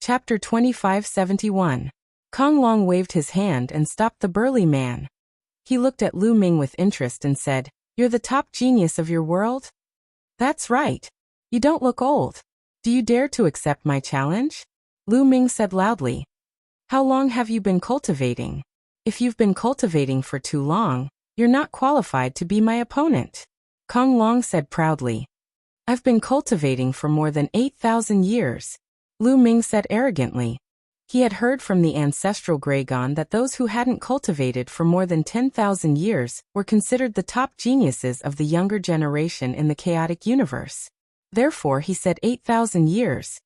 Chapter 2571. Kong Long waved his hand and stopped the burly man. He looked at Lu Ming with interest and said, "You're the top genius of your world?" "That's right. You don't look old. Do you dare to accept my challenge?" Lu Ming said loudly. "How long have you been cultivating? If you've been cultivating for too long, you're not qualified to be my opponent." Kong Long said proudly. "I've been cultivating for more than 8,000 years. Lu Ming said arrogantly. He had heard from the ancestral Graygon that those who hadn't cultivated for more than 10,000 years were considered the top geniuses of the younger generation in the chaotic universe. Therefore he said 8,000 years.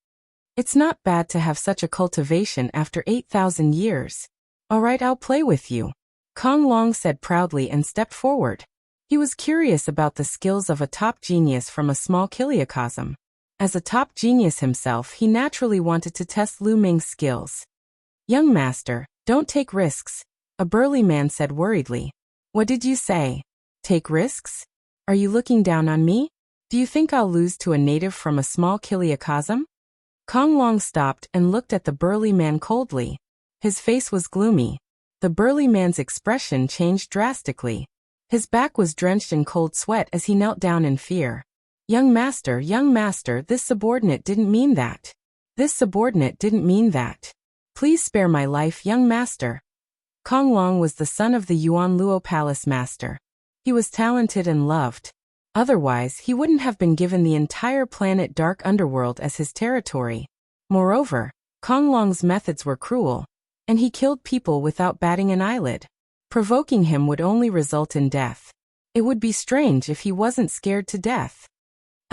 It's not bad to have such a cultivation after 8,000 years. "Alright, I'll play with you," Kong Long said proudly and stepped forward. He was curious about the skills of a top genius from a small kiliocosm. As a top genius himself, he naturally wanted to test Lu Ming's skills. "Young master, don't take risks," a burly man said worriedly. "What did you say? Take risks? Are you looking down on me? Do you think I'll lose to a native from a small kiliocosm?" Kong Long stopped and looked at the burly man coldly. His face was gloomy. The burly man's expression changed drastically. His back was drenched in cold sweat as he knelt down in fear. Young master, this subordinate didn't mean that. This subordinate didn't mean that. Please spare my life, young master." Kong Long was the son of the Yuan Luo Palace master. He was talented and loved. Otherwise, he wouldn't have been given the entire planet Dark Underworld as his territory. Moreover, Kong Long's methods were cruel, and he killed people without batting an eyelid. Provoking him would only result in death. It would be strange if he wasn't scared to death.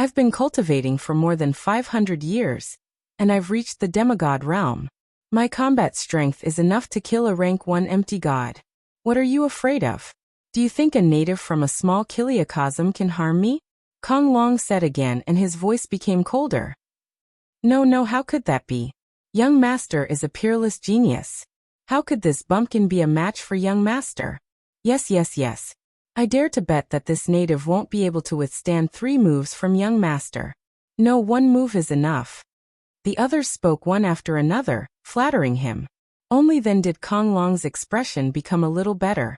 "I've been cultivating for more than 500 years, and I've reached the demigod realm. My combat strength is enough to kill a rank 1 empty god. What are you afraid of? Do you think a native from a small kiliocosm can harm me?" Kong Long said again, and his voice became colder. No, how could that be? Young master is a peerless genius. How could this bumpkin be a match for young master? Yes. I dare to bet that this native won't be able to withstand 3 moves from young master. No, 1 move is enough." The others spoke one after another, flattering him. Only then did Kong Long's expression become a little better.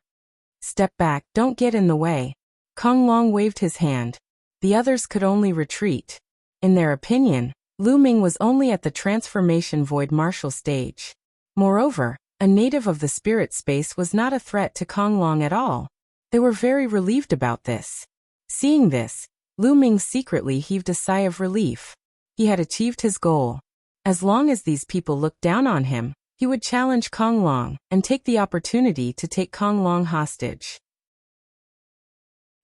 "Step back, don't get in the way." Kong Long waved his hand. The others could only retreat. In their opinion, Lu Ming was only at the transformation void martial stage. Moreover, a native of the spirit space was not a threat to Kong Long at all. They were very relieved about this. Seeing this, Lu Ming secretly heaved a sigh of relief. He had achieved his goal. As long as these people looked down on him, he would challenge Kong Long and take the opportunity to take Kong Long hostage.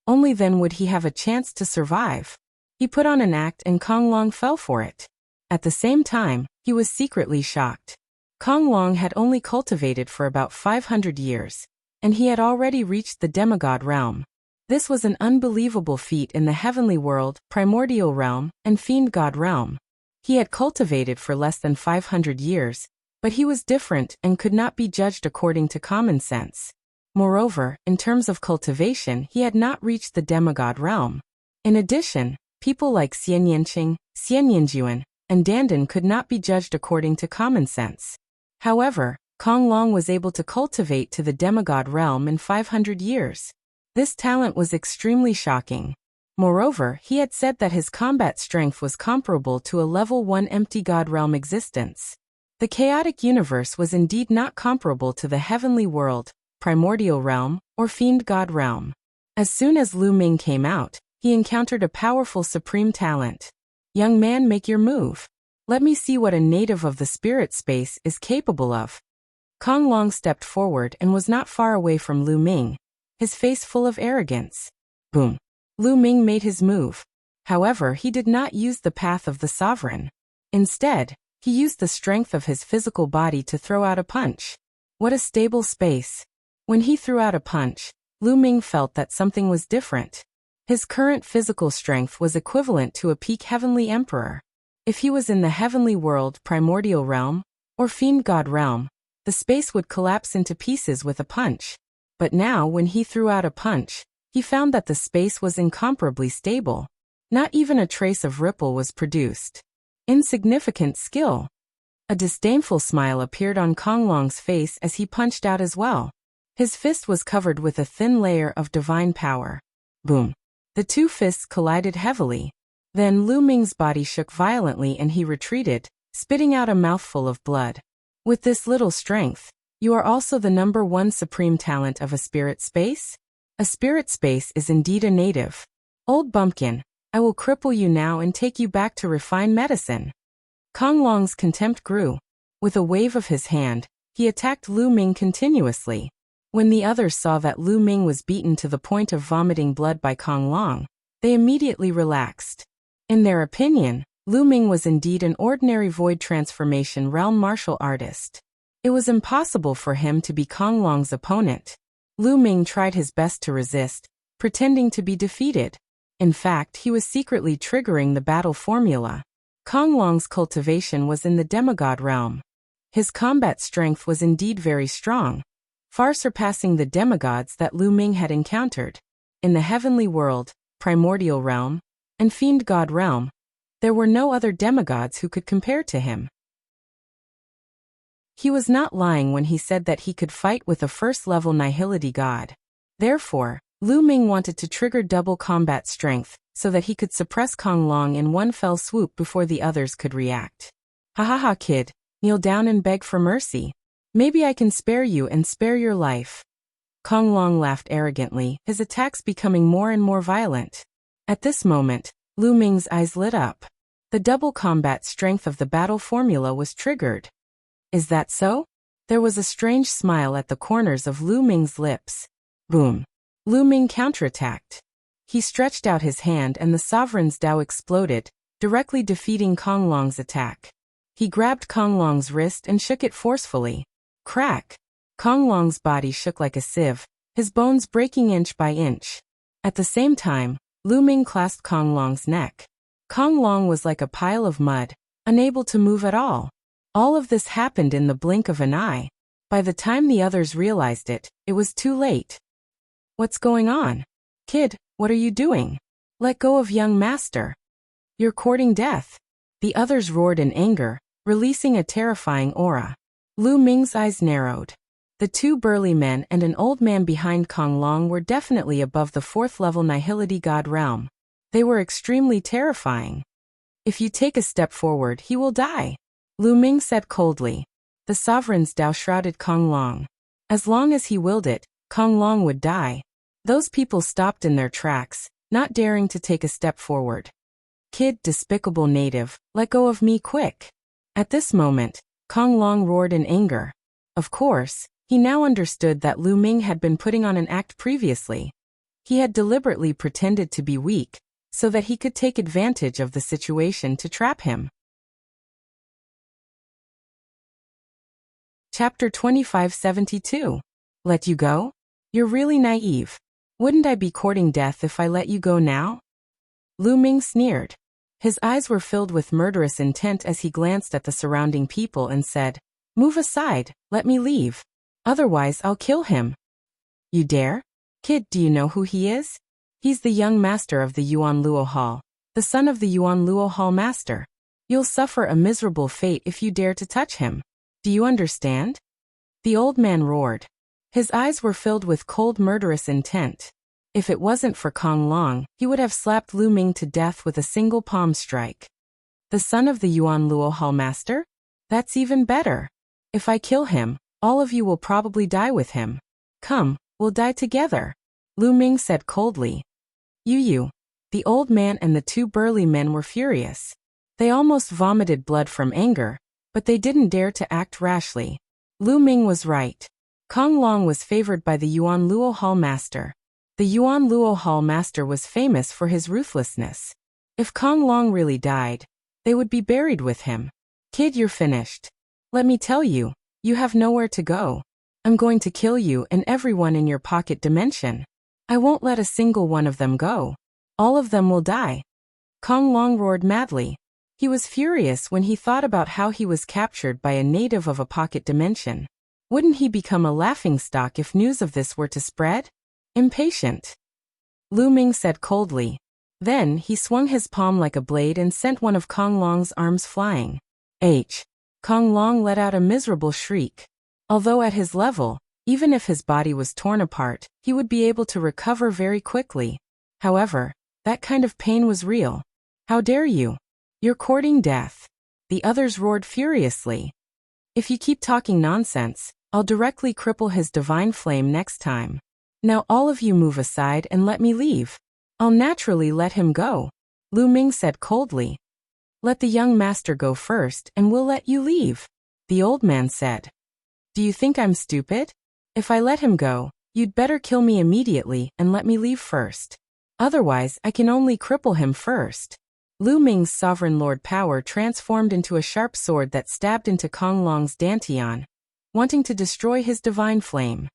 Only then would he have a chance to survive. He put on an act and Kong Long fell for it. At the same time, he was secretly shocked. Kong Long had only cultivated for about 500 years. And he had already reached the demigod realm. This was an unbelievable feat in the heavenly world, primordial realm, and fiend god realm. He had cultivated for less than 500 years, but he was different and could not be judged according to common sense. Moreover, in terms of cultivation, he had not reached the demigod realm. In addition, people like Xian Yanqing, Xian Yanjuan, and Dandan could not be judged according to common sense. However, Kong Long was able to cultivate to the demigod realm in 500 years. This talent was extremely shocking. Moreover, he had said that his combat strength was comparable to a level 1 empty god realm existence. The chaotic universe was indeed not comparable to the heavenly world, primordial realm, or fiend god realm. As soon as Lu Ming came out, he encountered a powerful supreme talent. "Young man, make your move. Let me see what a native of the spirit space is capable of." Kong Long stepped forward and was not far away from Lu Ming, his face full of arrogance. Boom. Lu Ming made his move. However, he did not use the path of the sovereign. Instead, he used the strength of his physical body to throw out a punch. What a stable space. When he threw out a punch, Lu Ming felt that something was different. His current physical strength was equivalent to a peak heavenly emperor. If he was in the heavenly world, primordial realm, or fiend god realm, the space would collapse into pieces with a punch. But now, when he threw out a punch, he found that the space was incomparably stable. Not even a trace of ripple was produced. Insignificant skill. A disdainful smile appeared on Kong Long's face as he punched out as well. His fist was covered with a thin layer of divine power. Boom. The two fists collided heavily. Then Lu Ming's body shook violently and he retreated, spitting out a mouthful of blood. With this little strength, you are also the #1 supreme talent of a spirit space? A spirit space is indeed a native. Old bumpkin, I will cripple you now and take you back to refined medicine. Kong Long's contempt grew. With a wave of his hand, he attacked Lu Ming continuously. When the others saw that Lu Ming was beaten to the point of vomiting blood by Kong Long, they immediately relaxed. In their opinion, Lu Ming was indeed an ordinary void transformation realm martial artist. It was impossible for him to be Kong Long's opponent. Lu Ming tried his best to resist, pretending to be defeated. In fact, he was secretly triggering the battle formula. Kong Long's cultivation was in the demigod realm. His combat strength was indeed very strong, far surpassing the demigods that Lu Ming had encountered. In the heavenly world, primordial realm, and fiend god realm, there were no other demigods who could compare to him. He was not lying when he said that he could fight with a first-level nihility god. Therefore, Lu Ming wanted to trigger double combat strength, so that he could suppress Kong Long in one fell swoop before the others could react. Ha ha ha kid, kneel down and beg for mercy. Maybe I can spare you and spare your life. Kong Long laughed arrogantly, his attacks becoming more and more violent. At this moment, Lu Ming's eyes lit up. The double combat strength of the battle formula was triggered. Is that so? There was a strange smile at the corners of Lu Ming's lips. Boom. Lu Ming counterattacked. He stretched out his hand and the sovereign's Dao exploded, directly defeating Kong Long's attack. He grabbed Kong Long's wrist and shook it forcefully. Crack! Kong Long's body shook like a sieve, his bones breaking inch by inch. At the same time, Lu Ming clasped Kong Long's neck. Kong Long was like a pile of mud, unable to move at all. All of this happened in the blink of an eye. By the time the others realized it, it was too late. What's going on? Kid, what are you doing? Let go of young master. You're courting death. The others roared in anger, releasing a terrifying aura. Lu Ming's eyes narrowed. The two burly men and an old man behind Kong Long were definitely above the 4th-level nihility god realm. They were extremely terrifying. If you take a step forward, he will die, Lu Ming said coldly. The sovereign's Dao shrouded Kong Long. As long as he willed it, Kong Long would die. Those people stopped in their tracks, not daring to take a step forward. Kid, despicable native, let go of me quick. At this moment, Kong Long roared in anger. Of course, he now understood that Lu Ming had been putting on an act previously. He had deliberately pretended to be weak, so that he could take advantage of the situation to trap him. Chapter 2572. Let you go? You're really naive. Wouldn't I be courting death if I let you go now? Lu Ming sneered. His eyes were filled with murderous intent as he glanced at the surrounding people and said, "Move aside, let me leave. Otherwise I'll kill him." You dare? Kid, do you know who he is? He's the young master of the Yuan Luo Hall, the son of the Yuan Luo Hall master. You'll suffer a miserable fate if you dare to touch him. Do you understand? The old man roared. His eyes were filled with cold murderous intent. If it wasn't for Kong Long, he would have slapped Lu Ming to death with a single palm strike. The son of the Yuan Luo Hall master? That's even better. If I kill him, all of you will probably die with him. Come, we'll die together, Lu Ming said coldly. You. The old man and the two burly men were furious. They almost vomited blood from anger, but they didn't dare to act rashly. Lu Ming was right. Kong Long was favored by the Yuan Luo Hall master. The Yuan Luo Hall master was famous for his ruthlessness. If Kong Long really died, they would be buried with him. Kid, you're finished. Let me tell you, you have nowhere to go. I'm going to kill you and everyone in your pocket dimension. I won't let a single one of them go. All of them will die. Kong Long roared madly. He was furious when he thought about how he was captured by a native of a pocket dimension. Wouldn't he become a laughingstock if news of this were to spread? Impatient. Lu Ming said coldly. Then he swung his palm like a blade and sent one of Kong Long's arms flying. Kong Long let out a miserable shriek. Although at his level, even if his body was torn apart, he would be able to recover very quickly. However, that kind of pain was real. How dare you? You're courting death. The others roared furiously. If you keep talking nonsense, I'll directly cripple his divine flame next time. Now all of you move aside and let me leave. I'll naturally let him go. Lu Ming said coldly. Let the young master go first and we'll let you leave. The old man said. Do you think I'm stupid? If I let him go, you'd better kill me immediately and let me leave first. Otherwise, I can only cripple him first. Lu Ming's sovereign lord power transformed into a sharp sword that stabbed into Kong Long's dantian, wanting to destroy his divine flame.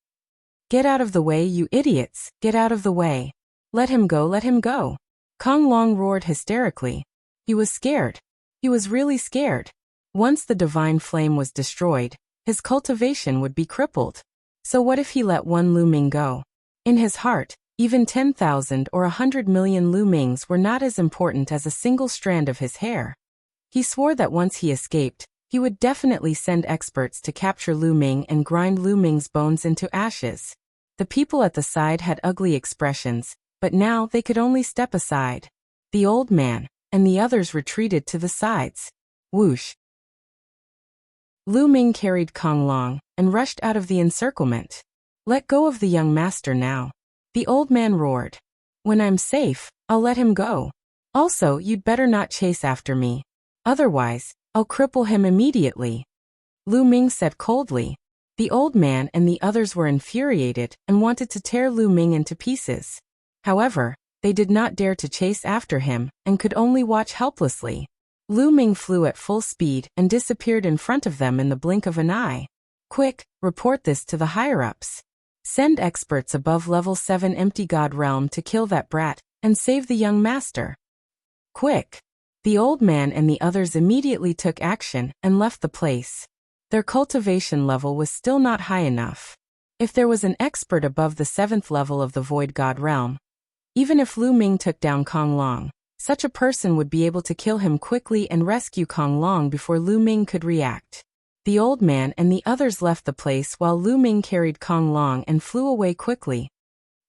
Get out of the way, you idiots! Get out of the way! Let him go, let him go! Kong Long roared hysterically. He was scared. He was really scared. Once the divine flame was destroyed, his cultivation would be crippled. So what if he let one Lu Ming go? In his heart, even 10,000 or 100 million Lu Mings were not as important as a single strand of his hair. He swore that once he escaped, he would definitely send experts to capture Lu Ming and grind Lu Ming's bones into ashes. The people at the side had ugly expressions, but now they could only step aside. The old man and the others retreated to the sides. Whoosh! Lu Ming carried Kong Long and rushed out of the encirclement. Let go of the young master now. The old man roared. When I'm safe, I'll let him go. Also, you'd better not chase after me. Otherwise, I'll cripple him immediately. Lu Ming said coldly. The old man and the others were infuriated and wanted to tear Lu Ming into pieces. However, they did not dare to chase after him and could only watch helplessly. Lu Ming flew at full speed and disappeared in front of them in the blink of an eye. Quick, report this to the higher-ups. Send experts above level 7 Empty God Realm to kill that brat and save the young master. Quick! The old man and the others immediately took action and left the place. Their cultivation level was still not high enough. If there was an expert above the 7th level of the Void God Realm, even if Lu Ming took down Kong Long, such a person would be able to kill him quickly and rescue Kong Long before Lu Ming could react. The old man and the others left the place while Lu Ming carried Kong Long and flew away quickly.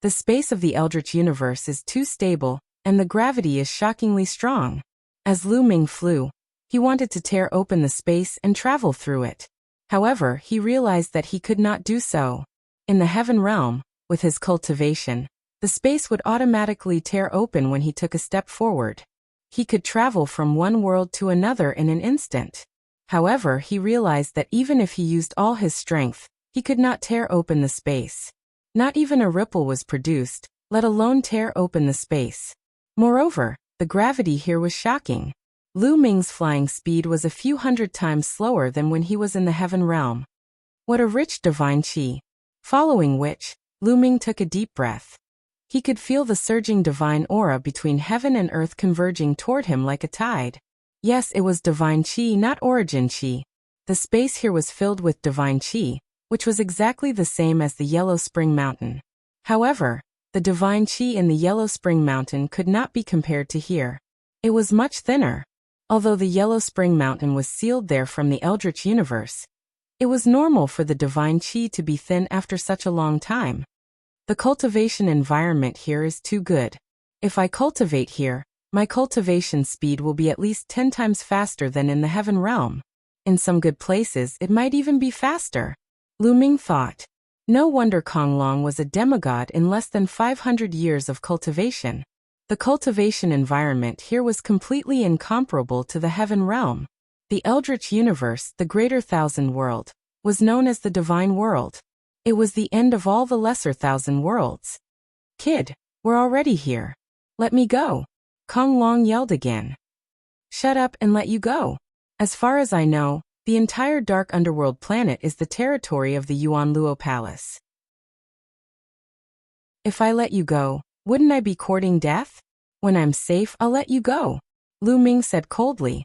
The space of the Eldritch universe is too stable, and the gravity is shockingly strong. As Lu Ming flew, he wanted to tear open the space and travel through it. However, he realized that he could not do so. In the Heaven Realm, with his cultivation, the space would automatically tear open when he took a step forward. He could travel from one world to another in an instant. However, he realized that even if he used all his strength, he could not tear open the space. Not even a ripple was produced, let alone tear open the space. Moreover, the gravity here was shocking. Lu Ming's flying speed was a few hundred times slower than when he was in the Heaven Realm. What a rich divine qi! Following which, Lu Ming took a deep breath. He could feel the surging divine aura between heaven and earth converging toward him like a tide. Yes, it was divine qi, not origin qi. The space here was filled with divine qi, which was exactly the same as the Yellow Spring Mountain. However, the divine qi in the Yellow Spring Mountain could not be compared to here. It was much thinner. Although the Yellow Spring Mountain was sealed there from the Eldritch universe, it was normal for the divine qi to be thin after such a long time. The cultivation environment here is too good. If I cultivate here, my cultivation speed will be at least 10 times faster than in the Heaven Realm. In some good places, it might even be faster. Lu Ming thought. No wonder Kong Long was a demigod in less than 500 years of cultivation. The cultivation environment here was completely incomparable to the Heaven Realm. The Eldritch universe, the Greater Thousand World, was known as the Divine World. It was the end of all the lesser thousand worlds. Kid, we're already here. Let me go. Kong Long yelled again. Shut up and let you go. As far as I know, the entire dark underworld planet is the territory of the Yuan Luo Palace. If I let you go, wouldn't I be courting death? When I'm safe, I'll let you go, Lu Ming said coldly.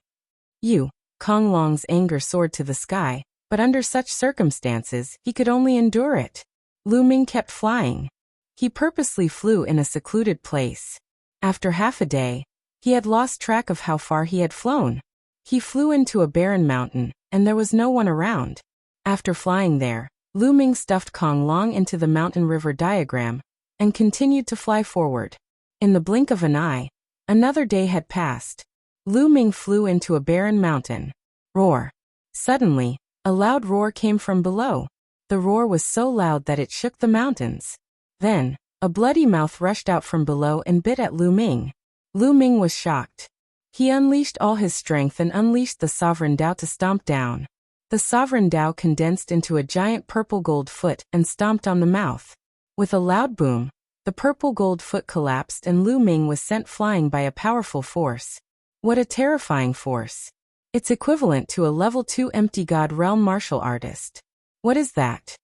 Kong Long's anger soared to the sky, but under such circumstances, he could only endure it. Lu Ming kept flying. He purposely flew in a secluded place. After half a day, he had lost track of how far he had flown. He flew into a barren mountain, and there was no one around. After flying there, Lu Ming stuffed Kong Long into the mountain river diagram and continued to fly forward. In the blink of an eye, another day had passed. Lu Ming flew into a barren mountain. Roar! Suddenly, a loud roar came from below. The roar was so loud that it shook the mountains. Then, a bloody mouth rushed out from below and bit at Lu Ming. Lu Ming was shocked. He unleashed all his strength and unleashed the Sovereign Tao to stomp down. The Sovereign Tao condensed into a giant purple gold foot and stomped on the mouth. With a loud boom, the purple gold foot collapsed and Lu Ming was sent flying by a powerful force. What a terrifying force! It's equivalent to a level 2 empty god realm martial artist. What is that?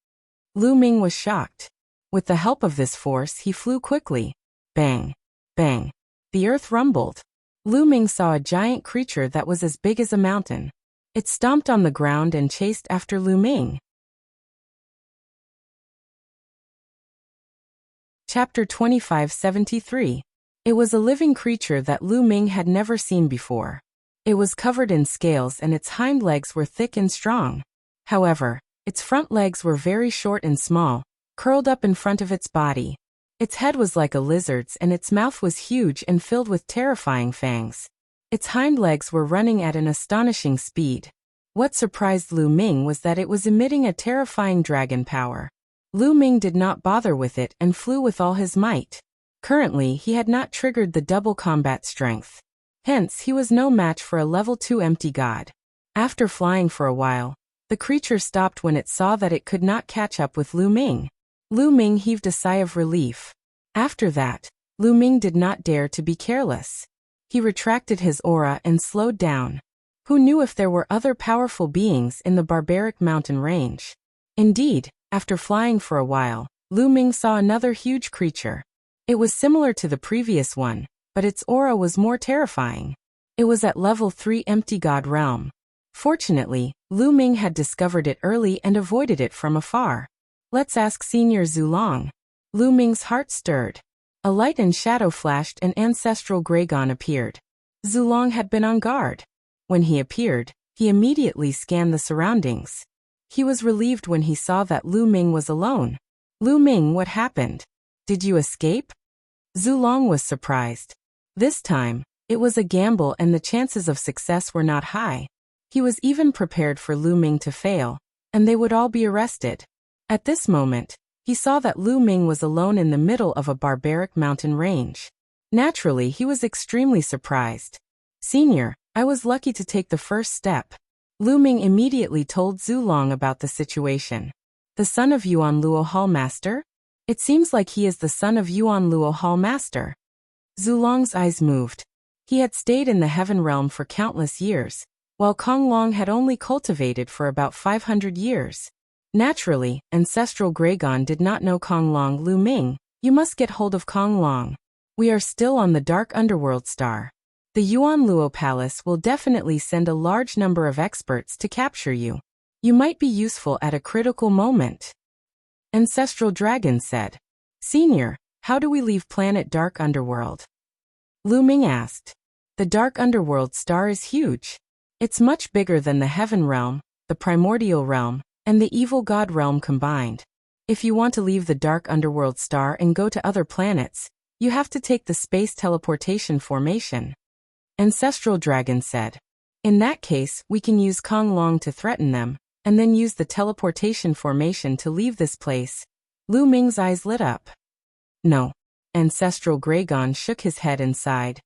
Lu Ming was shocked. With the help of this force he flew quickly. Bang! Bang! The earth rumbled. Lu Ming saw a giant creature that was as big as a mountain. It stomped on the ground and chased after Lu Ming. Chapter 2573. It was a living creature that Lu Ming had never seen before. It was covered in scales and its hind legs were thick and strong. However, its front legs were very short and small, curled up in front of its body. Its head was like a lizard's and its mouth was huge and filled with terrifying fangs. Its hind legs were running at an astonishing speed. What surprised Lu Ming was that it was emitting a terrifying dragon power. Lu Ming did not bother with it and flew with all his might. Currently, he had not triggered the double combat strength. Hence, he was no match for a level 2 empty god. After flying for a while, the creature stopped when it saw that it could not catch up with Lu Ming. Lu Ming heaved a sigh of relief. After that, Lu Ming did not dare to be careless. He retracted his aura and slowed down. Who knew if there were other powerful beings in the barbaric mountain range? Indeed, after flying for a while, Lu Ming saw another huge creature. It was similar to the previous one, but its aura was more terrifying. It was at level 3 empty god realm. Fortunately, Lu Ming had discovered it early and avoided it from afar. Let's ask Senior Zulong. Lu Ming's heart stirred. A light and shadow flashed and ancestral Graygon appeared. Zulong had been on guard. When he appeared, he immediately scanned the surroundings. He was relieved when he saw that Lu Ming was alone. Lu Ming, what happened? Did you escape? Zulong was surprised. This time, it was a gamble and the chances of success were not high. He was even prepared for Lu Ming to fail, and they would all be arrested. At this moment, he saw that Lu Ming was alone in the middle of a barbaric mountain range. Naturally, he was extremely surprised. Senior, I was lucky to take the first step. Lu Ming immediately told Zulong about the situation. The son of Yuan Luo Hall Master? It seems like he is the son of Yuan Luo Hall Master. Zulong's eyes moved. He had stayed in the heaven realm for countless years, while Kong Long had only cultivated for about 500 years. Naturally, ancestral Graygon did not know Kong Long. Lu Ming, you must get hold of Kong Long. We are still on the dark underworld star. The Yuan Luo Palace will definitely send a large number of experts to capture you. You might be useful at a critical moment. Ancestral Dragon said. Senior, how do we leave planet Dark Underworld? Lu Ming asked. The Dark Underworld star is huge. It's much bigger than the Heaven Realm, the Primordial Realm, and the Evil God Realm combined. If you want to leave the Dark Underworld star and go to other planets, you have to take the space teleportation formation. Ancestral Dragon said. In that case, we can use Kong Long to threaten them, and then use the teleportation formation to leave this place. Lu Ming's eyes lit up. No. Ancestral Graygon shook his head and sighed.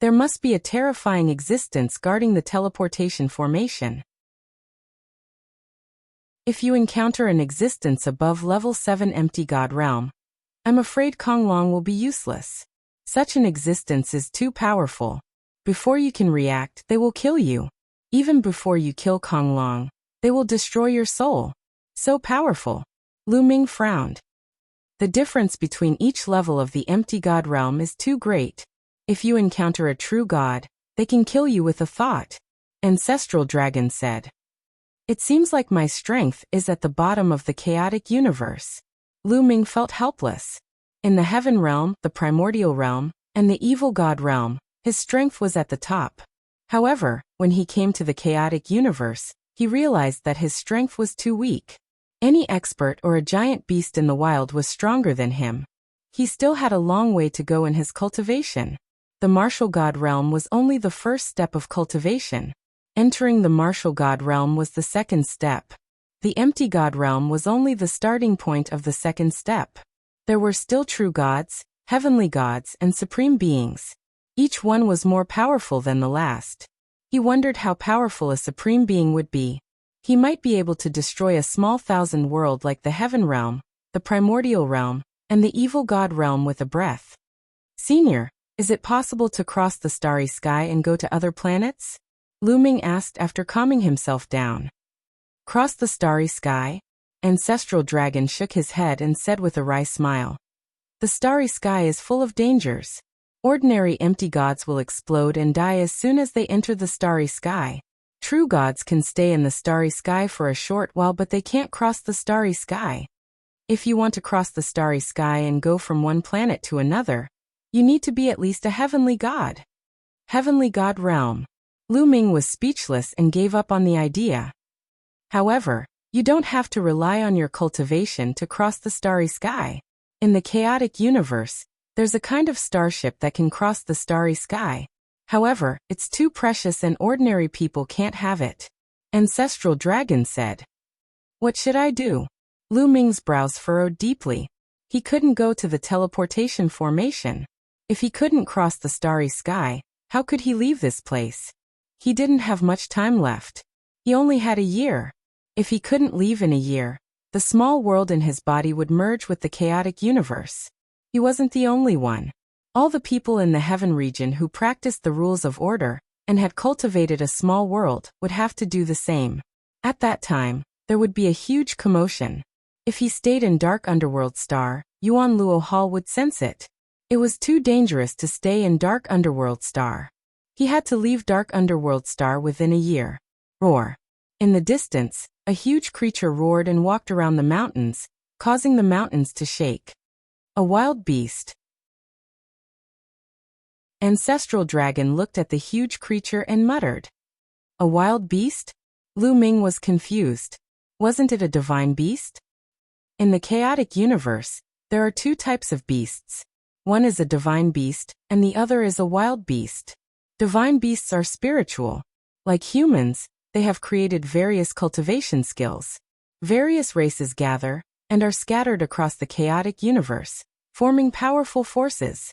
There must be a terrifying existence guarding the teleportation formation. If you encounter an existence above level 7 empty god realm, I'm afraid Kong Long will be useless. Such an existence is too powerful. Before you can react, they will kill you. Even before you kill Kong Long, they will destroy your soul. So powerful. Lu Ming frowned. The difference between each level of the empty god realm is too great. If you encounter a true god, they can kill you with a thought. Ancestral Dragon said. It seems like my strength is at the bottom of the chaotic universe. Lu Ming felt helpless. In the Heaven Realm, the Primordial Realm, and the Evil God Realm, his strength was at the top. However, when he came to the chaotic universe, He realized that his strength was too weak. Any expert or a giant beast in the wild was stronger than him. He still had a long way to go in his cultivation. The martial god realm was only the first step of cultivation. Entering the martial god realm was the second step. The empty god realm was only the starting point of the second step. There were still true gods, heavenly gods, and supreme beings. Each one was more powerful than the last. He wondered how powerful a supreme being would be. He might be able to destroy a small thousand world like the heaven realm, the primordial realm, and the evil god realm with a breath. Senior, is it possible to cross the starry sky and go to other planets? Lu Ming asked after calming himself down. Cross the starry sky? Ancestral Dragon shook his head and said with a wry smile. The starry sky is full of dangers. Ordinary empty gods will explode and die as soon as they enter the starry sky. True gods can stay in the starry sky for a short while, but they can't cross the starry sky. If you want to cross the starry sky and go from one planet to another, you need to be at least a heavenly god. Heavenly god realm. Lu Ming was speechless and gave up on the idea. However, you don't have to rely on your cultivation to cross the starry sky. In the chaotic universe, there's a kind of starship that can cross the starry sky. However, it's too precious and ordinary people can't have it. Ancestral Dragon said. What should I do? Lu Ming's brows furrowed deeply. He couldn't go to the teleportation formation. If he couldn't cross the starry sky, how could he leave this place? He didn't have much time left. He only had a year. If he couldn't leave in a year, the small world in his body would merge with the chaotic universe. He wasn't the only one. All the people in the heaven region who practiced the rules of order and had cultivated a small world would have to do the same. At that time, there would be a huge commotion. If he stayed in Dark Underworld Star, Yuan Luo Hall would sense it. It was too dangerous to stay in Dark Underworld Star. He had to leave Dark Underworld Star within a year. Roar. In the distance, a huge creature roared and walked around the mountains, causing the mountains to shake. A wild beast. Ancestral Dragon looked at the huge creature and muttered. A wild beast? Lu Ming was confused. Wasn't it a divine beast? In the chaotic universe, there are two types of beasts. One is a divine beast, and the other is a wild beast. Divine beasts are spiritual. Like humans, they have created various cultivation skills. Various races gather and are scattered across the chaotic universe, forming powerful forces.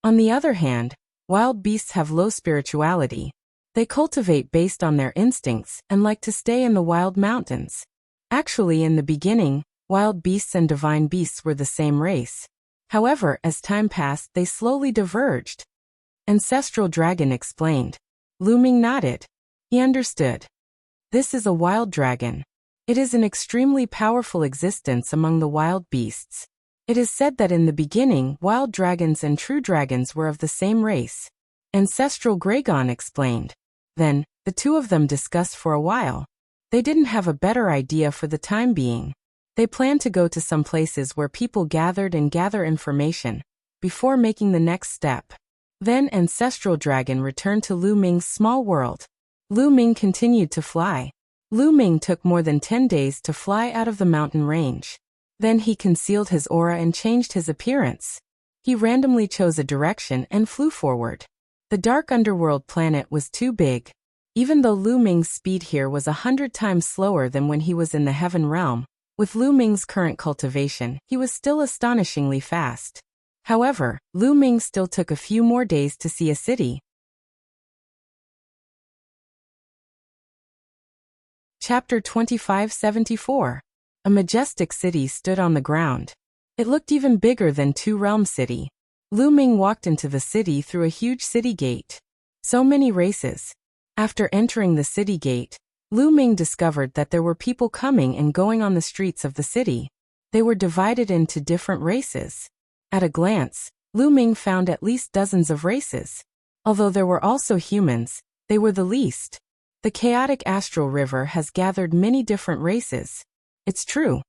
On the other hand, wild beasts have low spirituality. They cultivate based on their instincts and like to stay in the wild mountains. Actually, in the beginning, wild beasts and divine beasts were the same race. However, as time passed, they slowly diverged. Ancestral Dragon explained. Lu Ming nodded. He understood. This is a wild dragon. It is an extremely powerful existence among the wild beasts. It is said that in the beginning, wild dragons and true dragons were of the same race. Ancestral Gragon explained. Then, the two of them discussed for a while. They didn't have a better idea for the time being. They planned to go to some places where people gathered and gather information, before making the next step. Then Ancestral Dragon returned to Lu Ming's small world. Lu Ming continued to fly. Lu Ming took more than 10 days to fly out of the mountain range. Then he concealed his aura and changed his appearance. He randomly chose a direction and flew forward. The Dark Underworld planet was too big. Even though Lu Ming's speed here was 100 times slower than when he was in the Heaven Realm, with Lu Ming's current cultivation, he was still astonishingly fast. However, Lu Ming still took a few more days to see a city. Chapter 2574. A majestic city stood on the ground. It looked even bigger than Two Realm City. Lu Ming walked into the city through a huge city gate. So many races. After entering the city gate, Lu Ming discovered that there were people coming and going on the streets of the city. They were divided into different races. At a glance, Lu Ming found at least dozens of races. Although there were also humans, they were the least. The chaotic astral river has gathered many different races. It's true.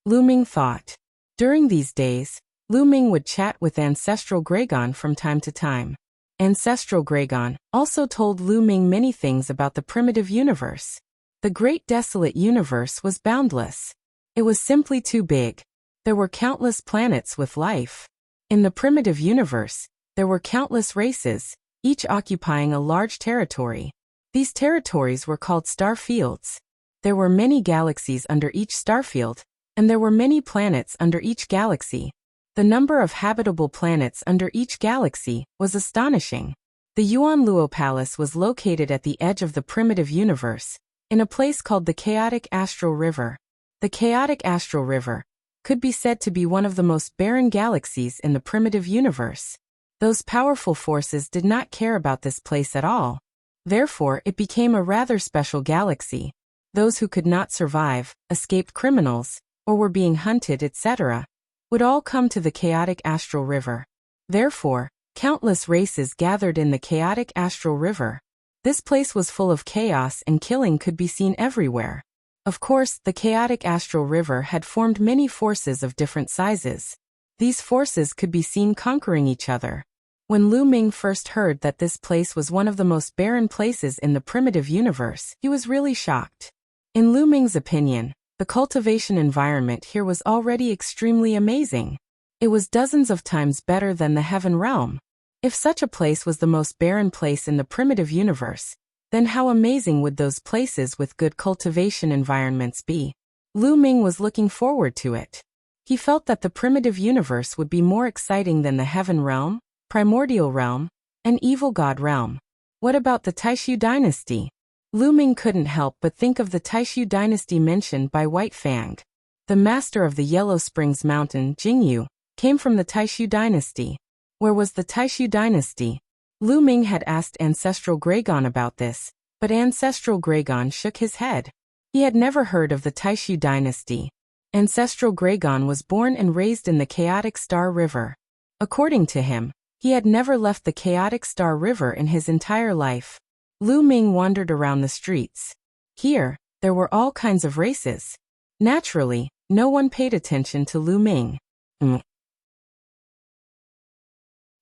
Lu Ming thought. During these days, Lu Ming would chat with Ancestral Gragon from time to time. Ancestral Gragon also told Lu Ming many things about the primitive universe. The great desolate universe was boundless. It was simply too big. There were countless planets with life. In the primitive universe, there were countless races, each occupying a large territory. These territories were called star fields. There were many galaxies under each starfield, and there were many planets under each galaxy. The number of habitable planets under each galaxy was astonishing. The Yuan Luo Palace was located at the edge of the primitive universe, in a place called the Chaotic Astral River. The Chaotic Astral River could be said to be one of the most barren galaxies in the primitive universe. Those powerful forces did not care about this place at all. Therefore, it became a rather special galaxy. Those who could not survive, escaped criminals, or were being hunted, etc., would all come to the Chaotic Astral River. Therefore, countless races gathered in the Chaotic Astral River. This place was full of chaos and killing could be seen everywhere. Of course, the Chaotic Astral River had formed many forces of different sizes. These forces could be seen conquering each other. When Lu Ming first heard that this place was one of the most barren places in the primitive universe, he was really shocked. In Lu Ming's opinion, the cultivation environment here was already extremely amazing. It was dozens of times better than the Heaven Realm. If such a place was the most barren place in the primitive universe, then how amazing would those places with good cultivation environments be? Lu Ming was looking forward to it. He felt that the primitive universe would be more exciting than the Heaven Realm, Primordial Realm, and Evil God Realm. What about the Taishu dynasty? Lu Ming couldn't help but think of the Taishu dynasty mentioned by White Fang. The master of the Yellow Springs Mountain, Jingyu, came from the Taishu dynasty. Where was the Taishu dynasty? Lu Ming had asked Ancestral Gregon about this, but Ancestral Gregon shook his head. He had never heard of the Taishu dynasty. Ancestral Gregon was born and raised in the Chaotic Star River. According to him, he had never left the Chaotic Star River in his entire life. Lu Ming wandered around the streets. Here, there were all kinds of races. Naturally, no one paid attention to Lu Ming.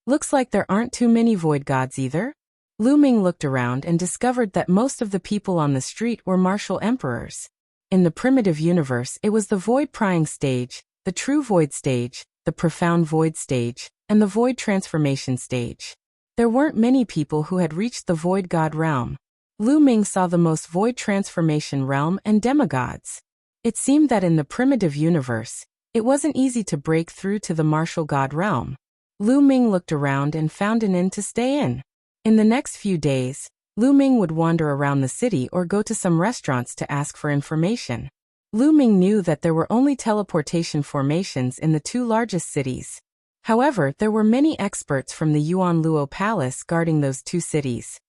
Looks like there aren't too many void gods either. Lu Ming looked around and discovered that most of the people on the street were martial emperors. In the primitive universe, it was the void prying stage, the true void stage, the profound void stage, and the void transformation stage. There weren't many people who had reached the void god realm. Lu Ming saw the most void transformation realm and demigods. It seemed that in the primitive universe, it wasn't easy to break through to the martial god realm. Lu Ming looked around and found an inn to stay in. In the next few days, Lu Ming would wander around the city or go to some restaurants to ask for information. Lu Ming knew that there were only teleportation formations in the two largest cities. However, there were many experts from the Yuan Luo Palace guarding those two cities.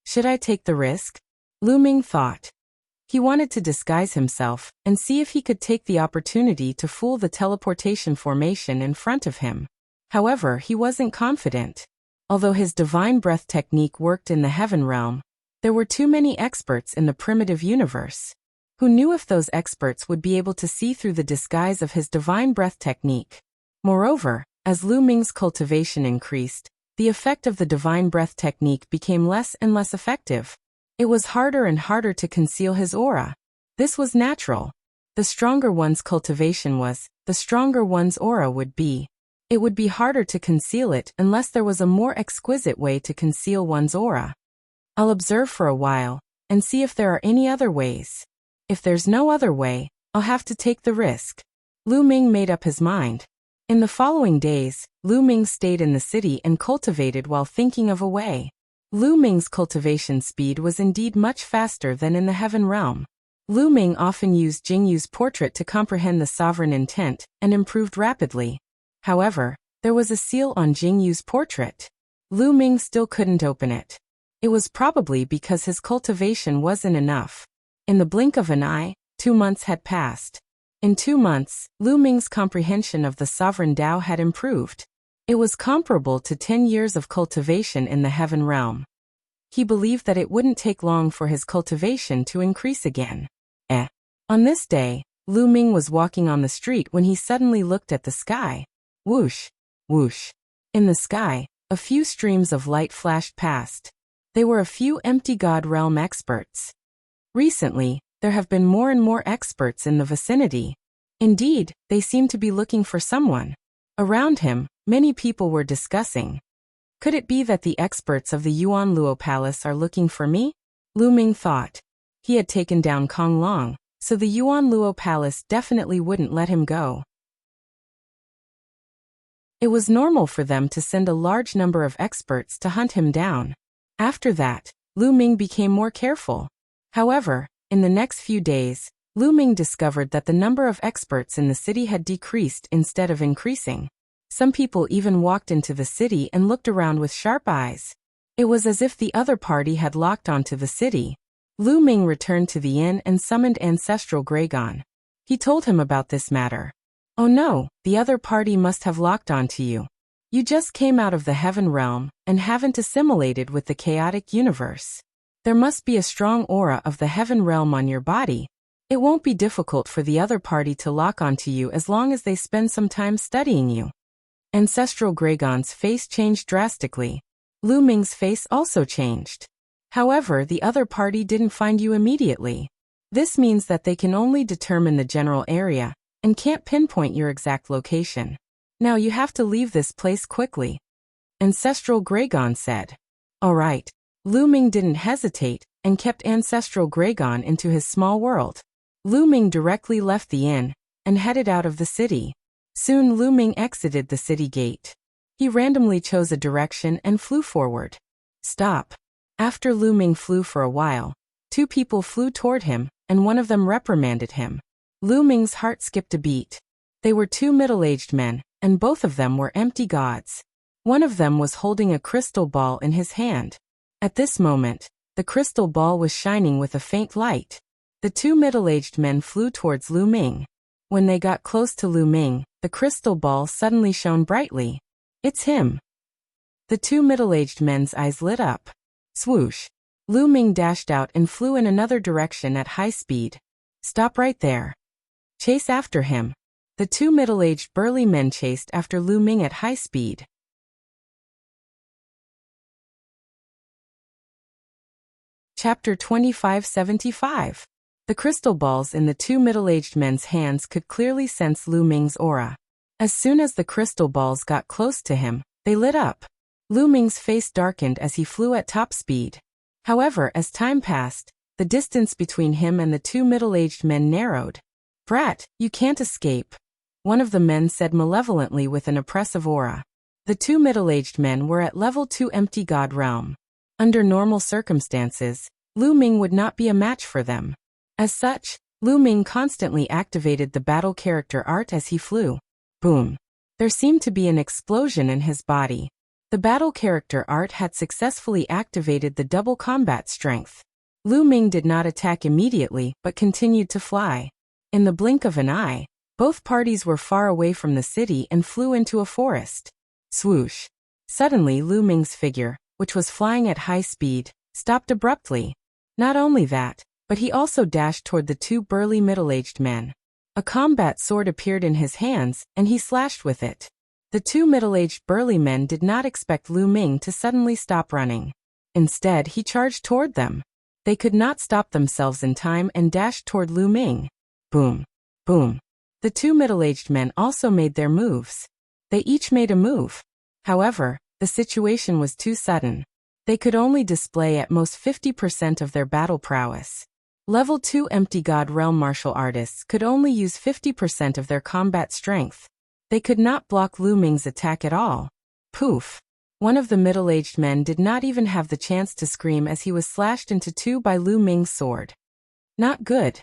Should I take the risk? Lu Ming thought. He wanted to disguise himself and see if he could take the opportunity to fool the teleportation formation in front of him. However, he wasn't confident. Although his divine breath technique worked in the Heaven Realm, there were too many experts in the primitive universe. Who knew if those experts would be able to see through the disguise of his divine breath technique? Moreover, as Lu Ming's cultivation increased, the effect of the divine breath technique became less and less effective. It was harder and harder to conceal his aura. This was natural. The stronger one's cultivation was, the stronger one's aura would be. It would be harder to conceal it unless there was a more exquisite way to conceal one's aura. I'll observe for a while, and see if there are any other ways. If there's no other way, I'll have to take the risk. Lu Ming made up his mind. In the following days, Lu Ming stayed in the city and cultivated while thinking of a way. Lu Ming's cultivation speed was indeed much faster than in the Heaven Realm. Lu Ming often used Jingyu's portrait to comprehend the sovereign intent and improved rapidly. However, there was a seal on Jingyu's portrait. Lu Ming still couldn't open it. It was probably because his cultivation wasn't enough. In the blink of an eye, 2 months had passed. In 2 months, Lu Ming's comprehension of the sovereign Tao had improved. It was comparable to 10 years of cultivation in the Heaven Realm. He believed that it wouldn't take long for his cultivation to increase again. On this day, Lu Ming was walking on the street when he suddenly looked at the sky. Whoosh, whoosh. In the sky, a few streams of light flashed past. They were a few empty God Realm experts. Recently, there have been more and more experts in the vicinity. Indeed, they seem to be looking for someone. Around him, many people were discussing. Could it be that the experts of the Yuan Luo Palace are looking for me? Lu Ming thought. He had taken down Kong Long, so the Yuan Luo Palace definitely wouldn't let him go. It was normal for them to send a large number of experts to hunt him down. After that, Lu Ming became more careful. However, in the next few days, Lu Ming discovered that the number of experts in the city had decreased instead of increasing. Some people even walked into the city and looked around with sharp eyes. It was as if the other party had locked onto the city. Lu Ming returned to the inn and summoned Ancestral Gragon. He told him about this matter. Oh no, the other party must have locked onto you. You just came out of the heaven realm and haven't assimilated with the chaotic universe. There must be a strong aura of the heaven realm on your body. It won't be difficult for the other party to lock onto you as long as they spend some time studying you. Ancestral Gragon's face changed drastically. Lu Ming's face also changed. However, the other party didn't find you immediately. This means that they can only determine the general area and can't pinpoint your exact location. Now you have to leave this place quickly. Ancestral Gragon said. All right. Lu Ming didn't hesitate and kept Ancestral Gragon into his small world. Lu Ming directly left the inn and headed out of the city. Soon Lu Ming exited the city gate. He randomly chose a direction and flew forward. Stop. After Lu Ming flew for a while, two people flew toward him, and one of them reprimanded him. Lu Ming's heart skipped a beat. They were two middle-aged men, and both of them were empty gods. One of them was holding a crystal ball in his hand. At this moment, the crystal ball was shining with a faint light. The two middle-aged men flew towards Lu Ming. When they got close to Lu Ming, the crystal ball suddenly shone brightly. It's him. The two middle-aged men's eyes lit up. Swoosh. Lu Ming dashed out and flew in another direction at high speed. Stop right there. Chase after him. The two middle-aged burly men chased after Lu Ming at high speed. Chapter 2575. The crystal balls in the two middle-aged men's hands could clearly sense Lu Ming's aura. As soon as the crystal balls got close to him, they lit up. Lu Ming's face darkened as he flew at top speed. However, as time passed, the distance between him and the two middle-aged men narrowed. Brat, you can't escape, one of the men said malevolently with an oppressive aura. The two middle-aged men were at level 2 empty god realm. Under normal circumstances, Lu Ming would not be a match for them. As such, Lu Ming constantly activated the battle character art as he flew. Boom. There seemed to be an explosion in his body. The battle character art had successfully activated the double combat strength. Lu Ming did not attack immediately but continued to fly. In the blink of an eye, both parties were far away from the city and flew into a forest. Swoosh. Suddenly Lu Ming's figure, which was flying at high speed, stopped abruptly. Not only that, but he also dashed toward the two burly middle-aged men. A combat sword appeared in his hands, and he slashed with it. The two middle-aged burly men did not expect Lu Ming to suddenly stop running. Instead, he charged toward them. They could not stop themselves in time and dashed toward Lu Ming. Boom. Boom. The two middle-aged men also made their moves. They each made a move. However, the situation was too sudden. They could only display at most 50% of their battle prowess. Level 2 empty god realm martial artists could only use 50% of their combat strength. They could not block Lu Ming's attack at all. Poof. One of the middle-aged men did not even have the chance to scream as he was slashed into two by Lu Ming's sword. Not good.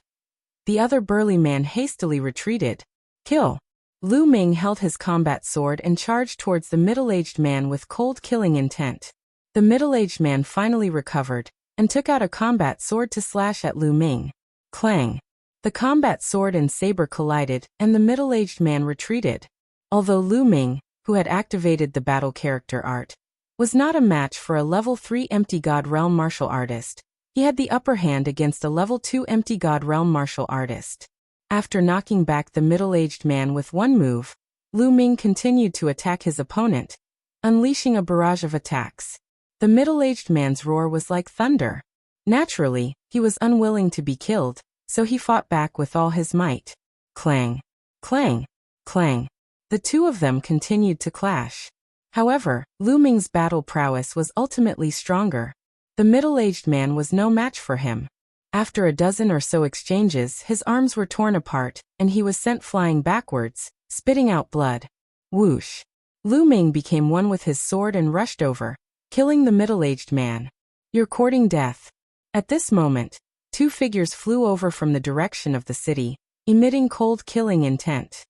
The other burly man hastily retreated. Kill. Lu Ming held his combat sword and charged towards the middle-aged man with cold killing intent. The middle-aged man finally recovered and took out a combat sword to slash at Lu Ming. Clang. The combat sword and saber collided and the middle-aged man retreated. Although Lu Ming, who had activated the battle character art, was not a match for a level 3 empty god realm martial artist, he had the upper hand against a level 2 empty god realm martial artist. After knocking back the middle-aged man with one move, Lu Ming continued to attack his opponent, unleashing a barrage of attacks. The middle-aged man's roar was like thunder. Naturally, he was unwilling to be killed, so he fought back with all his might. Clang, clang, clang. The two of them continued to clash. However, Lu Ming's battle prowess was ultimately stronger. The middle-aged man was no match for him. After a dozen or so exchanges, his arms were torn apart, and he was sent flying backwards, spitting out blood. Whoosh! Lu Ming became one with his sword and rushed over, killing the middle-aged man. You're courting death. At this moment, two figures flew over from the direction of the city, emitting cold killing intent.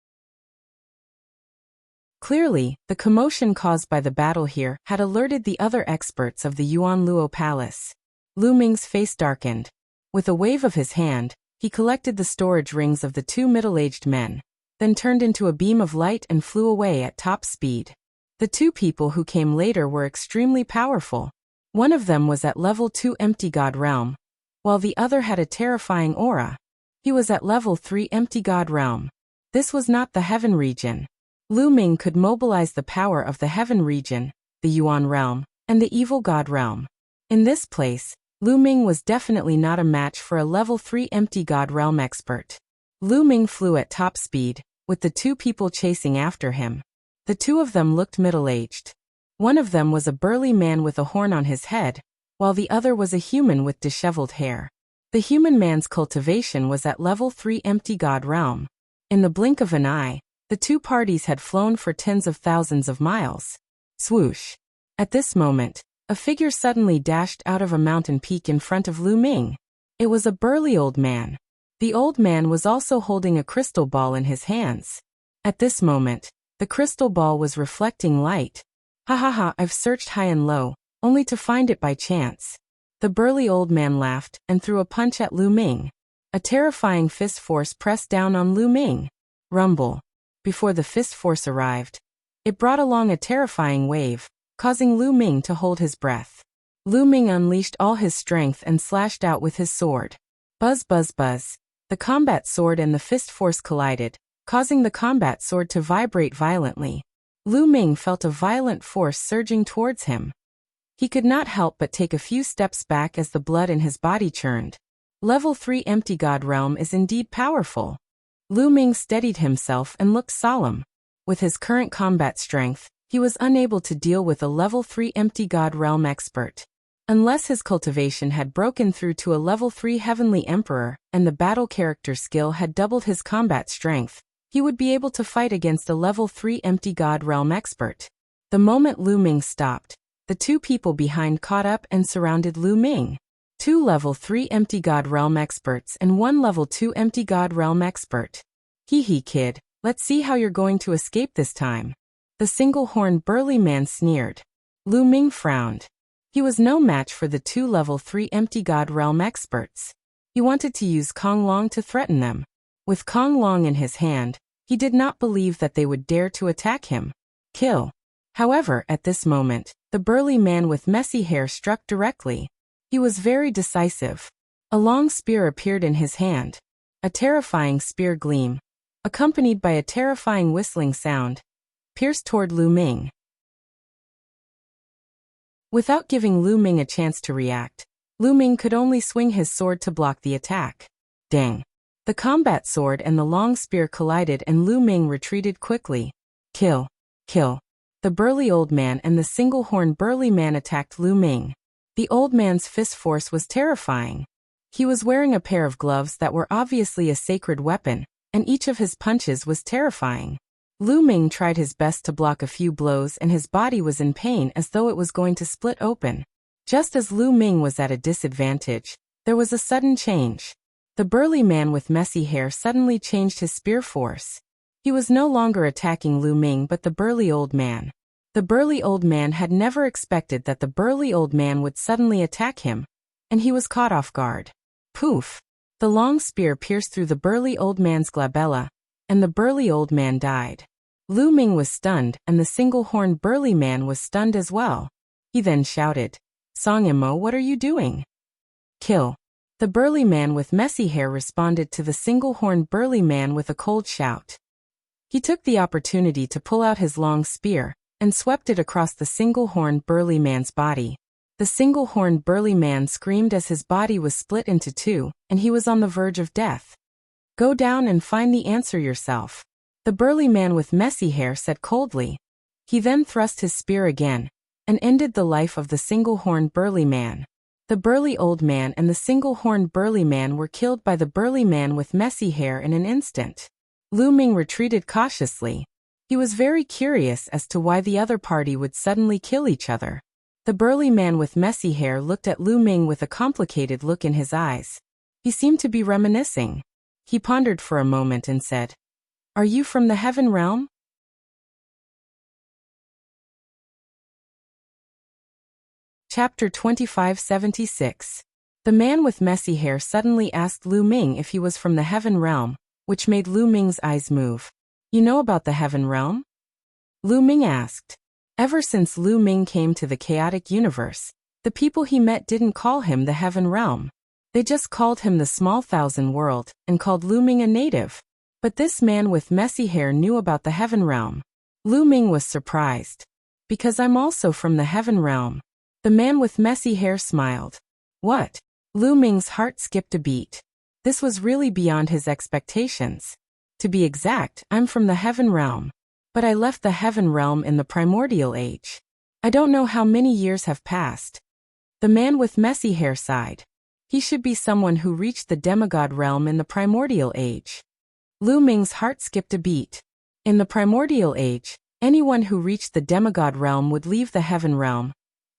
Clearly, the commotion caused by the battle here had alerted the other experts of the Yuan Luo Palace. Lu Ming's face darkened. With a wave of his hand, he collected the storage rings of the two middle-aged men, then turned into a beam of light and flew away at top speed. The two people who came later were extremely powerful. One of them was at level 2 Empty God Realm, while the other had a terrifying aura. He was at level 3 Empty God Realm. This was not the Heaven region. Lu Ming could mobilize the power of the Heaven region, the Yuan realm, and the Evil God realm. In this place, Lu Ming was definitely not a match for a level 3 Empty God realm expert. Lu Ming flew at top speed, with the two people chasing after him. The two of them looked middle-aged. One of them was a burly man with a horn on his head, while the other was a human with disheveled hair. The human man's cultivation was at level 3 Empty God realm. In the blink of an eye, the two parties had flown for tens of thousands of miles. Swoosh! At this moment, a figure suddenly dashed out of a mountain peak in front of Lu Ming. It was a burly old man. The old man was also holding a crystal ball in his hands. At this moment, the crystal ball was reflecting light. Ha ha ha, I've searched high and low, only to find it by chance. The burly old man laughed and threw a punch at Lu Ming. A terrifying fist force pressed down on Lu Ming. Rumble. Before the fist force arrived, it brought along a terrifying wave, causing Lu Ming to hold his breath. Lu Ming unleashed all his strength and slashed out with his sword. Buzz buzz buzz. The combat sword and the fist force collided, causing the combat sword to vibrate violently. Lu Ming felt a violent force surging towards him. He could not help but take a few steps back as the blood in his body churned. Level 3 Empty God Realm is indeed powerful. Lu Ming steadied himself and looked solemn. With his current combat strength, he was unable to deal with a level 3 Empty God Realm expert. Unless his cultivation had broken through to a level 3 Heavenly Emperor and the battle character skill had doubled his combat strength, he would be able to fight against a level 3 Empty God Realm expert. The moment Lu Ming stopped, the two people behind caught up and surrounded Lu Ming. 2 level 3 Empty God Realm experts and 1 level 2 Empty God Realm expert. Hee hee kid, let's see how you're going to escape this time. The single-horned burly man sneered. Lu Ming frowned. He was no match for the 2 level 3 Empty God Realm experts. He wanted to use Kong Long to threaten them. With Kong Long in his hand, he did not believe that they would dare to attack him. Kill. However, at this moment, the burly man with messy hair struck directly. He was very decisive. A long spear appeared in his hand. A terrifying spear gleam, accompanied by a terrifying whistling sound, pierced toward Lu Ming. Without giving Lu Ming a chance to react, Lu Ming could only swing his sword to block the attack. Dang. The combat sword and the long spear collided and Lu Ming retreated quickly. Kill. Kill. The burly old man and the single-horned burly man attacked Lu Ming. The old man's fist force was terrifying. He was wearing a pair of gloves that were obviously a sacred weapon, and each of his punches was terrifying. Lu Ming tried his best to block a few blows and his body was in pain as though it was going to split open. Just as Lu Ming was at a disadvantage, there was a sudden change. The burly man with messy hair suddenly changed his spear force. He was no longer attacking Lu Ming but the burly old man. The burly old man had never expected that the burly old man would suddenly attack him, and he was caught off guard. Poof! The long spear pierced through the burly old man's glabella, and the burly old man died. Lu Ming was stunned and the single-horned burly man was stunned as well. He then shouted, Song Imo, what are you doing? Kill. The burly man with messy hair responded to the single-horned burly man with a cold shout. He took the opportunity to pull out his long spear, and swept it across the single-horned burly man's body. The single-horned burly man screamed as his body was split into two, and he was on the verge of death. Go down and find the answer yourself, the burly man with messy hair said coldly. He then thrust his spear again, and ended the life of the single-horned burly man. The burly old man and the single-horned burly man were killed by the burly man with messy hair in an instant. Lu Ming retreated cautiously. He was very curious as to why the other party would suddenly kill each other. The burly man with messy hair looked at Lu Ming with a complicated look in his eyes. He seemed to be reminiscing. He pondered for a moment and said, "Are you from the heaven realm?" Chapter 2576. The man with messy hair suddenly asked Lu Ming if he was from the heaven realm, which made Lu Ming's eyes move. You know about the heaven realm? Lu Ming asked. Ever since Lu Ming came to the chaotic universe, the people he met didn't call him the heaven realm. They just called him the small thousand world, and called Lu Ming a native. But this man with messy hair knew about the heaven realm. Lu Ming was surprised. Because I'm also from the heaven realm. The man with messy hair smiled. What? Lu Ming's heart skipped a beat. This was really beyond his expectations. To be exact, I'm from the heaven realm. But I left the heaven realm in the primordial age. I don't know how many years have passed. The man with messy hair sighed. He should be someone who reached the demigod realm in the primordial age. Lu Ming's heart skipped a beat. In the primordial age, anyone who reached the demigod realm would leave the heaven realm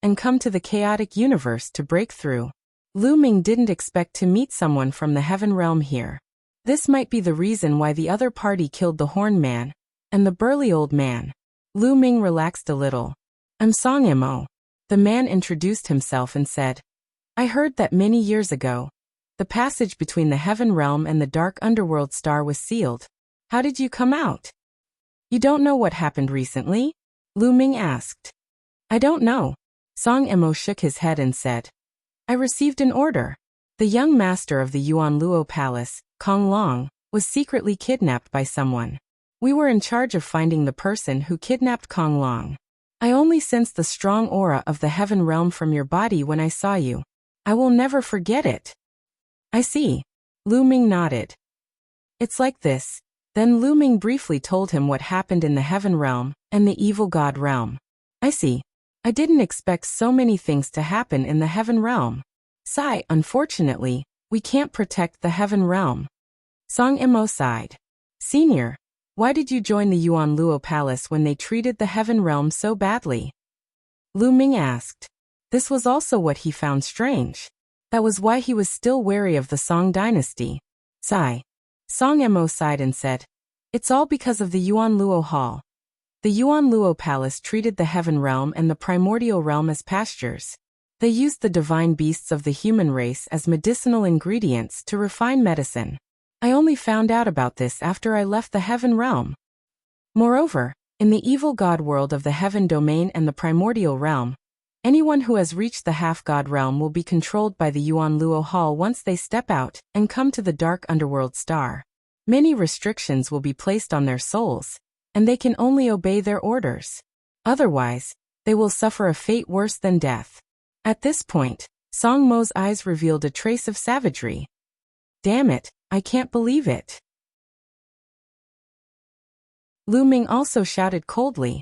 and come to the chaotic universe to break through. Lu Ming didn't expect to meet someone from the heaven realm here. This might be the reason why the other party killed the horn man and the burly old man. Lu Ming relaxed a little. I'm Song Mo. The man introduced himself and said, I heard that many years ago, the passage between the heaven realm and the dark underworld star was sealed. How did you come out? You don't know what happened recently? Lu Ming asked. I don't know. Song Mo shook his head and said, I received an order. The young master of the Yuan Luo Palace, Kong Long, was secretly kidnapped by someone. We were in charge of finding the person who kidnapped Kong Long. I only sensed the strong aura of the heaven realm from your body when I saw you. I will never forget it. I see. Lu Ming nodded. It's like this. Then Lu Ming briefly told him what happened in the heaven realm and the evil god realm. I see. I didn't expect so many things to happen in the heaven realm. Sigh, unfortunately, we can't protect the heaven realm. Song Mo sighed. Senior, why did you join the Yuan Luo Palace when they treated the heaven realm so badly? Lu Ming asked. This was also what he found strange. That was why he was still wary of the Song dynasty. Sigh. Song Mo sighed and said, It's all because of the Yuan Luo Hall. The Yuan Luo Palace treated the heaven realm and the primordial realm as pastures. They used the divine beasts of the human race as medicinal ingredients to refine medicine. I only found out about this after I left the heaven realm. Moreover, in the evil god world of the heaven domain and the primordial realm, anyone who has reached the half-god realm will be controlled by the Yuan Luo Hall once they step out and come to the dark underworld star. Many restrictions will be placed on their souls, and they can only obey their orders. Otherwise, they will suffer a fate worse than death. At this point, Song Mo's eyes revealed a trace of savagery. Damn it, I can't believe it. Lu Ming also shouted coldly.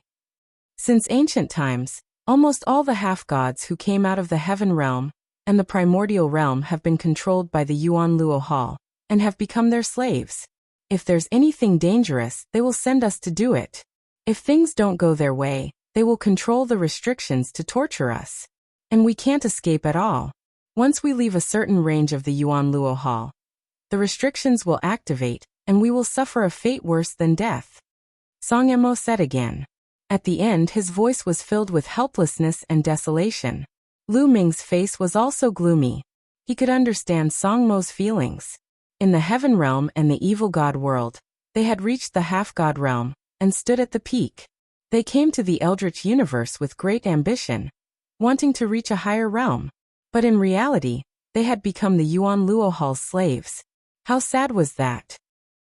Since ancient times, almost all the half-gods who came out of the heaven realm and the primordial realm have been controlled by the Yuan Luo Hall and have become their slaves. If there's anything dangerous, they will send us to do it. If things don't go their way, they will control the restrictions to torture us. And we can't escape at all. Once we leave a certain range of the Yuan Luo Hall, the restrictions will activate, and we will suffer a fate worse than death. Song Mo said again. At the end, his voice was filled with helplessness and desolation. Lu Ming's face was also gloomy. He could understand Song Mo's feelings. In the heaven realm and the evil god world, they had reached the half-god realm and stood at the peak. They came to the eldritch universe with great ambition, wanting to reach a higher realm. But in reality, they had become the Yuan Luo Hall's slaves. How sad was that?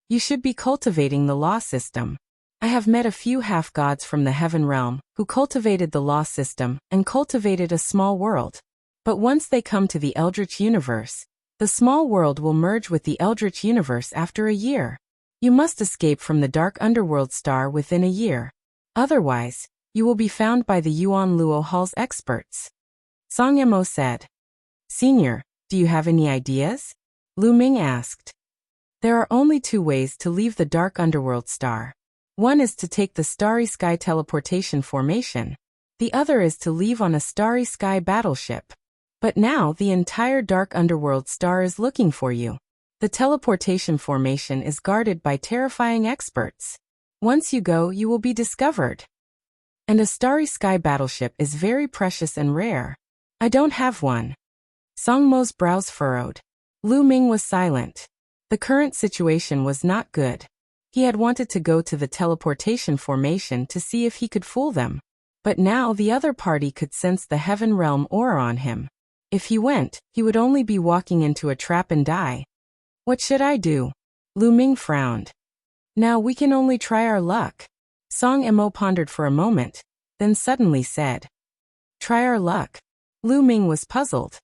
You should be cultivating the law system. I have met a few half-gods from the heaven realm, who cultivated the law system, and cultivated a small world. But once they come to the Eldritch universe, the small world will merge with the Eldritch universe after a year. You must escape from the dark underworld star within a year. Otherwise, you will be found by the Yuan Luo Hall's experts. Song Emo said. Senior, do you have any ideas? Lu Ming asked. There are only two ways to leave the dark underworld star. One is to take the Starry Sky teleportation formation. The other is to leave on a Starry Sky battleship. But now the entire dark underworld star is looking for you. The teleportation formation is guarded by terrifying experts. Once you go, you will be discovered. And a Starry Sky battleship is very precious and rare. I don't have one. Song Mo's brows furrowed. Lu Ming was silent. The current situation was not good. He had wanted to go to the teleportation formation to see if he could fool them. But now the other party could sense the heaven realm aura on him. If he went, he would only be walking into a trap and die. What should I do? Lu Ming frowned. Now we can only try our luck. Song Emo pondered for a moment, then suddenly said. Try our luck. Lu Ming was puzzled.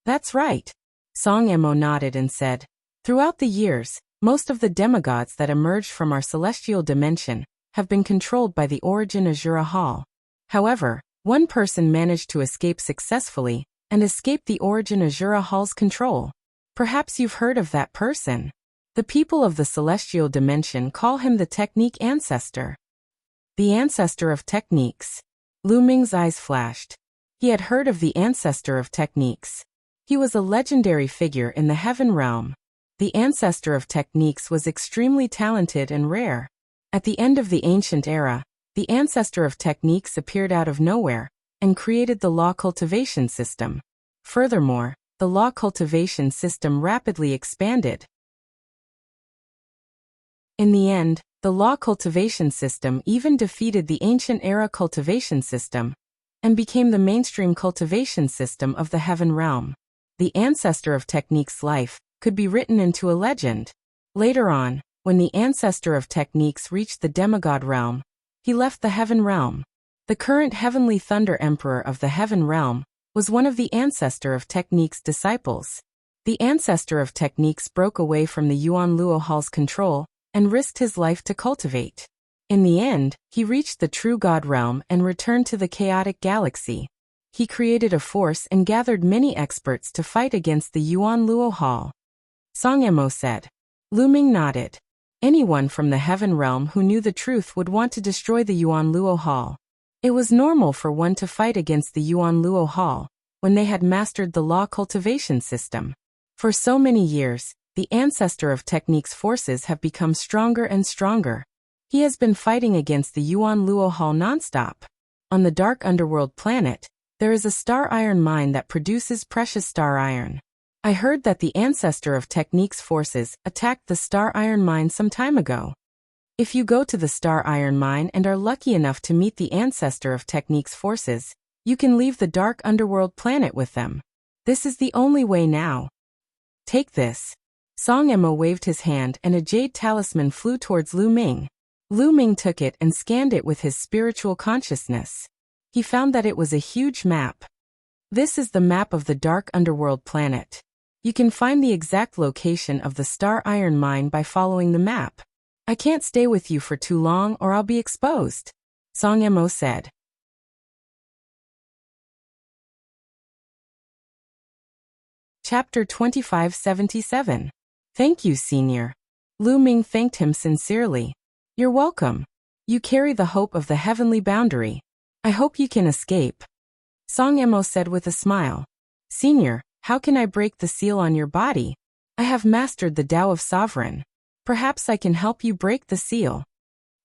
That's right. Song Emo nodded and said. Throughout the years, most of the demigods that emerged from our celestial dimension have been controlled by the Origin Azura Hall. However, one person managed to escape successfully and escape the Origin Azura Hall's control. Perhaps you've heard of that person. The people of the celestial dimension call him the Technique Ancestor. The Ancestor of Techniques. Lu Ming's eyes flashed. He had heard of the Ancestor of Techniques. He was a legendary figure in the heaven realm. The Ancestor of Techniques was extremely talented and rare. At the end of the ancient era, the Ancestor of Techniques appeared out of nowhere and created the law cultivation system. Furthermore, the law cultivation system rapidly expanded. In the end, the law cultivation system even defeated the ancient era cultivation system and became the mainstream cultivation system of the heaven realm. The Ancestor of Techniques' life could be written into a legend. Later on, when the Ancestor of Techniques reached the demigod realm, he left the heaven realm. The current Heavenly Thunder Emperor of the heaven realm was one of the Ancestor of Techniques' disciples. The Ancestor of Techniques broke away from the Yuan Luo Hall's control and risked his life to cultivate. In the end, he reached the true God realm and returned to the chaotic galaxy. He created a force and gathered many experts to fight against the Yuan Luo Hall. Song Emo said. Lu Ming nodded. Anyone from the heaven realm who knew the truth would want to destroy the Yuan Luo Hall. It was normal for one to fight against the Yuan Luo Hall when they had mastered the law cultivation system. For so many years, the Ancestor of Techniques' forces have become stronger and stronger. He has been fighting against the Yuan Luo Hall nonstop. On the dark underworld planet, there is a star iron mine that produces precious star iron. I heard that the Ancestor of Techniques' forces attacked the star iron mine some time ago. If you go to the star iron mine and are lucky enough to meet the Ancestor of Techniques' forces, you can leave the dark underworld planet with them. This is the only way now. Take this. Song Emo waved his hand and a jade talisman flew towards Lu Ming. Lu Ming took it and scanned it with his spiritual consciousness. He found that it was a huge map. This is the map of the dark underworld planet. You can find the exact location of the star iron mine by following the map. I can't stay with you for too long or I'll be exposed, Song Emo said. Chapter 2577. Thank you, Senior. Lu Ming thanked him sincerely. You're welcome. You carry the hope of the heavenly boundary. I hope you can escape. Song Emo said with a smile. Senior, how can I break the seal on your body? I have mastered the Tao of Sovereign. Perhaps I can help you break the seal.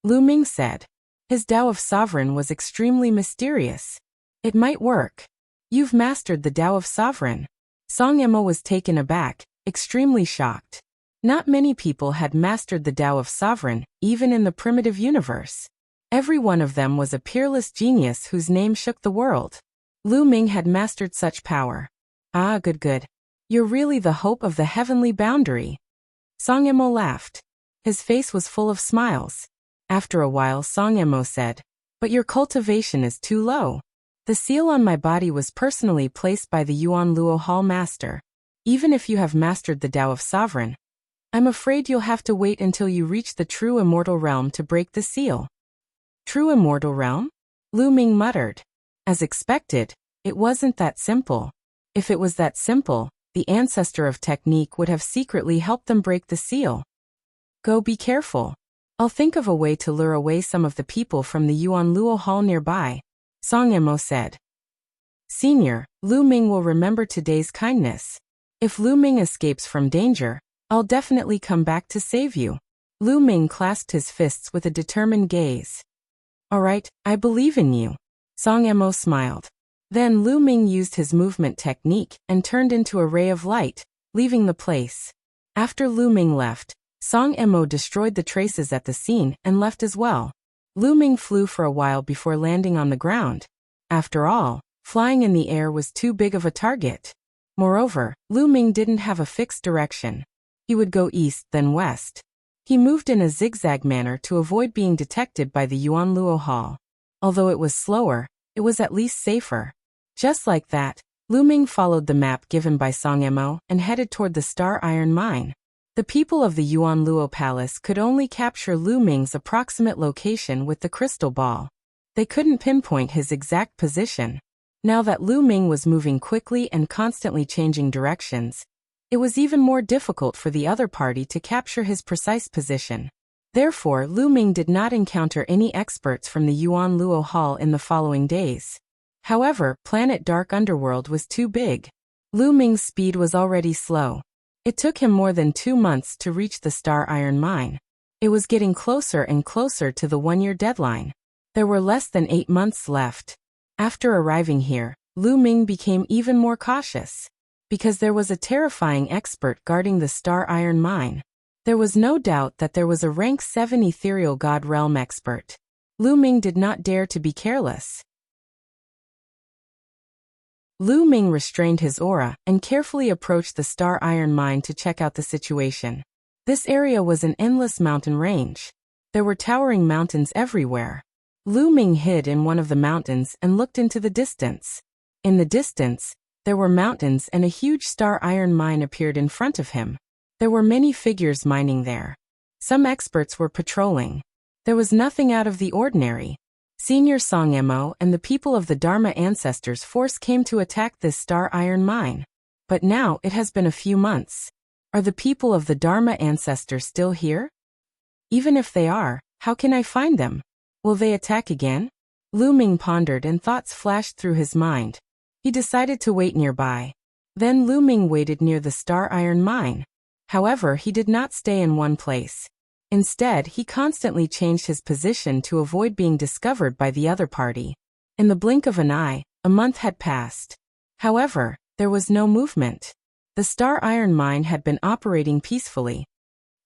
Lu Ming said. His Tao of Sovereign was extremely mysterious. It might work. You've mastered the Tao of Sovereign. Song Emo was taken aback, extremely shocked. Not many people had mastered the Tao of Sovereign, even in the primitive universe. Every one of them was a peerless genius whose name shook the world. Lu Ming had mastered such power. Ah, good. You're really the hope of the heavenly boundary. Song Emo laughed. His face was full of smiles. After a while, Song Emo said, "But your cultivation is too low. The seal on my body was personally placed by the Yuan Luo Hall master. Even if you have mastered the Tao of Sovereign, I'm afraid you'll have to wait until you reach the true immortal realm to break the seal." True immortal realm? Lu Ming muttered. As expected, it wasn't that simple. If it was that simple, the ancestor of technique would have secretly helped them break the seal. Go be careful. I'll think of a way to lure away some of the people from the Yuan Luo Hall nearby, Song Emo said. Senior, Lu Ming will remember today's kindness. If Lu Ming escapes from danger, I'll definitely come back to save you. Lu Ming clasped his fists with a determined gaze. All right, I believe in you. Song Emo smiled. Then Lu Ming used his movement technique and turned into a ray of light, leaving the place. After Lu Ming left, Song Emo destroyed the traces at the scene and left as well. Lu Ming flew for a while before landing on the ground. After all, flying in the air was too big of a target. Moreover, Lu Ming didn't have a fixed direction. He would go east then west. He moved in a zigzag manner to avoid being detected by the Yuan Luo Hall. Although it was slower, it was at least safer. Just like that, Lu Ming followed the map given by Song Emo and headed toward the Star Iron Mine. The people of the Yuan Luo Palace could only capture Lu Ming's approximate location with the crystal ball. They couldn't pinpoint his exact position. Now that Lu Ming was moving quickly and constantly changing directions, it was even more difficult for the other party to capture his precise position. Therefore, Lu Ming did not encounter any experts from the Yuan Luo Hall in the following days. However, Planet Dark Underworld was too big. Lu Ming's speed was already slow. It took him more than 2 months to reach the Star Iron Mine. It was getting closer and closer to the 1-year deadline. There were less than 8 months left. After arriving here, Lu Ming became even more cautious. Because there was a terrifying expert guarding the Star Iron Mine. There was no doubt that there was a rank 7 ethereal god realm expert. Lu Ming did not dare to be careless. Lu Ming restrained his aura and carefully approached the Star Iron Mine to check out the situation. This area was an endless mountain range. There were towering mountains everywhere. Lu Ming hid in one of the mountains and looked into the distance. In the distance, there were mountains and a huge Star Iron Mine appeared in front of him. There were many figures mining there. Some experts were patrolling. There was nothing out of the ordinary. Senior Song Emo and the people of the Dharma Ancestors Force came to attack this Star Iron Mine. But now it has been a few months. Are the people of the Dharma Ancestors still here? Even if they are, how can I find them? Will they attack again? Lu Ming pondered and thoughts flashed through his mind. He decided to wait nearby. Then Lu Ming waited near the Star Iron Mine. However, he did not stay in one place. Instead, he constantly changed his position to avoid being discovered by the other party. In the blink of an eye, a month had passed. However, there was no movement. The Star Iron Mine had been operating peacefully.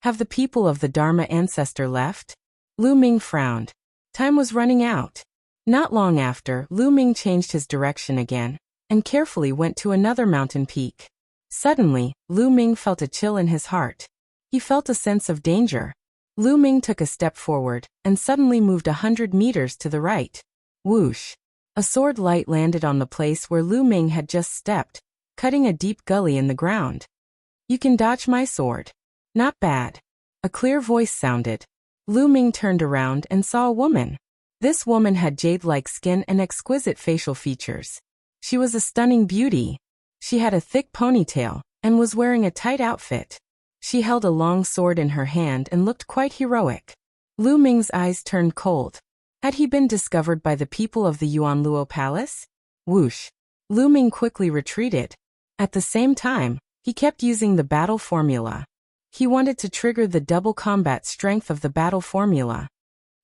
Have the people of the Dharma Ancestor left? Lu Ming frowned. Time was running out. Not long after, Lu Ming changed his direction again, and carefully went to another mountain peak. Suddenly, Lu Ming felt a chill in his heart. He felt a sense of danger. Lu Ming took a step forward, and suddenly moved 100 meters to the right. Whoosh! A sword light landed on the place where Lu Ming had just stepped, cutting a deep gully in the ground. You can dodge my sword. Not bad. A clear voice sounded. Lu Ming turned around and saw a woman. This woman had jade-like skin and exquisite facial features. She was a stunning beauty. She had a thick ponytail, and was wearing a tight outfit. She held a long sword in her hand and looked quite heroic. Lu Ming's eyes turned cold. Had he been discovered by the people of the Yuan Luo Palace? Whoosh! Lu Ming quickly retreated. At the same time, he kept using the battle formula. He wanted to trigger the double combat strength of the battle formula.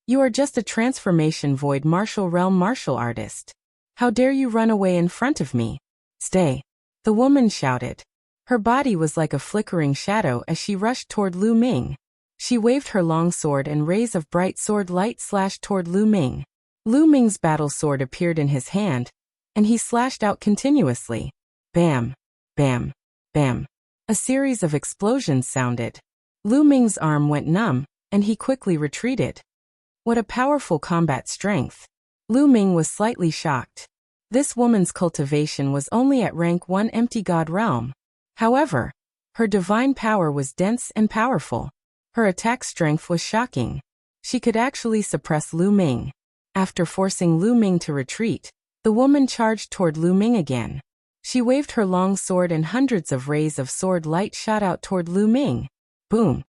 You are just a transformation void martial realm martial artist. How dare you run away in front of me? Stay! The woman shouted. Her body was like a flickering shadow as she rushed toward Lu Ming. She waved her long sword and rays of bright sword light slashed toward Lu Ming. Lu Ming's battle sword appeared in his hand, and he slashed out continuously. Bam! Bam! Bam! A series of explosions sounded. Lu Ming's arm went numb, and he quickly retreated. What a powerful combat strength. Lu Ming was slightly shocked. This woman's cultivation was only at rank 1 empty god realm. However, her divine power was dense and powerful. Her attack strength was shocking. She could actually suppress Lu Ming. After forcing Lu Ming to retreat, the woman charged toward Lu Ming again. She waved her long sword and hundreds of rays of sword light shot out toward Lu Ming. Boom!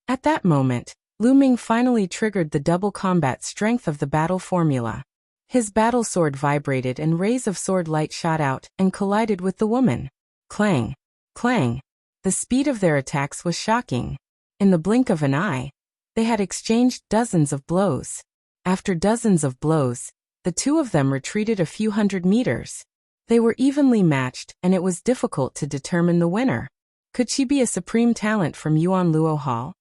At that moment, Lu Ming finally triggered the double combat strength of the battle formula. His battle sword vibrated and rays of sword light shot out and collided with the woman. Clang! Clang! The speed of their attacks was shocking. In the blink of an eye, they had exchanged dozens of blows. After dozens of blows, the two of them retreated a few hundred meters. They were evenly matched, and it was difficult to determine the winner. Could she be a supreme talent from Yuan Luo Hall?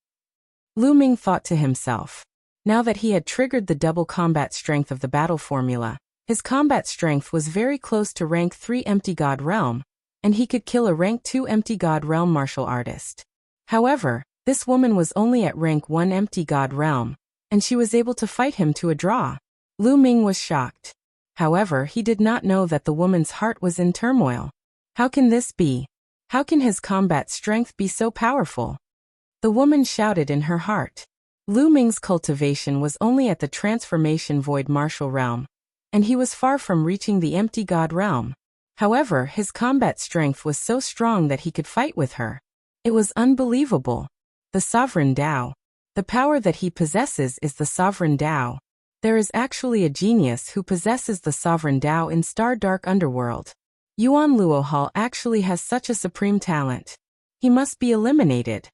Lu Ming thought to himself. Now that he had triggered the double combat strength of the battle formula, his combat strength was very close to rank 3 empty god realm, and he could kill a rank 2 empty god realm martial artist. However, this woman was only at rank 1 empty god realm, and she was able to fight him to a draw. Lu Ming was shocked. However, he did not know that the woman's heart was in turmoil. How can this be? How can his combat strength be so powerful? The woman shouted in her heart. Lu Ming's cultivation was only at the transformation void martial realm, and he was far from reaching the empty god realm. However, his combat strength was so strong that he could fight with her. It was unbelievable. The Sovereign Tao. The power that he possesses is the Sovereign Tao. There is actually a genius who possesses the Sovereign Tao in Star Dark Underworld. Yuan Luo Hall actually has such a supreme talent. He must be eliminated.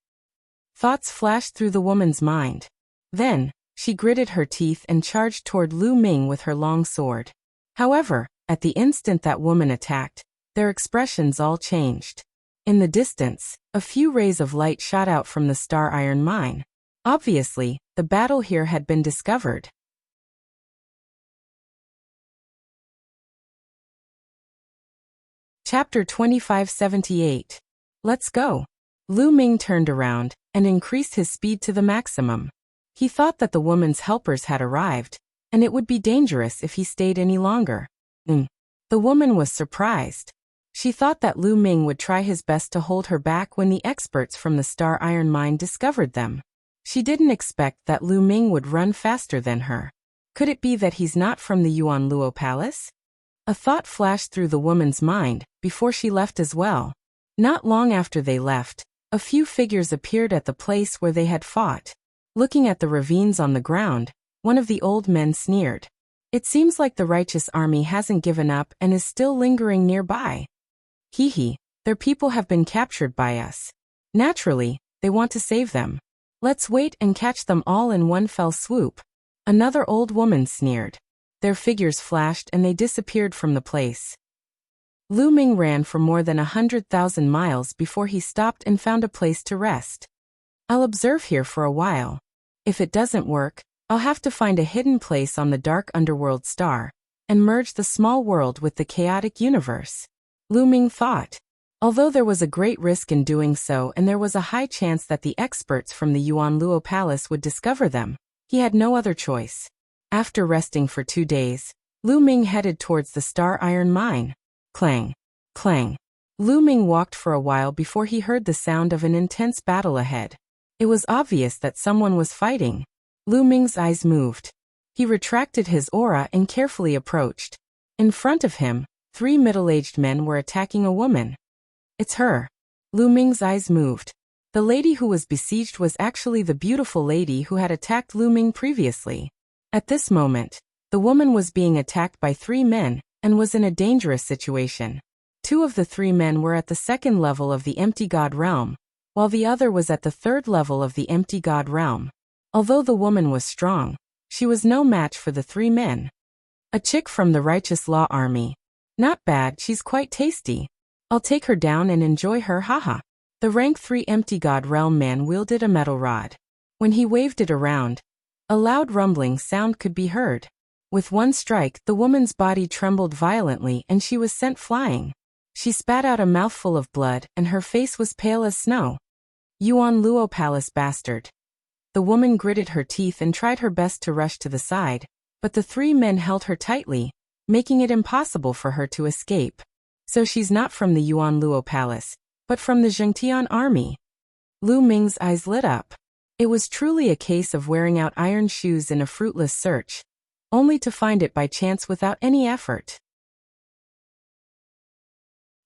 Thoughts flashed through the woman's mind. Then, she gritted her teeth and charged toward Lu Ming with her long sword. However, at the instant that woman attacked, their expressions all changed. In the distance, a few rays of light shot out from the star iron mine. Obviously, the battle here had been discovered. Chapter 2578. Let's go. Lu Ming turned around and increased his speed to the maximum. He thought that the woman's helpers had arrived, and it would be dangerous if he stayed any longer. The woman was surprised. She thought that Lu Ming would try his best to hold her back when the experts from the Star Iron Mine discovered them. She didn't expect that Lu Ming would run faster than her. Could it be that he's not from the Yuan Luo Palace? A thought flashed through the woman's mind before she left as well. Not long after they left, a few figures appeared at the place where they had fought. Looking at the ravines on the ground, one of the old men sneered. It seems like the righteous army hasn't given up and is still lingering nearby. Hee, their people have been captured by us. Naturally, they want to save them. Let's wait and catch them all in one fell swoop. Another old woman sneered. Their figures flashed and they disappeared from the place. Lu Ming ran for more than 100,000 miles before he stopped and found a place to rest. I'll observe here for a while. If it doesn't work, I'll have to find a hidden place on the dark underworld star and merge the small world with the chaotic universe. Lu Ming thought. Although there was a great risk in doing so and there was a high chance that the experts from the Yuan Luo Palace would discover them, he had no other choice. After resting for 2 days, Lu Ming headed towards the Star Iron Mine. Clang! Clang! Lu Ming walked for a while before he heard the sound of an intense battle ahead. It was obvious that someone was fighting. Lu Ming's eyes moved. He retracted his aura and carefully approached. In front of him, 3 middle-aged men were attacking a woman. It's her. Lu Ming's eyes moved. The lady who was besieged was actually the beautiful lady who had attacked Lu Ming previously. At this moment, the woman was being attacked by 3 men and was in a dangerous situation. 2 of the 3 men were at the 2nd level of the empty god realm, while the other was at the 3rd level of the empty god realm. Although the woman was strong, she was no match for the 3 men. A chick from the Righteous Law Army. Not bad, she's quite tasty. I'll take her down and enjoy her, haha. The rank 3 empty god realm man wielded a metal rod. When he waved it around, a loud rumbling sound could be heard. With one strike, the woman's body trembled violently and she was sent flying. She spat out a mouthful of blood and her face was pale as snow. Yuan Luo Palace bastard. The woman gritted her teeth and tried her best to rush to the side, but the three men held her tightly, making it impossible for her to escape. So she's not from the Yuan Luo Palace, but from the Zhengtian army. Lu Ming's eyes lit up. It was truly a case of wearing out iron shoes in a fruitless search, only to find it by chance without any effort.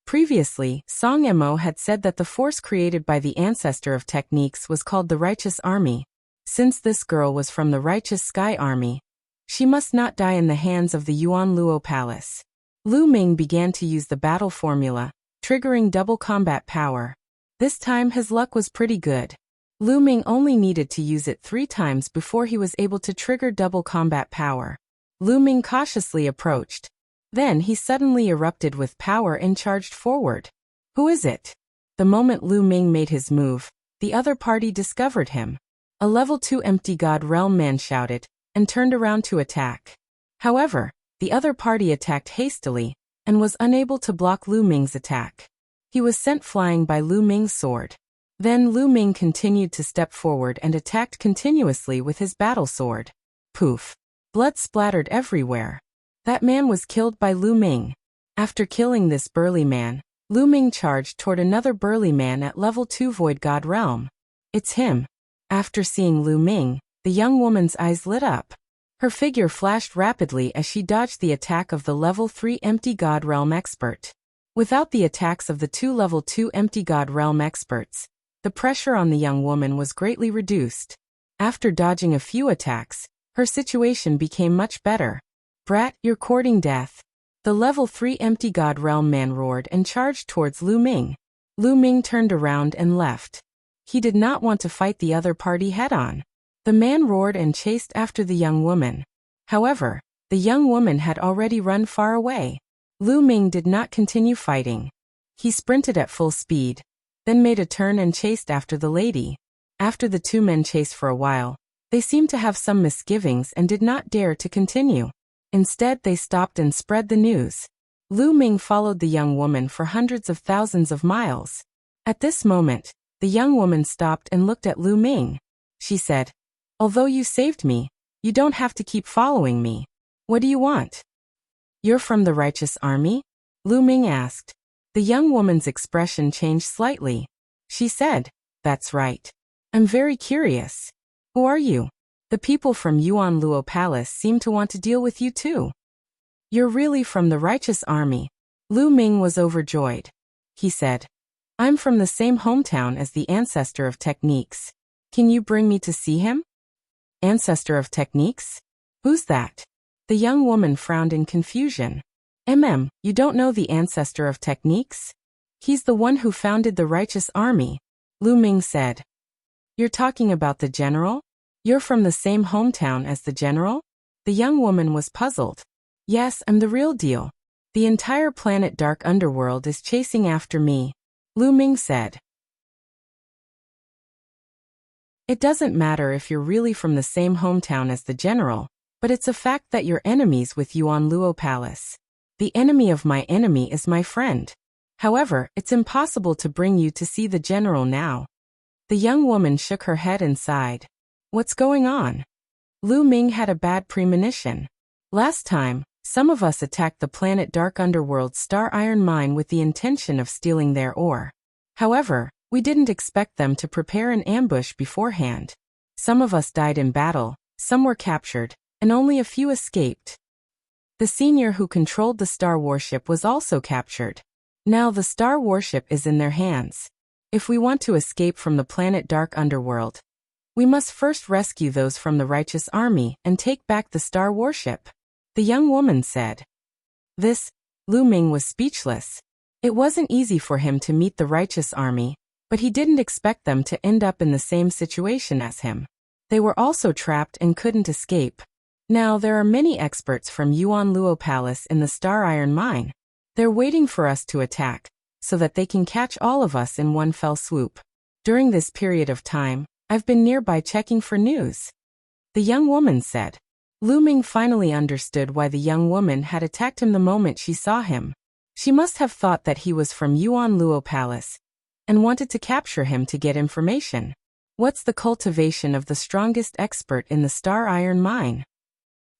Previously, Song Emo had said that the force created by the ancestor of techniques was called the Righteous Army. Since this girl was from the Righteous Sky Army, she must not die in the hands of the Yuan Luo Palace. Lu Ming began to use the battle formula, triggering double combat power. This time his luck was pretty good. Lu Ming only needed to use it 3 times before he was able to trigger double combat power. Lu Ming cautiously approached. Then he suddenly erupted with power and charged forward. Who is it? The moment Lu Ming made his move, the other party discovered him. A level 2 empty God Realm man shouted, and turned around to attack. However, the other party attacked hastily, and was unable to block Lu Ming's attack. He was sent flying by Lu Ming's sword. Then Lu Ming continued to step forward and attacked continuously with his battle sword. Poof! Blood splattered everywhere. That man was killed by Lu Ming. After killing this burly man, Lu Ming charged toward another burly man at level 2 Void God Realm. It's him. After seeing Lu Ming, the young woman's eyes lit up. Her figure flashed rapidly as she dodged the attack of the level 3 Empty God Realm expert. Without the attacks of the 2 level 2 Empty God Realm experts, the pressure on the young woman was greatly reduced. After dodging a few attacks, her situation became much better. Brat, you're courting death. The level 3 Empty God Realm man roared and charged towards Lu Ming. Lu Ming turned around and left. He did not want to fight the other party head-on. The man roared and chased after the young woman. However, the young woman had already run far away. Lu Ming did not continue fighting. He sprinted at full speed, then made a turn and chased after the lady. After the 2 men chased for a while, they seemed to have some misgivings and did not dare to continue. Instead, they stopped and spread the news. Lu Ming followed the young woman for hundreds of thousands of miles. At this moment, the young woman stopped and looked at Lu Ming. She said, "Although you saved me, you don't have to keep following me. What do you want?" "You're from the Righteous Army?" Lu Ming asked. The young woman's expression changed slightly. She said, "That's right. I'm very curious. Who are you? The people from Yuan Luo Palace seem to want to deal with you too." "You're really from the Righteous Army." Lu Ming was overjoyed. He said, "I'm from the same hometown as the ancestor of techniques. Can you bring me to see him?" "Ancestor of techniques? Who's that?" The young woman frowned in confusion. You don't know the ancestor of techniques? He's the one who founded the Righteous Army," Lu Ming said. "You're talking about the general? You're from the same hometown as the general?" The young woman was puzzled. "Yes, I'm the real deal. The entire planet Dark Underworld is chasing after me," Lu Ming said. "It doesn't matter if you're really from the same hometown as the general, but it's a fact that you're enemies with Yuan Luo Palace. The enemy of my enemy is my friend. However, it's impossible to bring you to see the general now." The young woman shook her head and sighed. What's going on? Lu Ming had a bad premonition. Last time, some of us attacked the planet Dark Underworld's Star Iron Mine with the intention of stealing their ore. However, we didn't expect them to prepare an ambush beforehand. Some of us died in battle, some were captured, and only a few escaped. The senior who controlled the Star Warship was also captured. Now the Star Warship is in their hands. If we want to escape from the planet Dark Underworld, we must first rescue those from the Righteous Army and take back the Star Warship, the young woman said. Lu Ming was speechless. It wasn't easy for him to meet the Righteous Army, but he didn't expect them to end up in the same situation as him. They were also trapped and couldn't escape. Now there are many experts from Yuan Luo Palace in the Star Iron Mine. They're waiting for us to attack, so that they can catch all of us in one fell swoop. During this period of time, I've been nearby checking for news, the young woman said. Lu Ming finally understood why the young woman had attacked him the moment she saw him. She must have thought that he was from Yuan Luo Palace, and wanted to capture him to get information. What's the cultivation of the strongest expert in the star iron mine?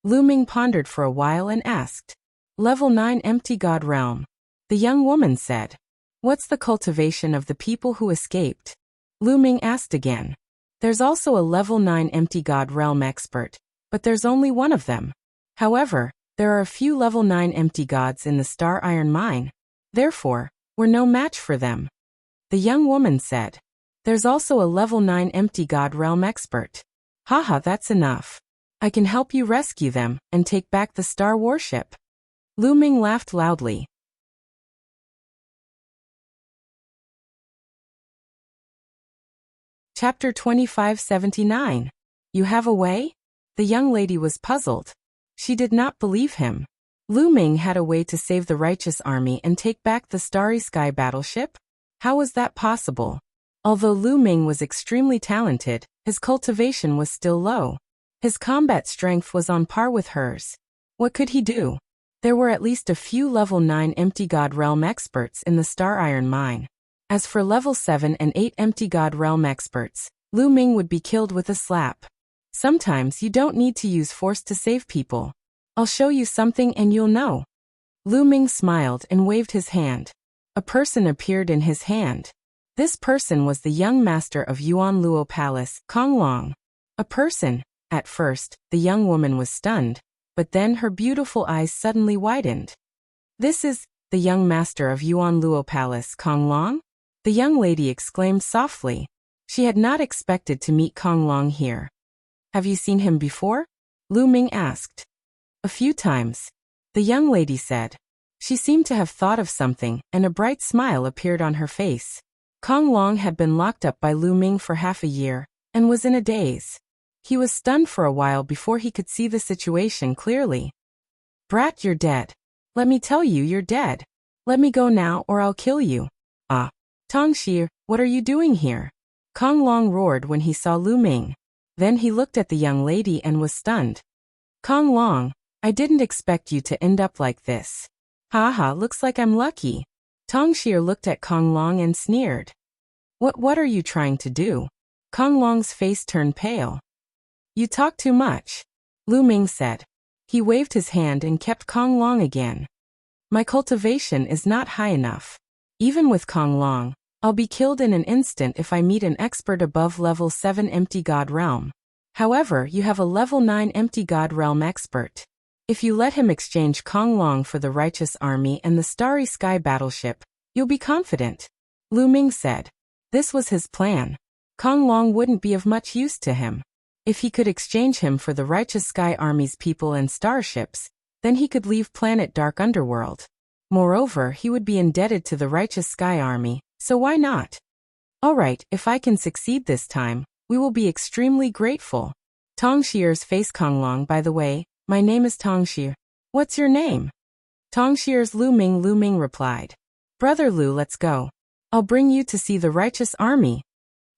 Lu Ming pondered for a while and asked. Level 9 Empty God Realm. The young woman said. What's the cultivation of the people who escaped? Lu Ming asked again. There's also a level 9 Empty God Realm expert, but there's only one of them. However, there are a few level 9 empty gods in the star iron mine. Therefore, we're no match for them. The young woman said. There's also a level 9 empty god realm expert. Haha, that's enough. I can help you rescue them and take back the star warship. Lu Ming laughed loudly. Chapter 2579. You have a way? The young lady was puzzled. She did not believe him. Lu Ming had a way to save the righteous army and take back the Starry Sky battleship? How was that possible? Although Lu Ming was extremely talented, his cultivation was still low. His combat strength was on par with hers. What could he do? There were at least a few level 9 Empty God Realm experts in the Star Iron Mine. As for level 7 and 8 Empty God Realm experts, Lu Ming would be killed with a slap. Sometimes you don't need to use force to save people. I'll show you something and you'll know. Lu Ming smiled and waved his hand. A person appeared in his hand. This person was the young master of Yuan Luo Palace, Kong Long. A person. At first, the young woman was stunned, but then her beautiful eyes suddenly widened. This is the young master of Yuan Luo Palace, Kong Long? The young lady exclaimed softly. She had not expected to meet Kong Long here. Have you seen him before? Lu Ming asked. A few times. The young lady said. She seemed to have thought of something, and a bright smile appeared on her face. Kong Long had been locked up by Lu Ming for half a year, and was in a daze. He was stunned for a while before he could see the situation clearly. Brat, you're dead. Let me tell you, you're dead. Let me go now or I'll kill you. Ah. Tongxi, what are you doing here? Kong Long roared when he saw Lu Ming. Then he looked at the young lady and was stunned. Kong Long, I didn't expect you to end up like this. Haha, looks like I'm lucky. Tongxi looked at Kong Long and sneered. What are you trying to do? Kong Long's face turned pale. You talk too much, Lu Ming said. He waved his hand and kept Kong Long again. My cultivation is not high enough. Even with Kong Long, I'll be killed in an instant if I meet an expert above level 7 Empty God Realm. However, you have a level 9 Empty God Realm expert. If you let him exchange Kong Long for the Righteous Army and the Starry Sky battleship, you'll be confident, Lu Ming said. This was his plan. Kong Long wouldn't be of much use to him. If he could exchange him for the Righteous Sky Army's people and starships, then he could leave planet Dark Underworld. Moreover, he would be indebted to the Righteous Sky Army, so why not? Alright, if I can succeed this time, we will be extremely grateful. Tongxi's face. Kong Long, by the way, my name is Tongxi. What's your name? Tongxi's Lu Ming replied. Brother Lu, let's go. I'll bring you to see the Righteous Army.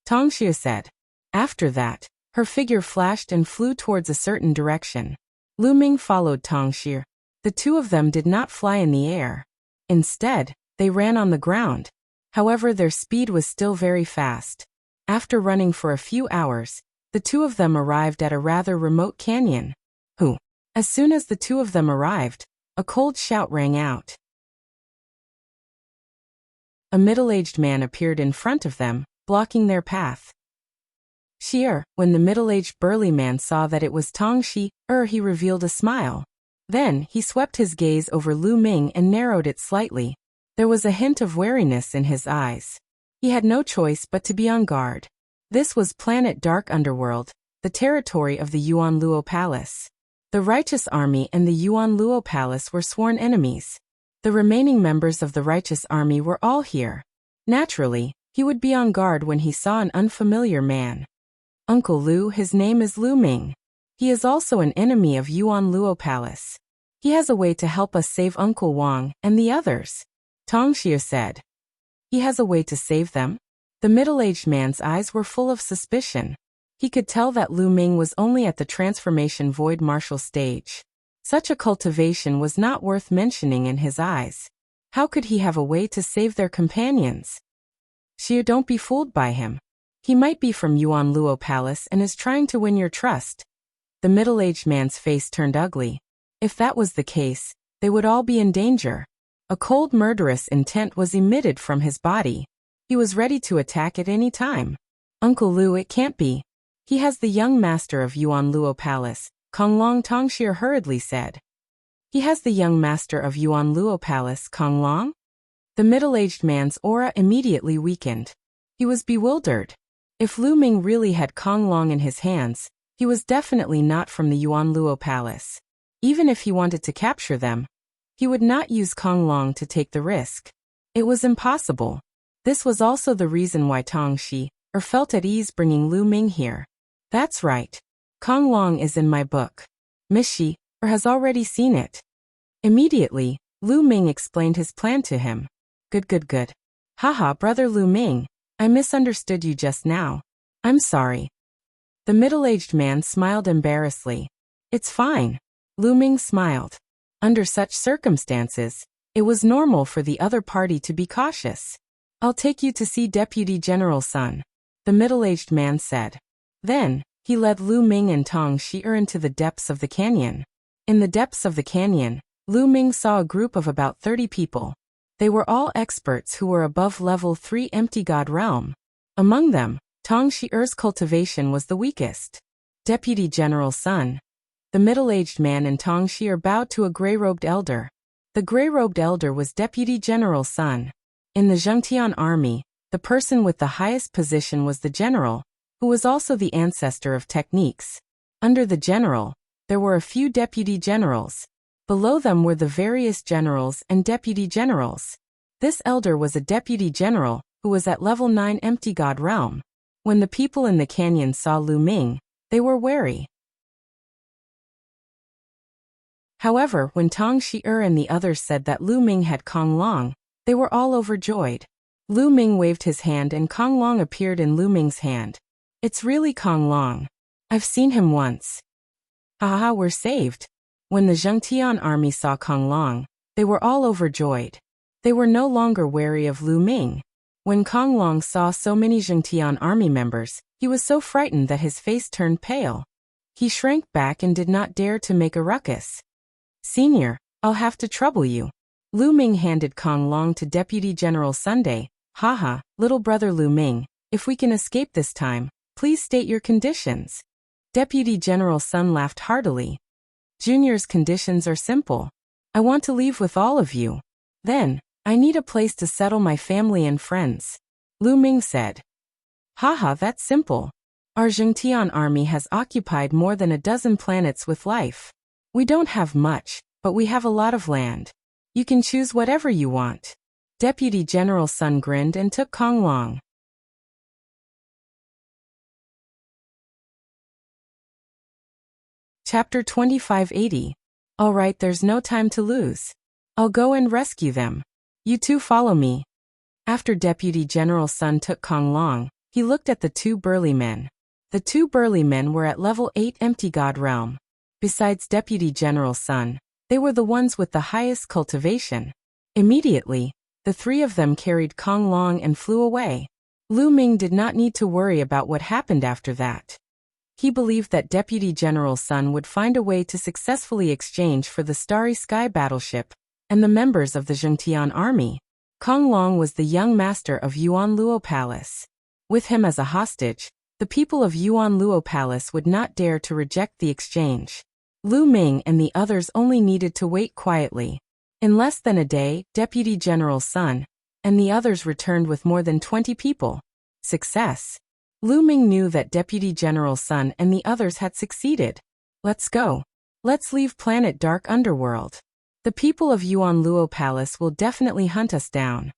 Tongxi said. After that, her figure flashed and flew towards a certain direction. Lu Ming followed Tongxi. The two of them did not fly in the air. Instead, they ran on the ground. However, their speed was still very fast. After running for a few hours, the two of them arrived at a rather remote canyon. As soon as the two of them arrived, a cold shout rang out. A middle-aged man appeared in front of them, blocking their path. When the middle-aged burly man saw that it was Tongxi, he revealed a smile. Then, he swept his gaze over Lu Ming and narrowed it slightly. There was a hint of wariness in his eyes. He had no choice but to be on guard. This was planet Dark Underworld, the territory of the Yuan Luo Palace. The Righteous Army and the Yuan Luo Palace were sworn enemies. The remaining members of the Righteous Army were all here. Naturally, he would be on guard when he saw an unfamiliar man. Uncle Lu, his name is Lu Ming. He is also an enemy of Yuan Luo Palace. He has a way to help us save Uncle Wang and the others. Tongxi said. He has a way to save them? The middle-aged man's eyes were full of suspicion. He could tell that Lu Ming was only at the transformation void martial stage. Such a cultivation was not worth mentioning in his eyes. How could he have a way to save their companions? Don't be fooled by him. He might be from Yuan Luo Palace and is trying to win your trust. The middle-aged man's face turned ugly. If that was the case, they would all be in danger. A cold murderous intent was emitted from his body. He was ready to attack at any time. Uncle Lu, it can't be. He has the young master of Yuan Luo Palace, Konglong Tongxie hurriedly said. He has the young master of Yuan Luo Palace, Konglong? The middle-aged man's aura immediately weakened. He was bewildered. If Lu Ming really had Konglong in his hands, he was definitely not from the Yuan Luo Palace. Even if he wanted to capture them, he would not use Konglong to take the risk. It was impossible. This was also the reason why Tongxie felt at ease bringing Lu Ming here. That's right. Konglong is in my book. Miss Shi has already seen it. Immediately, Lu Ming explained his plan to him. Good. Haha, brother Lu Ming, I misunderstood you just now. I'm sorry. The middle-aged man smiled embarrassedly. It's fine. Lu Ming smiled. Under such circumstances, it was normal for the other party to be cautious. I'll take you to see Deputy General Sun, the middle-aged man said. Then, he led Lu Ming and Tongxie into the depths of the canyon. In the depths of the canyon, Lu Ming saw a group of about 30 people. They were all experts who were above level 3 empty god realm. Among them, Tongxie's cultivation was the weakest. Deputy General Sun. The middle-aged man and Tongxie bowed to a gray-robed elder. The gray-robed elder was Deputy General Sun. In the Zhengtian army, the person with the highest position was the general, who was also the ancestor of techniques. Under the general, there were a few deputy generals. Below them were the various generals and deputy generals. This elder was a deputy general, who was at level 9 empty god realm. When the people in the canyon saw Lu Ming, they were wary. However, when Tongxie and the others said that Lu Ming had Konglong, they were all overjoyed. Lu Ming waved his hand and Konglong appeared in Lu Ming's hand. It's really Konglong. I've seen him once. Haha, we're saved. When the Zhengtian army saw Konglong, they were all overjoyed. They were no longer wary of Lu Ming. When Konglong saw so many Zhengtian army members, he was so frightened that his face turned pale. He shrank back and did not dare to make a ruckus. Senior, I'll have to trouble you. Lu Ming handed Konglong to Deputy General Sunday. Haha, little brother Lu Ming, if we can escape this time, please state your conditions. Deputy General Sun laughed heartily. Junior's conditions are simple. I want to leave with all of you. Then, I need a place to settle my family and friends. Lu Ming said. Haha, that's simple. Our Zhengtian army has occupied more than a dozen planets with life. We don't have much, but we have a lot of land. You can choose whatever you want. Deputy General Sun grinned and took Konglong. Chapter 2580. Alright, there's no time to lose. I'll go and rescue them. You two follow me. After Deputy General Sun took Konglong, he looked at the two burly men. The two burly men were at level 8 empty god realm. Besides Deputy General Sun, they were the ones with the highest cultivation. Immediately, the three of them carried Konglong and flew away. Lu Ming did not need to worry about what happened after that. He believed that Deputy General Sun would find a way to successfully exchange for the Starry Sky battleship and the members of the Zhengtian army. Konglong was the young master of Yuan Luo Palace. With him as a hostage, the people of Yuan Luo Palace would not dare to reject the exchange. Lu Ming and the others only needed to wait quietly. In less than a day, Deputy General Sun and the others returned with more than 20 people. Success. Lu Ming knew that Deputy General Sun and the others had succeeded. Let's go. Let's leave planet Dark Underworld. The people of Yuan Luo Palace will definitely hunt us down.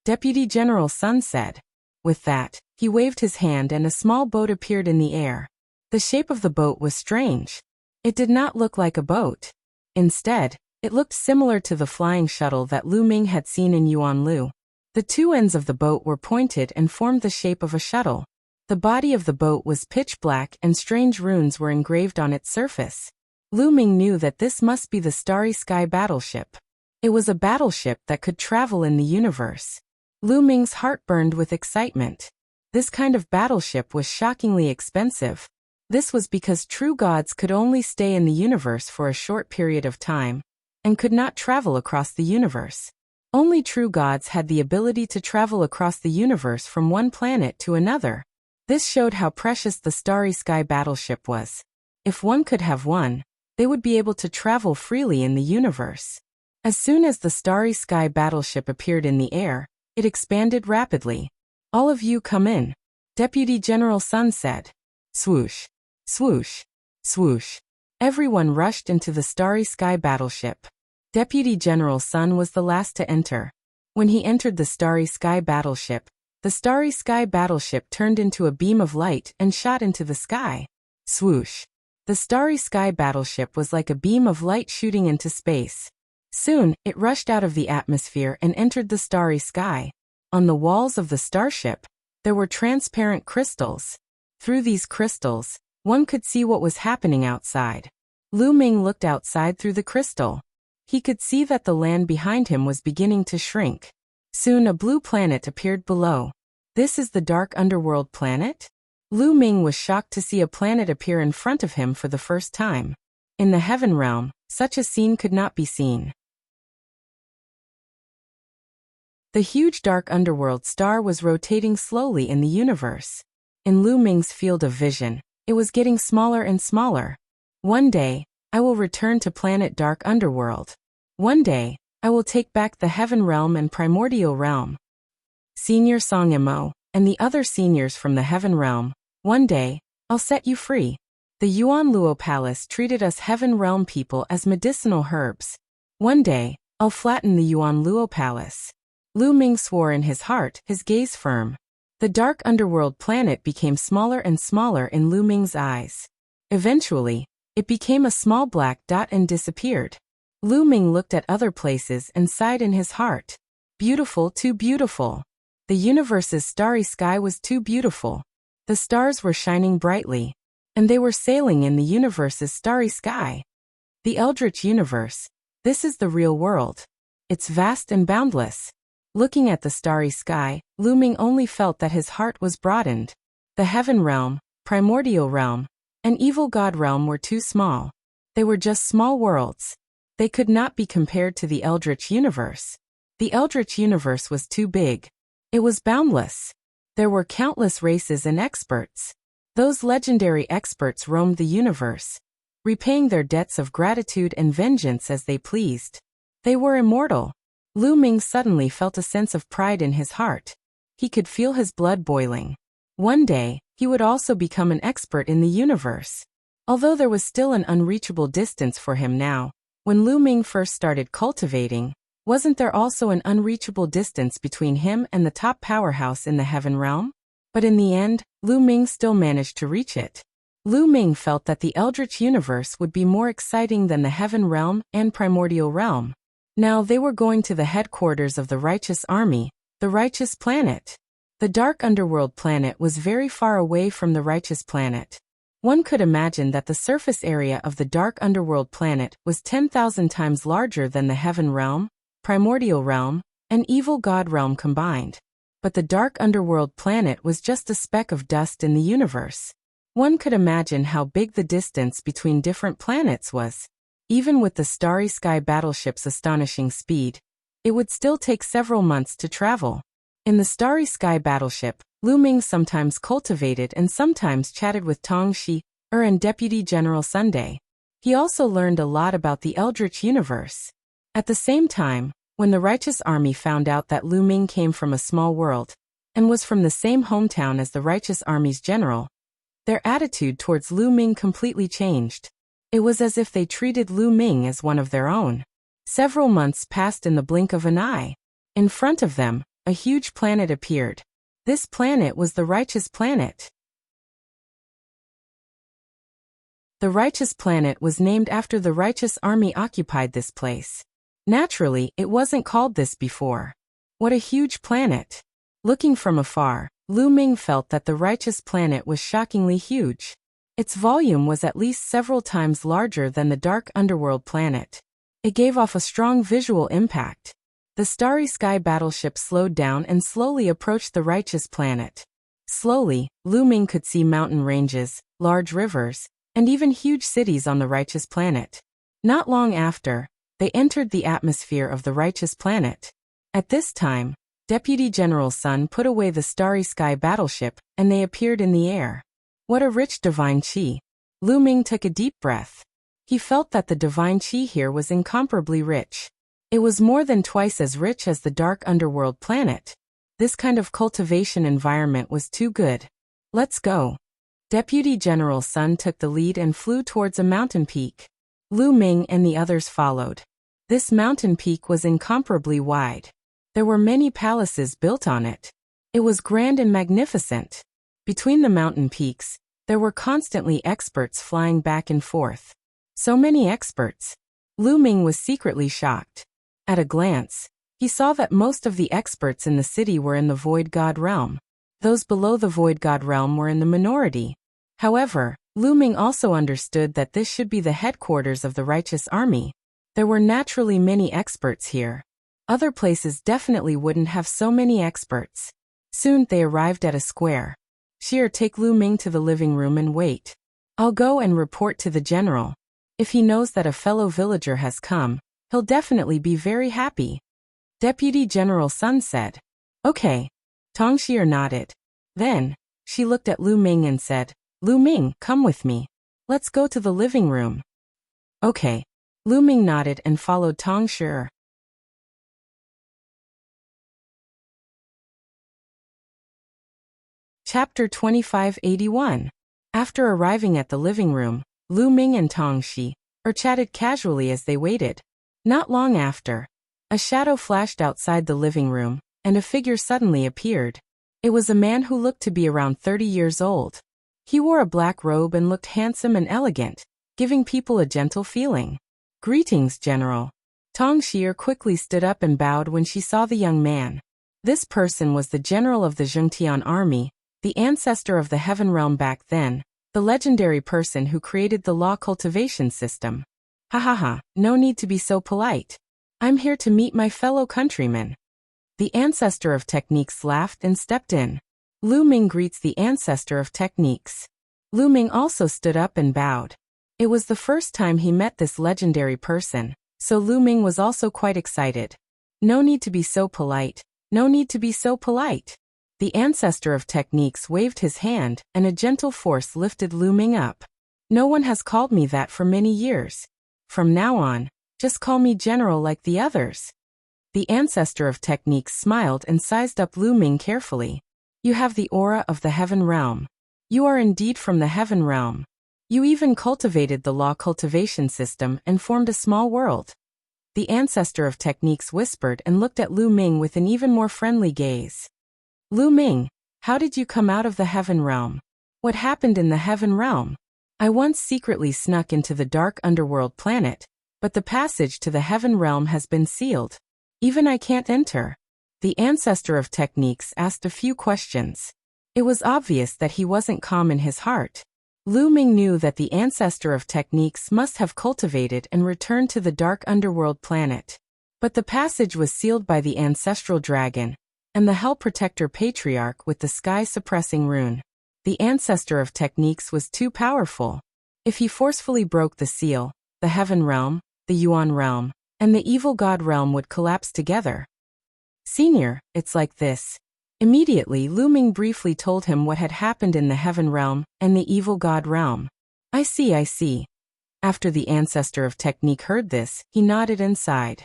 Deputy General Sun said. With that, he waved his hand and a small boat appeared in the air. The shape of the boat was strange. It did not look like a boat. Instead, it looked similar to the flying shuttle that Lu Ming had seen in Yuan Lu. The two ends of the boat were pointed and formed the shape of a shuttle. The body of the boat was pitch black and strange runes were engraved on its surface. Lu Ming knew that this must be the Starry Sky battleship. It was a battleship that could travel in the universe. Lu Ming's heart burned with excitement. This kind of battleship was shockingly expensive. This was because true gods could only stay in the universe for a short period of time, and could not travel across the universe. Only true gods had the ability to travel across the universe from one planet to another. This showed how precious the Starry Sky battleship was. If one could have one, they would be able to travel freely in the universe. As soon as the Starry Sky battleship appeared in the air, it expanded rapidly. "All of you come in," Deputy General Sun said. Swoosh, swoosh, swoosh. Everyone rushed into the Starry Sky battleship. Deputy General Sun was the last to enter. When he entered the Starry Sky battleship, the Starry Sky battleship turned into a beam of light and shot into the sky. Swoosh. The Starry Sky battleship was like a beam of light shooting into space. Soon, it rushed out of the atmosphere and entered the starry sky. On the walls of the starship, there were transparent crystals. Through these crystals, one could see what was happening outside. Lu Ming looked outside through the crystal. He could see that the land behind him was beginning to shrink. Soon a blue planet appeared below. This is the dark underworld planet? Lu Ming was shocked to see a planet appear in front of him for the first time. In the heaven realm, such a scene could not be seen. The huge dark underworld star was rotating slowly in the universe. In Lu Ming's field of vision, it was getting smaller and smaller. One day, I will return to planet Dark Underworld. One day, I will take back the Heaven Realm and Primordial Realm. Senior Song Imo, and the other seniors from the Heaven Realm, one day, I'll set you free. The Yuan Luo Palace treated us Heaven Realm people as medicinal herbs. One day, I'll flatten the Yuan Luo Palace. Lu Ming swore in his heart, his gaze firm. The dark underworld planet became smaller and smaller in Lu Ming's eyes. Eventually, it became a small black dot and disappeared. Lu Ming looked at other places and sighed in his heart. Beautiful, too beautiful. The universe's starry sky was too beautiful. The stars were shining brightly, and they were sailing in the universe's starry sky. The Eldritch universe, this is the real world. It's vast and boundless. Looking at the starry sky, Lu Ming only felt that his heart was broadened. The Heaven Realm, Primordial Realm, and Evil God Realm were too small. They were just small worlds. They could not be compared to the Eldritch universe. The Eldritch universe was too big. It was boundless. There were countless races and experts. Those legendary experts roamed the universe, repaying their debts of gratitude and vengeance as they pleased. They were immortal. Lu Ming suddenly felt a sense of pride in his heart. He could feel his blood boiling. One day, he would also become an expert in the universe. Although there was still an unreachable distance for him now, when Lu Ming first started cultivating, wasn't there also an unreachable distance between him and the top powerhouse in the Heaven Realm? But in the end, Lu Ming still managed to reach it. Lu Ming felt that the Eldritch universe would be more exciting than the Heaven Realm and Primordial Realm. Now they were going to the headquarters of the Righteous Army, the Righteous Planet. The Dark Underworld planet was very far away from the Righteous Planet. One could imagine that the surface area of the Dark Underworld planet was 10,000 times larger than the Heaven Realm, Primordial Realm, and Evil God Realm combined. But the Dark Underworld planet was just a speck of dust in the universe. One could imagine how big the distance between different planets was. Even with the Starry Sky battleship's astonishing speed, it would still take several months to travel. In the Starry Sky battleship, Lu Ming sometimes cultivated and sometimes chatted with Tong Shi, and Deputy General Sunday. He also learned a lot about the Eldritch universe. At the same time, when the Righteous Army found out that Lu Ming came from a small world, and was from the same hometown as the Righteous Army's general, their attitude towards Lu Ming completely changed. It was as if they treated Lu Ming as one of their own. Several months passed in the blink of an eye. In front of them, a huge planet appeared. This planet was the Righteous Planet. The Righteous Planet was named after the Righteous Army occupied this place. Naturally, it wasn't called this before. What a huge planet! Looking from afar, Lu Ming felt that the Righteous Planet was shockingly huge. Its volume was at least several times larger than the Dark Underworld planet. It gave off a strong visual impact. The Starry Sky battleship slowed down and slowly approached the Righteous Planet. Slowly, Lu Ming could see mountain ranges, large rivers, and even huge cities on the righteous planet. Not long after, they entered the atmosphere of the righteous planet. At this time, Deputy General Sun put away the Starry Sky battleship, and they appeared in the air. What a rich divine qi! Lu Ming took a deep breath. He felt that the divine qi here was incomparably rich. It was more than twice as rich as the dark underworld planet. This kind of cultivation environment was too good. Let's go. Deputy General Sun took the lead and flew towards a mountain peak. Lu Ming and the others followed. This mountain peak was incomparably wide. There were many palaces built on it. It was grand and magnificent. Between the mountain peaks, there were constantly experts flying back and forth. So many experts. Lu Ming was secretly shocked. At a glance, he saw that most of the experts in the city were in the Void God realm. Those below the Void God realm were in the minority. However, Lu Ming also understood that this should be the headquarters of the righteous army. There were naturally many experts here. Other places definitely wouldn't have so many experts. Soon they arrived at a square. Sheer, take Lu Ming to the living room and wait. I'll go and report to the general. If he knows that a fellow villager has come, he'll definitely be very happy. Deputy General Sun said. Okay. Tong Xier nodded. Then, she looked at Lu Ming and said, Lu Ming, come with me. Let's go to the living room. Okay. Lu Ming nodded and followed Tong Xier. Chapter 2581. After arriving at the living room, Lu Ming and Tong Xi chatted casually as they waited. Not long after, a shadow flashed outside the living room, and a figure suddenly appeared. It was a man who looked to be around 30 years old. He wore a black robe and looked handsome and elegant, giving people a gentle feeling. Greetings, General. Tong Xier quickly stood up and bowed when she saw the young man. This person was the general of the Zhengtian army, the ancestor of the Heaven Realm back then, the legendary person who created the law cultivation system. Ha ha ha, no need to be so polite. I'm here to meet my fellow countrymen. The ancestor of techniques laughed and stepped in. Lu Ming greets the ancestor of techniques. Lu Ming also stood up and bowed. It was the first time he met this legendary person, so Lu Ming was also quite excited. No need to be so polite. No need to be so polite. The ancestor of techniques waved his hand, and a gentle force lifted Lu Ming up. No one has called me that for many years. From now on, just call me General like the others. The ancestor of techniques smiled and sized up Lu Ming carefully. You have the aura of the Heaven Realm. You are indeed from the Heaven Realm. You even cultivated the law cultivation system and formed a small world. The ancestor of techniques whispered and looked at Lu Ming with an even more friendly gaze. Lu Ming, how did you come out of the Heaven Realm? What happened in the Heaven Realm? I once secretly snuck into the dark underworld planet, but the passage to the Heaven Realm has been sealed. Even I can't enter. The ancestor of techniques asked a few questions. It was obvious that he wasn't calm in his heart. Lu Ming knew that the ancestor of techniques must have cultivated and returned to the dark underworld planet. But the passage was sealed by the ancestral dragon, and the Hell Protector Patriarch with the sky-suppressing rune. The ancestor of techniques was too powerful. If he forcefully broke the seal, the Heaven Realm, the Yuan Realm, and the Evil God Realm would collapse together. Senior, it's like this. Immediately Lu Ming briefly told him what had happened in the Heaven Realm and the Evil God Realm. I see. After the ancestor of technique heard this, he nodded and sighed.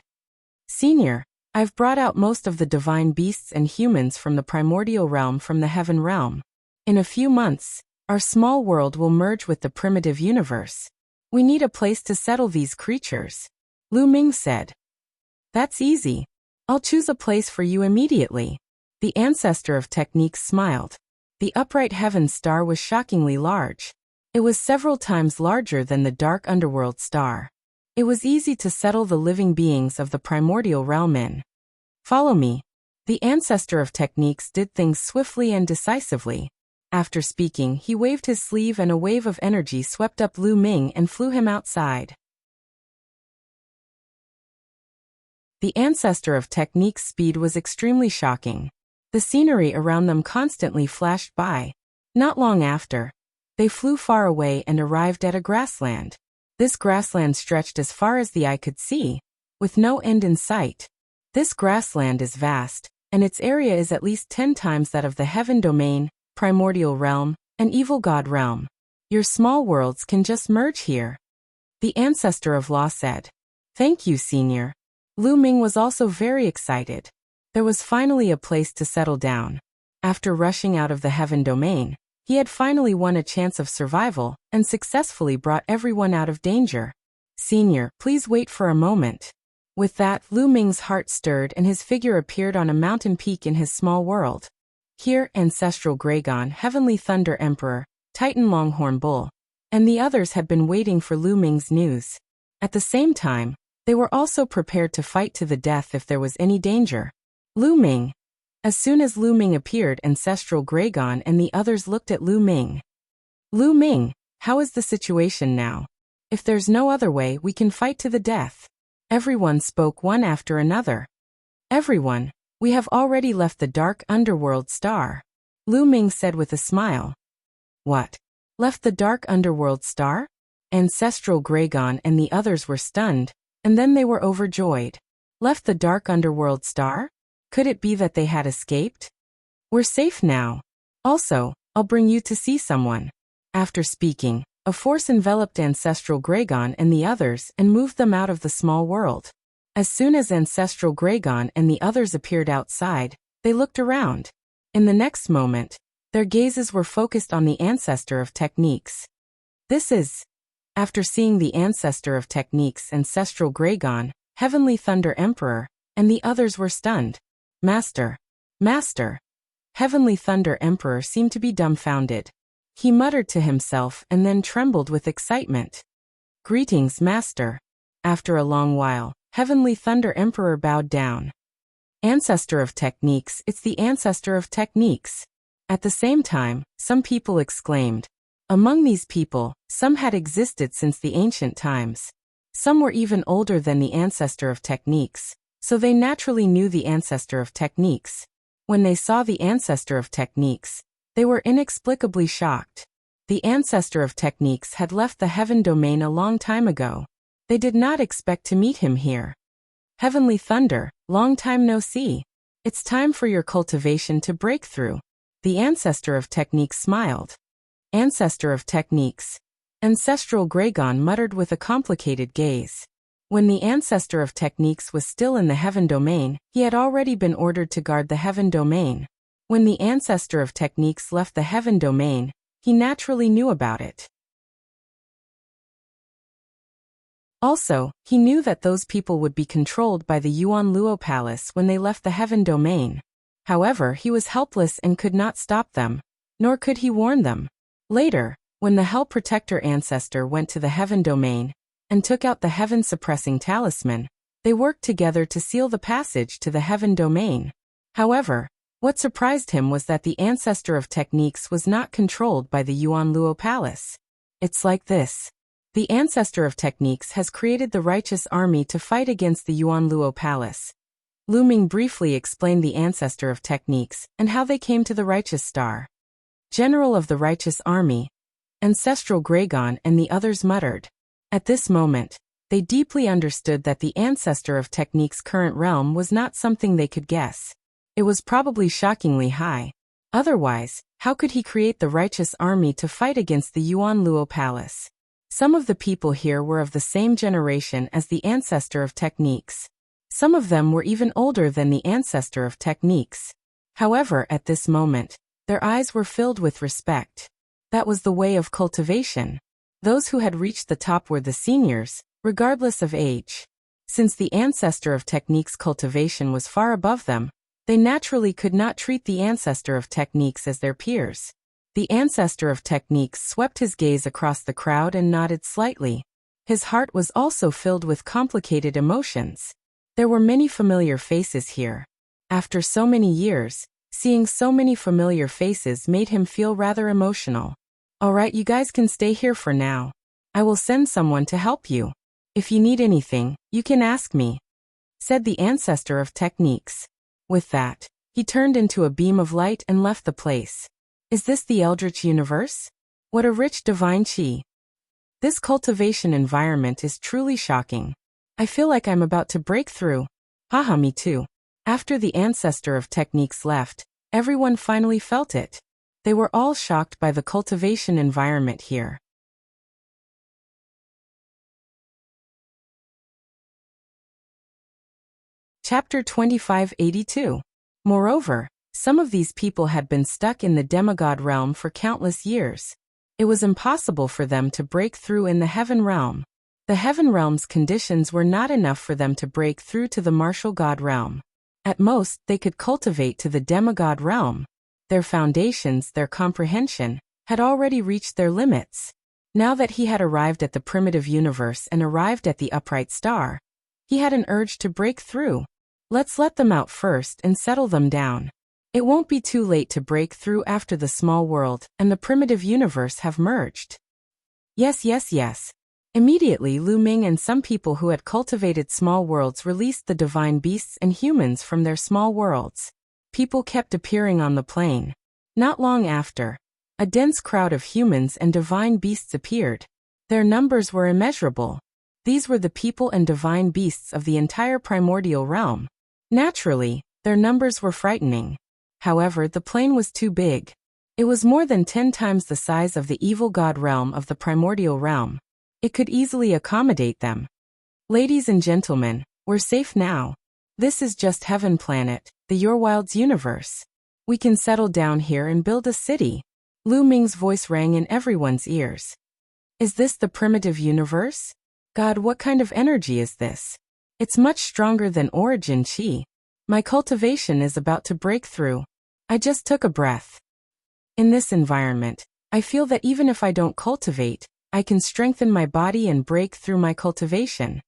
Senior, I've brought out most of the divine beasts and humans from the primordial realm from the Heaven Realm. In a few months, our small world will merge with the primitive universe. We need a place to settle these creatures. Lu Ming said. That's easy. I'll choose a place for you immediately. The ancestor of techniques smiled. The upright heaven star was shockingly large. It was several times larger than the dark underworld star. It was easy to settle the living beings of the primordial realm in. Follow me. The ancestor of techniques did things swiftly and decisively. After speaking, he waved his sleeve and a wave of energy swept up Lu Ming and flew him outside. The ancestor of technique's speed was extremely shocking. The scenery around them constantly flashed by. Not long after, they flew far away and arrived at a grassland. This grassland stretched as far as the eye could see, with no end in sight. This grassland is vast, and its area is at least 10 times that of the heaven domain, primordial realm, and evil god realm. Your small worlds can just merge here. The ancestor of Law said. Thank you, Senior. Lu Ming was also very excited. There was finally a place to settle down. After rushing out of the heaven domain, he had finally won a chance of survival and successfully brought everyone out of danger. Senior, please wait for a moment. With that, Lu Ming's heart stirred and his figure appeared on a mountain peak in his small world. Here, Ancestral Gragon, Heavenly Thunder Emperor, Titan Longhorn Bull, and the others had been waiting for Lu Ming's news. At the same time, they were also prepared to fight to the death if there was any danger. Lu Ming. As soon as Lu Ming appeared, Ancestral Gragon and the others looked at Lu Ming. Lu Ming, how is the situation now? If there's no other way, we can fight to the death. Everyone spoke one after another. Everyone, we have already left the dark underworld star. Lu Ming said with a smile. What? Left the dark underworld star? Ancestral Gragon and the others were stunned, and then they were overjoyed. Left the dark underworld star? Could it be that they had escaped? We're safe now. Also, I'll bring you to see someone. After speaking, a force enveloped Ancestral Gragon and the others and moved them out of the small world. As soon as Ancestral Gragon and the others appeared outside, they looked around. In the next moment, their gazes were focused on the Ancestor of Techniques. This is... After seeing the Ancestor of Techniques, Ancestral Gragon, Heavenly Thunder Emperor, and the others were stunned. Master. Master. Heavenly Thunder Emperor seemed to be dumbfounded. He muttered to himself and then trembled with excitement. Greetings, Master. After a long while, Heavenly Thunder Emperor bowed down. Ancestor of Techniques, it's the Ancestor of Techniques. At the same time, some people exclaimed. Among these people, some had existed since the ancient times. Some were even older than the Ancestor of Techniques, so they naturally knew the Ancestor of Techniques. When they saw the Ancestor of Techniques, they were inexplicably shocked. The Ancestor of Techniques had left the heaven domain a long time ago. They did not expect to meet him here. Heavenly Thunder, long time no see. It's time for your cultivation to break through. The Ancestor of Techniques smiled. Ancestor of Techniques. Ancestral Gragon muttered with a complicated gaze. When the Ancestor of Techniques was still in the heaven domain, he had already been ordered to guard the heaven domain. When the Ancestor of Techniques left the heaven domain, he naturally knew about it. Also, he knew that those people would be controlled by the Yuan Luo Palace when they left the heaven domain. However, he was helpless and could not stop them, nor could he warn them. Later, when the Hell Protector Ancestor went to the heaven domain and took out the heaven-suppressing talisman, they worked together to seal the passage to the heaven domain. However, what surprised him was that the Ancestor of Techniques was not controlled by the Yuan Luo Palace. It's like this. The Ancestor of Techniques has created the righteous army to fight against the Yuan Luo Palace. Lu Ming briefly explained the Ancestor of Techniques and how they came to the Righteous Star. General of the Righteous Army, Ancestral Gragon and the others muttered. At this moment, they deeply understood that the Ancestor of Techniques' current realm was not something they could guess. It was probably shockingly high. Otherwise, how could he create the Righteous Army to fight against the Yuan Luo Palace? Some of the people here were of the same generation as the Ancestor of Techniques. Some of them were even older than the Ancestor of Techniques. However, at this moment, their eyes were filled with respect. That was the way of cultivation. Those who had reached the top were the seniors, regardless of age. Since the Ancestor of Techniques' cultivation was far above them, they naturally could not treat the Ancestor of Techniques as their peers. The Ancestor of Techniques swept his gaze across the crowd and nodded slightly. His heart was also filled with complicated emotions. There were many familiar faces here. After so many years, seeing so many familiar faces made him feel rather emotional. Alright, you guys can stay here for now. I will send someone to help you. If you need anything, you can ask me, said the Ancestor of Techniques. With that, He turned into a beam of light and left the place. Is this the Eldritch universe? What a rich divine chi. This cultivation environment is truly shocking. I feel like I'm about to break through. Haha, me too. After the ancestor of techniques left, everyone finally felt it. They were all shocked by the cultivation environment here. Chapter 2582. Moreover, some of these people had been stuck in the demigod realm for countless years. It was impossible for them to break through in the heaven realm. The heaven realm's conditions were not enough for them to break through to the martial god realm. At most, they could cultivate to the demigod realm. Their foundations, their comprehension, had already reached their limits. Now that he had arrived at the primitive universe and arrived at the upright star, he had an urge to break through. Let's let them out first and settle them down. It won't be too late to break through after the small world and the primitive universe have merged. Yes. Immediately Lu Ming and some people who had cultivated small worlds released the divine beasts and humans from their small worlds. People kept appearing on the plain. Not long after, a dense crowd of humans and divine beasts appeared. Their numbers were immeasurable. These were the people and divine beasts of the entire primordial realm. Naturally, their numbers were frightening. However, the plain was too big. It was more than 10 times the size of the evil god realm of the primordial realm. It could easily accommodate them. Ladies and gentlemen, we're safe now. This is just Heaven Planet, the Your Wilds universe. We can settle down here and build a city. Lu Ming's voice rang in everyone's ears. Is this the primitive universe? God, what kind of energy is this? It's much stronger than origin chi. My cultivation is about to break through. I just took a breath. In this environment, I feel that even if I don't cultivate, I can strengthen my body and break through my cultivation.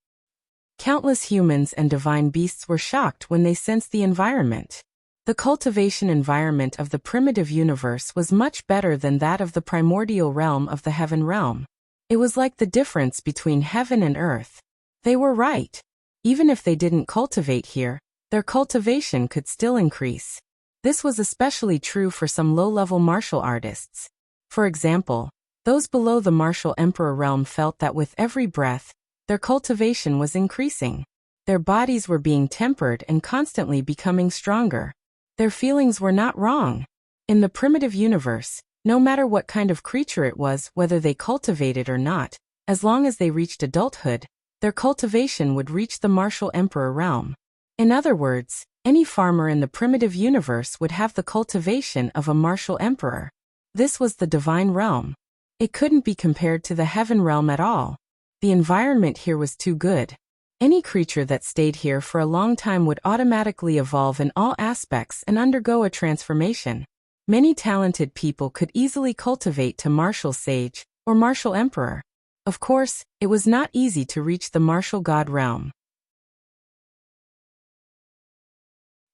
Countless humans and divine beasts were shocked when they sensed the environment. The cultivation environment of the primitive universe was much better than that of the primordial realm of the heaven realm. It was like the difference between heaven and earth. They were right. Even if they didn't cultivate here, their cultivation could still increase. This was especially true for some low-level martial artists. For example, those below the martial emperor realm felt that with every breath, their cultivation was increasing. Their bodies were being tempered and constantly becoming stronger. Their feelings were not wrong. In the primitive universe, no matter what kind of creature it was, whether they cultivated or not, as long as they reached adulthood, their cultivation would reach the martial emperor realm. In other words, any farmer in the primitive universe would have the cultivation of a martial emperor. This was the divine realm. It couldn't be compared to the heaven realm at all. The environment here was too good. Any creature that stayed here for a long time would automatically evolve in all aspects and undergo a transformation. Many talented people could easily cultivate to martial sage or martial emperor. Of course, it was not easy to reach the martial god realm.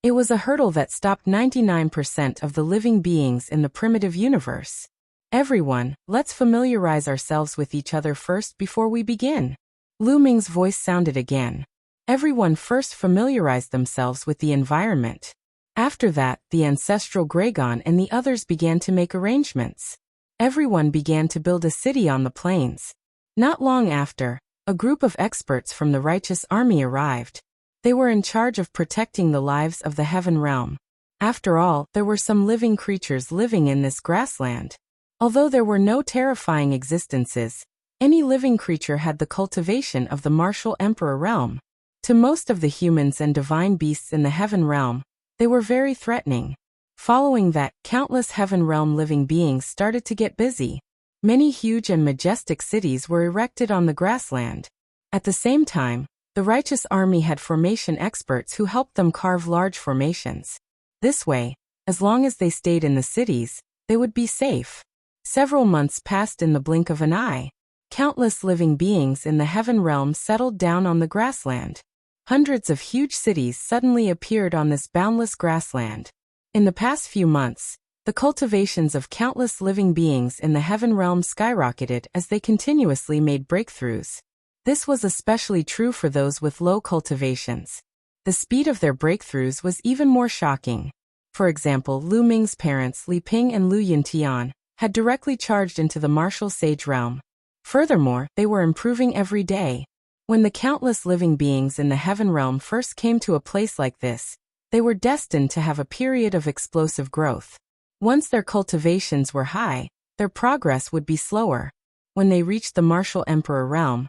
It was a hurdle that stopped 99% of the living beings in the primitive universe. Everyone, let's familiarize ourselves with each other first before we begin. Lu Ming's voice sounded again. Everyone first familiarized themselves with the environment. After that, the ancestral Gragon and the others began to make arrangements. Everyone began to build a city on the plains. Not long after, a group of experts from the righteous army arrived. They were in charge of protecting the lives of the heaven realm. After all, there were some living creatures living in this grassland. Although there were no terrifying existences, any living creature had the cultivation of the martial emperor realm. To most of the humans and divine beasts in the heaven realm, they were very threatening. Following that, countless heaven realm living beings started to get busy. Many huge and majestic cities were erected on the grassland. At the same time, the righteous army had formation experts who helped them carve large formations. This way, as long as they stayed in the cities, they would be safe. Several months passed in the blink of an eye. Countless living beings in the heaven realm settled down on the grassland. Hundreds of huge cities suddenly appeared on this boundless grassland. In the past few months, the cultivations of countless living beings in the heaven realm skyrocketed as they continuously made breakthroughs. This was especially true for those with low cultivations. The speed of their breakthroughs was even more shocking. For example, Lu Ming's parents Li Ping and Lu Yintian had directly charged into the martial sage realm. Furthermore, they were improving every day. When the countless living beings in the heaven realm first came to a place like this, they were destined to have a period of explosive growth. Once their cultivations were high, their progress would be slower. When they reached the martial emperor realm,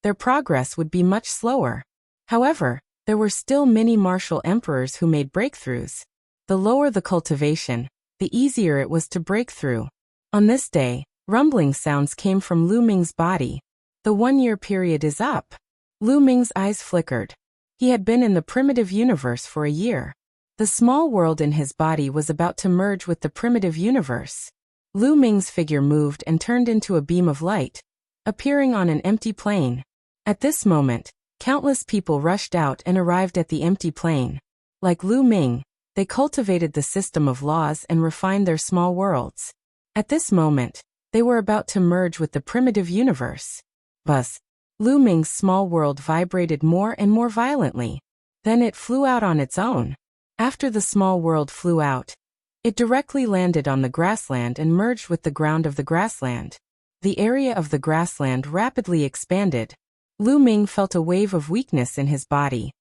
their progress would be much slower. However, there were still many martial emperors who made breakthroughs. The lower the cultivation, the easier it was to break through. On this day, rumbling sounds came from Lu Ming's body. The 1-year period is up. Lu Ming's eyes flickered. He had been in the primitive universe for a year. The small world in his body was about to merge with the primitive universe. Lu Ming's figure moved and turned into a beam of light, appearing on an empty plain. At this moment, countless people rushed out and arrived at the empty plain. Like Lu Ming, they cultivated the system of laws and refined their small worlds. At this moment, they were about to merge with the primitive universe. Buzz! Lu Ming's small world vibrated more and more violently. Then it flew out on its own. After the small world flew out, it directly landed on the grassland and merged with the ground of the grassland. The area of the grassland rapidly expanded. Lu Ming felt a wave of weakness in his body.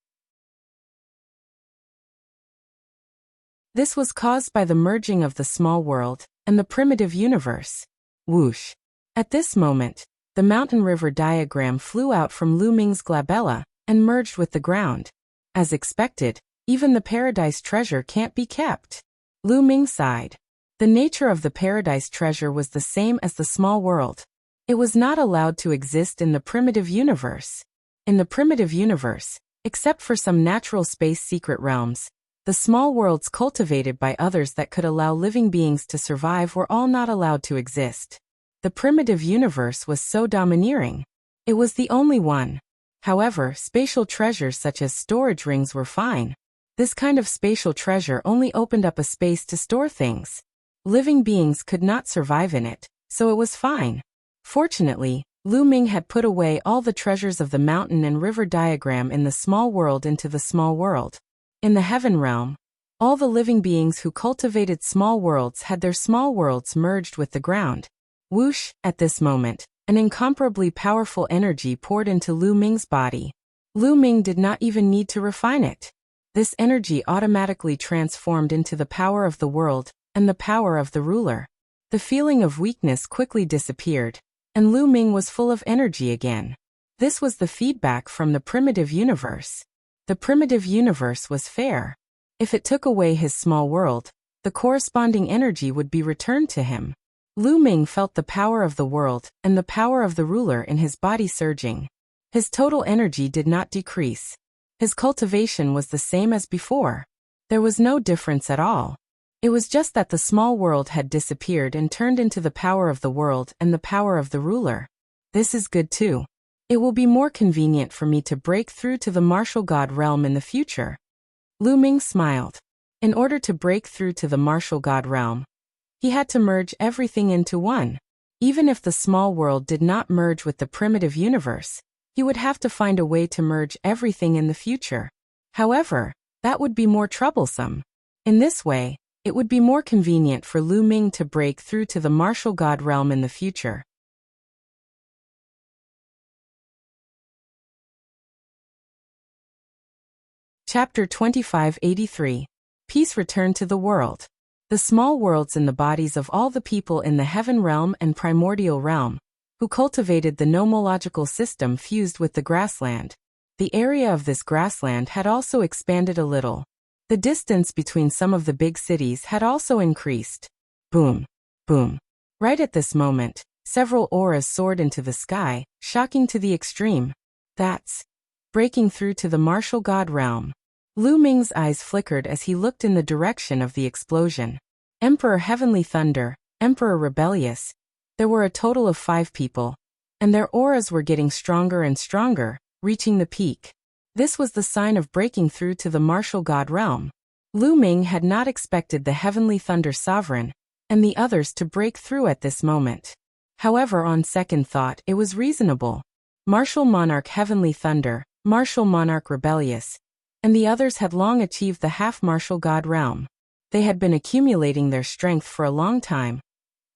This was caused by the merging of the small world and the primitive universe. Whoosh! At this moment, the mountain river diagram flew out from Lu Ming's glabella and merged with the ground. As expected, even the paradise treasure can't be kept. Lu Ming sighed. The nature of the paradise treasure was the same as the small world. It was not allowed to exist in the primitive universe. In the primitive universe, except for some natural space secret realms, the small worlds cultivated by others that could allow living beings to survive were all not allowed to exist. The primitive universe was so domineering. It was the only one. However, spatial treasures such as storage rings were fine. This kind of spatial treasure only opened up a space to store things. Living beings could not survive in it, so it was fine. Fortunately, Lu Ming had put away all the treasures of the mountain and river diagram in the small world into the small world. In the heaven realm, all the living beings who cultivated small worlds had their small worlds merged with the ground. Whoosh! At this moment, an incomparably powerful energy poured into Lu Ming's body. Lu Ming did not even need to refine it. This energy automatically transformed into the power of the world and the power of the ruler. The feeling of weakness quickly disappeared, and Lu Ming was full of energy again. This was the feedback from the primitive universe. The primitive universe was fair. If it took away his small world, the corresponding energy would be returned to him. Lu Ming felt the power of the world and the power of the ruler in his body surging. His total energy did not decrease. His cultivation was the same as before. There was no difference at all. It was just that the small world had disappeared and turned into the power of the world and the power of the ruler. This is good too. It will be more convenient for me to break through to the martial god realm in the future. Lu Ming smiled. In order to break through to the martial god realm, he had to merge everything into one. Even if the small world did not merge with the primitive universe, he would have to find a way to merge everything in the future. However, that would be more troublesome. In this way, it would be more convenient for Lu Ming to break through to the martial god realm in the future. Chapter 2583. Peace returned to the world. The small worlds in the bodies of all the people in the heaven realm and primordial realm, who cultivated the nomological system fused with the grassland. The area of this grassland had also expanded a little. The distance between some of the big cities had also increased. Boom! Boom! Right at this moment, several auras soared into the sky, shocking to the extreme. That's breaking through to the martial god realm. Lu Ming's eyes flickered as he looked in the direction of the explosion. Emperor Heavenly Thunder, Emperor Rebellious. There were a total of 5 people, and their auras were getting stronger and stronger, reaching the peak. This was the sign of breaking through to the martial god realm. Lu Ming had not expected the Heavenly Thunder Sovereign and the others to break through at this moment. However, on second thought, it was reasonable. Martial Monarch Heavenly Thunder, Martial Monarch Rebellious, and the others had long achieved the half-martial god realm. They had been accumulating their strength for a long time.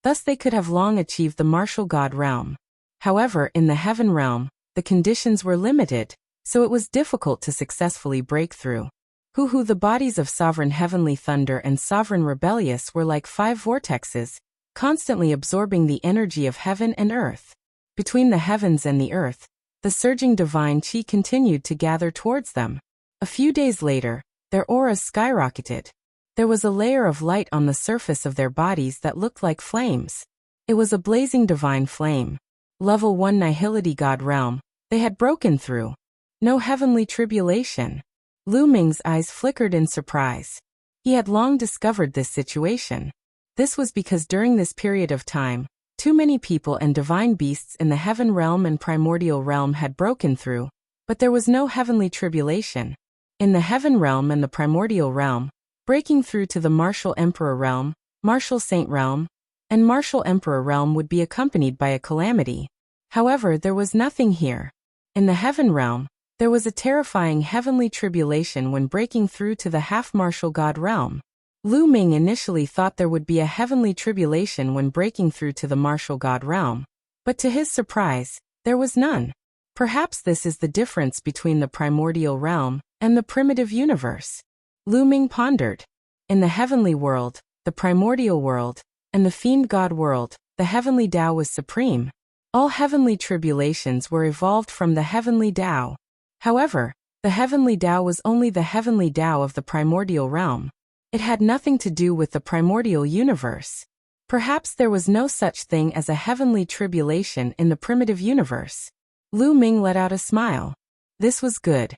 Thus they could have long achieved the martial god realm. However, in the heaven realm, the conditions were limited, so it was difficult to successfully break through. The bodies of sovereign heavenly thunder and sovereign rebellious were like 5 vortexes, constantly absorbing the energy of heaven and earth. Between the heavens and the earth, the surging divine chi continued to gather towards them. A few days later, their auras skyrocketed. There was a layer of light on the surface of their bodies that looked like flames. It was a blazing divine flame. Level 1 Nihility God Realm. They had broken through. No heavenly tribulation. Lu Ming's eyes flickered in surprise. He had long discovered this situation. This was because during this period of time, too many people and divine beasts in the heaven realm and primordial realm had broken through, but there was no heavenly tribulation. In the heaven realm and the primordial realm, breaking through to the martial emperor realm, martial saint realm, and martial emperor realm would be accompanied by a calamity. However, there was nothing here. In the heaven realm, there was a terrifying heavenly tribulation when breaking through to the half-martial god realm. Lu Ming initially thought there would be a heavenly tribulation when breaking through to the martial god realm, but to his surprise, there was none. Perhaps this is the difference between the primordial realm and the primitive universe. Lu Ming pondered. In the heavenly world, the primordial world, and the fiend god world, the heavenly Tao was supreme. All heavenly tribulations were evolved from the heavenly Tao. However, the heavenly Tao was only the heavenly Tao of the primordial realm. It had nothing to do with the primordial universe. Perhaps there was no such thing as a heavenly tribulation in the primitive universe. Lu Ming let out a smile. This was good.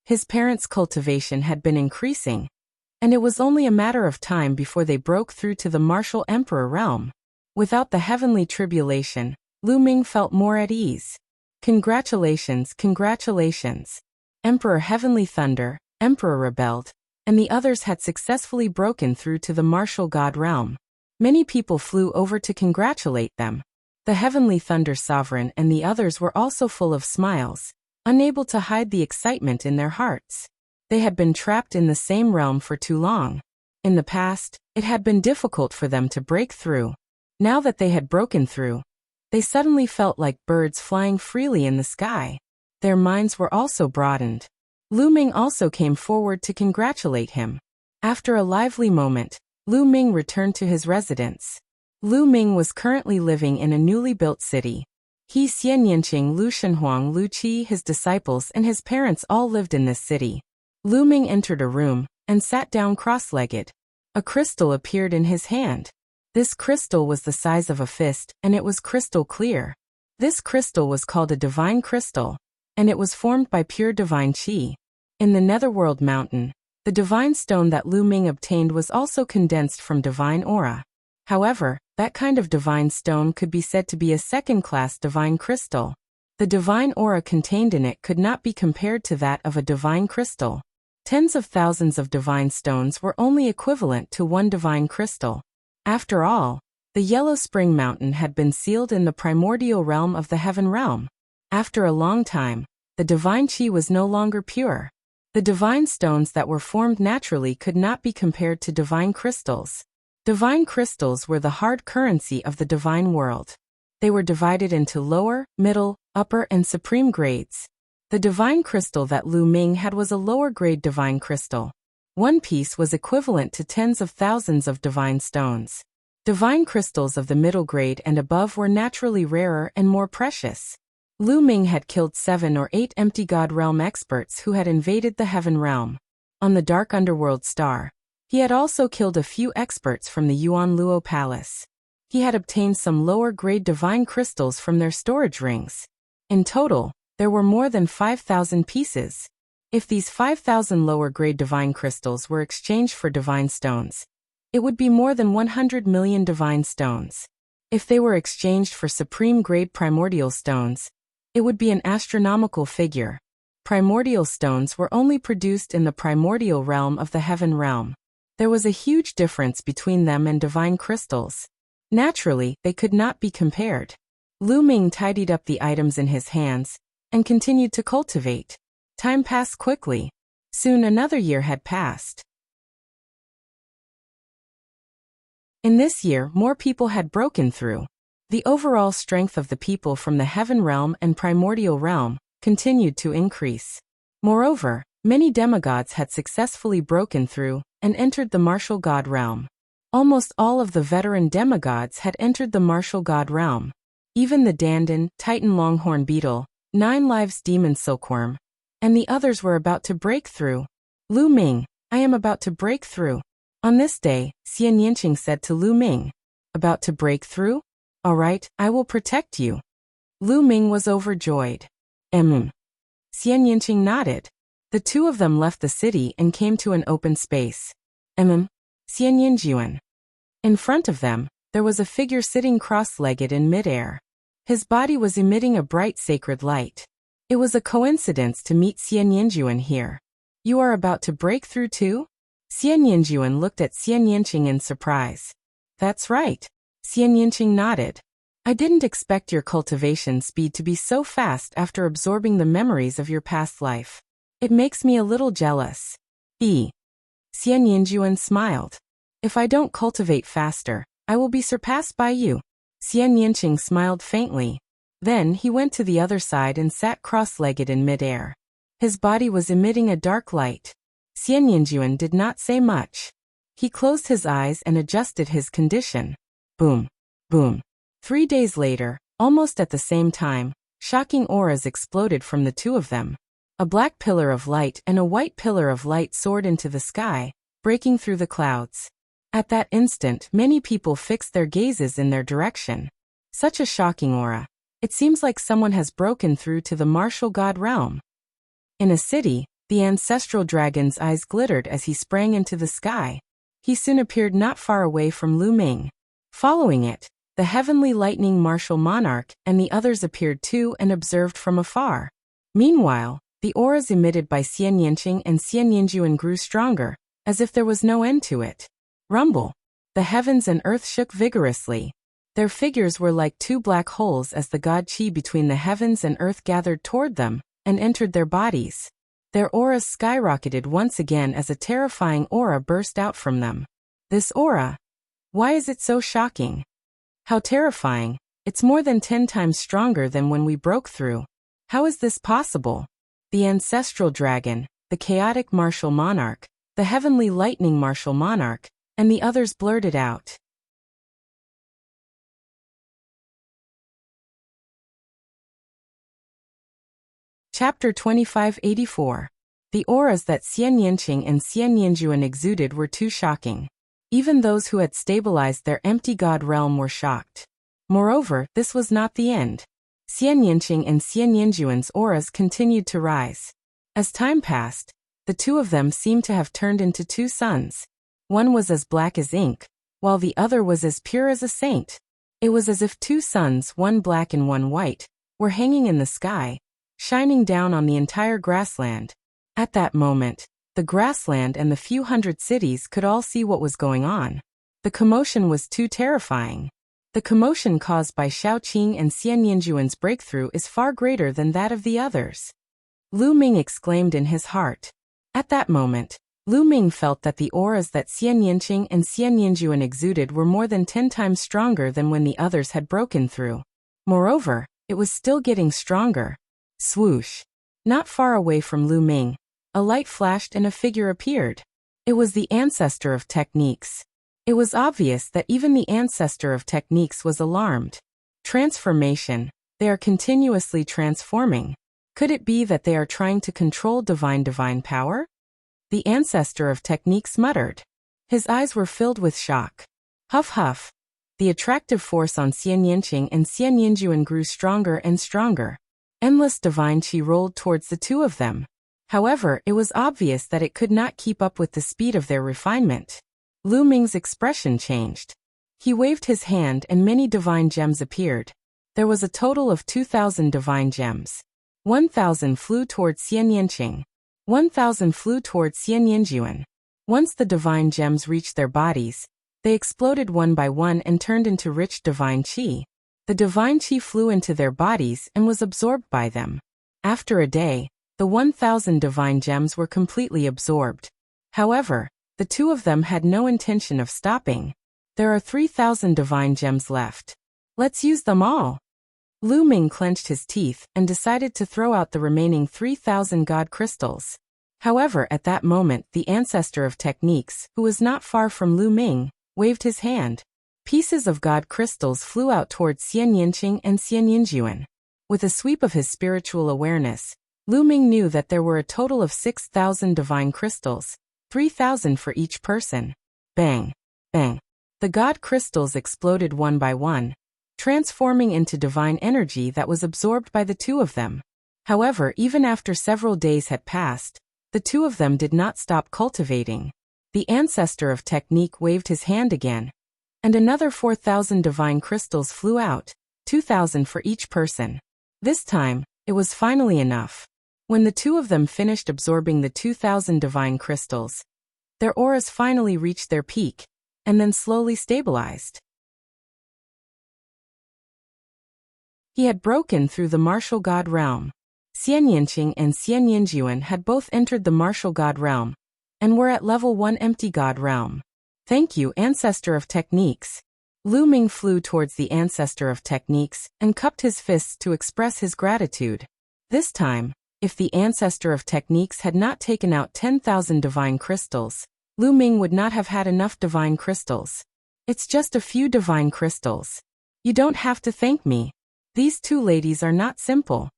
His parents' cultivation had been increasing, and it was only a matter of time before they broke through to the martial emperor realm. Without the heavenly tribulation, Lu Ming felt more at ease. Congratulations, congratulations. Emperor Heavenly Thunder, Emperor rebelled, and the others had successfully broken through to the martial god realm. Many people flew over to congratulate them. The Heavenly Thunder Sovereign and the others were also full of smiles, unable to hide the excitement in their hearts. They had been trapped in the same realm for too long. In the past, it had been difficult for them to break through. Now that they had broken through, they suddenly felt like birds flying freely in the sky. Their minds were also broadened. Lu Ming also came forward to congratulate him. After a lively moment, Lu Ming returned to his residence. Lu Ming was currently living in a newly built city. He, Xian Yanqing, Lu Shenhuang, Lu Qi, his disciples and his parents all lived in this city. Lu Ming entered a room and sat down cross-legged. A crystal appeared in his hand. This crystal was the size of a fist, and it was crystal clear. This crystal was called a divine crystal, and it was formed by pure divine qi. In the Netherworld Mountain, the divine stone that Lu Ming obtained was also condensed from divine aura. However, that kind of divine stone could be said to be a second-class divine crystal. The divine aura contained in it could not be compared to that of a divine crystal. Tens of thousands of divine stones were only equivalent to one divine crystal. After all, the Yellow Spring Mountain had been sealed in the primordial realm of the heaven realm. After a long time, the divine qi was no longer pure. The divine stones that were formed naturally could not be compared to divine crystals. Divine crystals were the hard currency of the divine world. They were divided into lower, middle, upper, and supreme grades. The divine crystal that Lu Ming had was a lower grade divine crystal. One piece was equivalent to tens of thousands of divine stones. Divine crystals of the middle grade and above were naturally rarer and more precious. Lu Ming had killed 7 or 8 empty god realm experts who had invaded the heaven realm. On the dark underworld star, he had also killed a few experts from the Yuan Luo Palace. He had obtained some lower grade divine crystals from their storage rings. In total, there were more than 5,000 pieces. If these 5,000 lower grade divine crystals were exchanged for divine stones, it would be more than 100 million divine stones. If they were exchanged for supreme grade primordial stones, it would be an astronomical figure. Primordial stones were only produced in the primordial realm of the heaven realm. There was a huge difference between them and divine crystals. Naturally, they could not be compared. Lu Ming tidied up the items in his hands and continued to cultivate. Time passed quickly. Soon another year had passed. In this year, more people had broken through. The overall strength of the people from the heaven realm and primordial realm continued to increase. Moreover, many demigods had successfully broken through and entered the martial god realm. Almost all of the veteran demigods had entered the martial god realm. Even the Dandan, Titan Longhorn Beetle, 9 Lives Demon Silkworm, and the others were about to break through. Lu Ming, I am about to break through. On this day, Xian Yinqing said to Lu Ming, about to break through? All right, I will protect you. Lu Ming was overjoyed. Xian Yinqing nodded. The two of them left the city and came to an open space. Xian Yinjuan. In front of them, there was a figure sitting cross-legged in midair. His body was emitting a bright sacred light. It was a coincidence to meet Xian Yinjuan here. You are about to break through too? Xian Yinjuan looked at Xian Yinqing in surprise. That's right. Xian Yinqing nodded. I didn't expect your cultivation speed to be so fast after absorbing the memories of your past life. It makes me a little jealous. Xian Yinjuan smiled. If I don't cultivate faster, I will be surpassed by you. Xian Yinqing smiled faintly. Then he went to the other side and sat cross-legged in midair. His body was emitting a dark light. Xian Yinjuan did not say much. He closed his eyes and adjusted his condition. Boom. Boom. 3 days later, almost at the same time, shocking auras exploded from the two of them. A black pillar of light and a white pillar of light soared into the sky, breaking through the clouds. At that instant, many people fixed their gazes in their direction. Such a shocking aura. It seems like someone has broken through to the martial god realm. In a city, the ancestral dragon's eyes glittered as he sprang into the sky. He soon appeared not far away from Lu Ming. Following it, the heavenly lightning martial monarch and the others appeared too and observed from afar. Meanwhile, the auras emitted by Xian Yinqing and Xian Yinjuan grew stronger, as if there was no end to it. Rumble. The heavens and earth shook vigorously. Their figures were like two black holes as the god Qi between the heavens and earth gathered toward them and entered their bodies. Their auras skyrocketed once again as a terrifying aura burst out from them. This aura? Why is it so shocking? How terrifying! It's more than 10 times stronger than when we broke through. How is this possible? The ancestral dragon, the chaotic martial monarch, the heavenly lightning martial monarch, and the others blurted out. Chapter 2584. The auras that Xian Yinqing and Xian Yinjuan exuded were too shocking. Even those who had stabilized their empty god realm were shocked. Moreover, this was not the end. Xian Yinqing and Xian Yinjuan's auras continued to rise. As time passed, the two of them seemed to have turned into two suns. One was as black as ink, while the other was as pure as a saint. It was as if two suns, one black and one white, were hanging in the sky, shining down on the entire grassland. At that moment, the grassland and the few hundred cities could all see what was going on. The commotion was too terrifying. The commotion caused by Shaoqing and Xian Yinjuan's breakthrough is far greater than that of the others. Lu Ming exclaimed in his heart. At that moment, Lu Ming felt that the auras that Xian Yinqing and Xian Yinjuan exuded were more than 10 times stronger than when the others had broken through. Moreover, it was still getting stronger. Swoosh. Not far away from Lu Ming, a light flashed and a figure appeared. It was the ancestor of techniques. It was obvious that even the ancestor of techniques was alarmed. Transformation. They are continuously transforming. Could it be that they are trying to control divine power? The ancestor of techniques muttered. His eyes were filled with shock. Huff huff. The attractive force on Xian Yinqing and Xian Yinjuan grew stronger and stronger. Endless divine qi rolled towards the two of them. However, it was obvious that it could not keep up with the speed of their refinement. Lu Ming's expression changed. He waved his hand and many divine gems appeared. There was a total of 2,000 divine gems. 1,000 flew towards Xian Yinqing. 1,000 flew towards Xian Yinjuan. Once the divine gems reached their bodies, they exploded one by one and turned into rich divine qi. The divine qi flew into their bodies and was absorbed by them. After a day, The 1,000 divine gems were completely absorbed. However, the two of them had no intention of stopping. There are 3,000 divine gems left. Let's use them all. Lu Ming clenched his teeth and decided to throw out the remaining 3,000 god crystals. However, at that moment, the ancestor of techniques, who was not far from Lu Ming, waved his hand. Pieces of god crystals flew out towards Xian Yinqing and Xian Yinjuan. With a sweep of his spiritual awareness, Lu Ming knew that there were a total of 6,000 divine crystals, 3,000 for each person. Bang! Bang! The god crystals exploded one by one, transforming into divine energy that was absorbed by the two of them. However, even after several days had passed, the two of them did not stop cultivating. The ancestor of technique waved his hand again, and another 4,000 divine crystals flew out, 2,000 for each person. This time, it was finally enough. When the two of them finished absorbing the 2,000 divine crystals, their auras finally reached their peak, and then slowly stabilized. He had broken through the martial god realm. Xian Yinqing and Xian Yinjuan had both entered the martial god realm, and were at level 1 empty god realm. Thank you, ancestor of techniques. Lu Ming flew towards the ancestor of techniques and cupped his fists to express his gratitude. This time, if the ancestor of techniques had not taken out 10,000 divine crystals, Lu Ming would not have had enough divine crystals. It's just a few divine crystals. You don't have to thank me. These two ladies are not simple.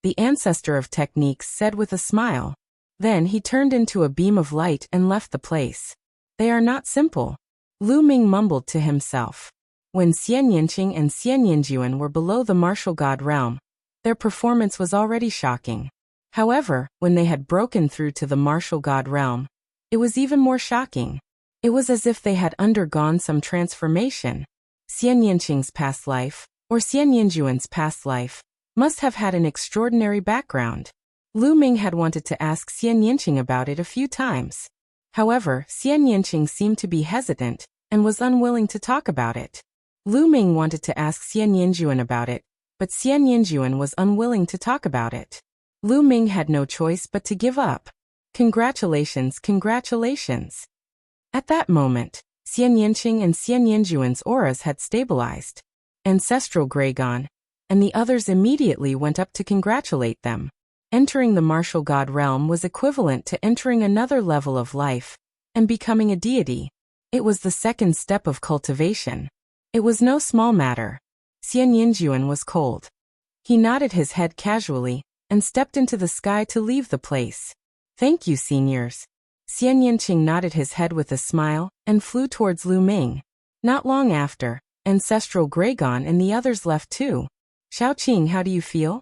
The ancestor of techniques said with a smile. Then he turned into a beam of light and left the place. They are not simple. Lu Ming mumbled to himself. When Xian Yinqing and Xian Yinjuan were below the martial god realm, their performance was already shocking. However, when they had broken through to the martial god realm, it was even more shocking. It was as if they had undergone some transformation. Xian Yinqing's past life, or Xian Yinjuan's past life, must have had an extraordinary background. Lu Ming had wanted to ask Xian Yinqing about it a few times. However, Xian Yinqing seemed to be hesitant, and was unwilling to talk about it. Lu Ming wanted to ask Xian Yinjuan about it, but Xian Yinjuan was unwilling to talk about it. Lu Ming had no choice but to give up. Congratulations, congratulations. At that moment, Xian Yinqing and Xian Yinjuan's auras had stabilized. Ancestral Gragon, and the others immediately went up to congratulate them. Entering the martial god realm was equivalent to entering another level of life, and becoming a deity. It was the second step of cultivation. It was no small matter. Xian Yinjuan was cold. He nodded his head casually, and stepped into the sky to leave the place. Thank you, seniors. Xian Yinqing nodded his head with a smile, and flew towards Lu Ming. Not long after, Ancestral Gragon and the others left too. Xiaoqing, how do you feel?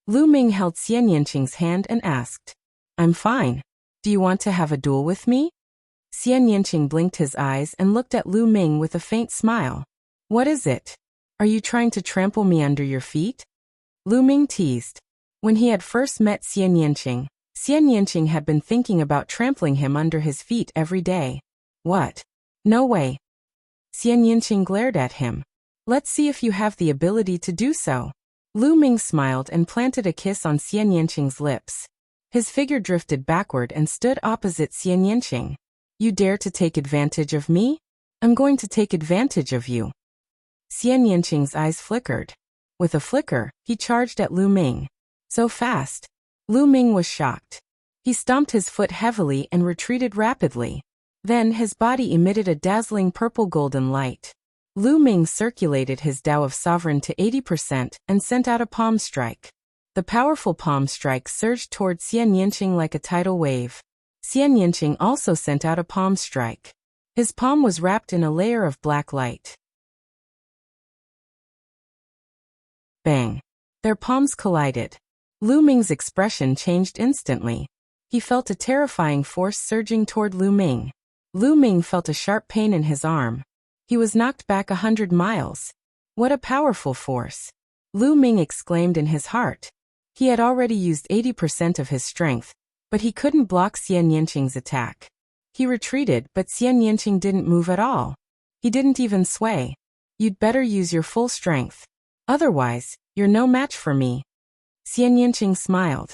Lu Ming held Xian Yinqing's hand and asked. I'm fine. Do you want to have a duel with me? Xian Yinqing blinked his eyes and looked at Lu Ming with a faint smile. What is it? Are you trying to trample me under your feet? Lu Ming teased. When he had first met Xian Yinqing had been thinking about trampling him under his feet every day. What? No way. Xian Yinqing glared at him. Let's see if you have the ability to do so. Lu Ming smiled and planted a kiss on Xian Yinqing's lips. His figure drifted backward and stood opposite Xian Yinqing. You dare to take advantage of me? I'm going to take advantage of you. Xian Yinqing's eyes flickered. With a flicker, he charged at Lu Ming. So fast. Lu Ming was shocked. He stomped his foot heavily and retreated rapidly. Then his body emitted a dazzling purple-golden light. Lu Ming circulated his Tao of Sovereign to 80% and sent out a palm strike. The powerful palm strike surged toward Xian Yinqing like a tidal wave. Xian Yinqing also sent out a palm strike. His palm was wrapped in a layer of black light. Bang! Their palms collided. Lu Ming's expression changed instantly. He felt a terrifying force surging toward Lu Ming. Lu Ming felt a sharp pain in his arm. He was knocked back 100 miles. What a powerful force! Lu Ming exclaimed in his heart. He had already used 80% of his strength, but he couldn't block Xian Yinqing's attack. He retreated, but Xian Yinqing didn't move at all. He didn't even sway. You'd better use your full strength. Otherwise, you're no match for me. Xian Yinqing smiled.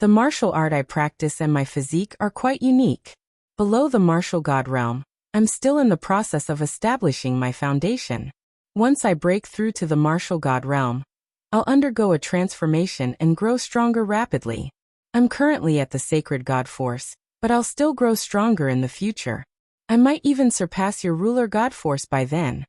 The martial art I practice and my physique are quite unique. Below the martial god realm, I'm still in the process of establishing my foundation. Once I break through to the martial god realm, I'll undergo a transformation and grow stronger rapidly. I'm currently at the sacred god force, but I'll still grow stronger in the future. I might even surpass your ruler god force by then.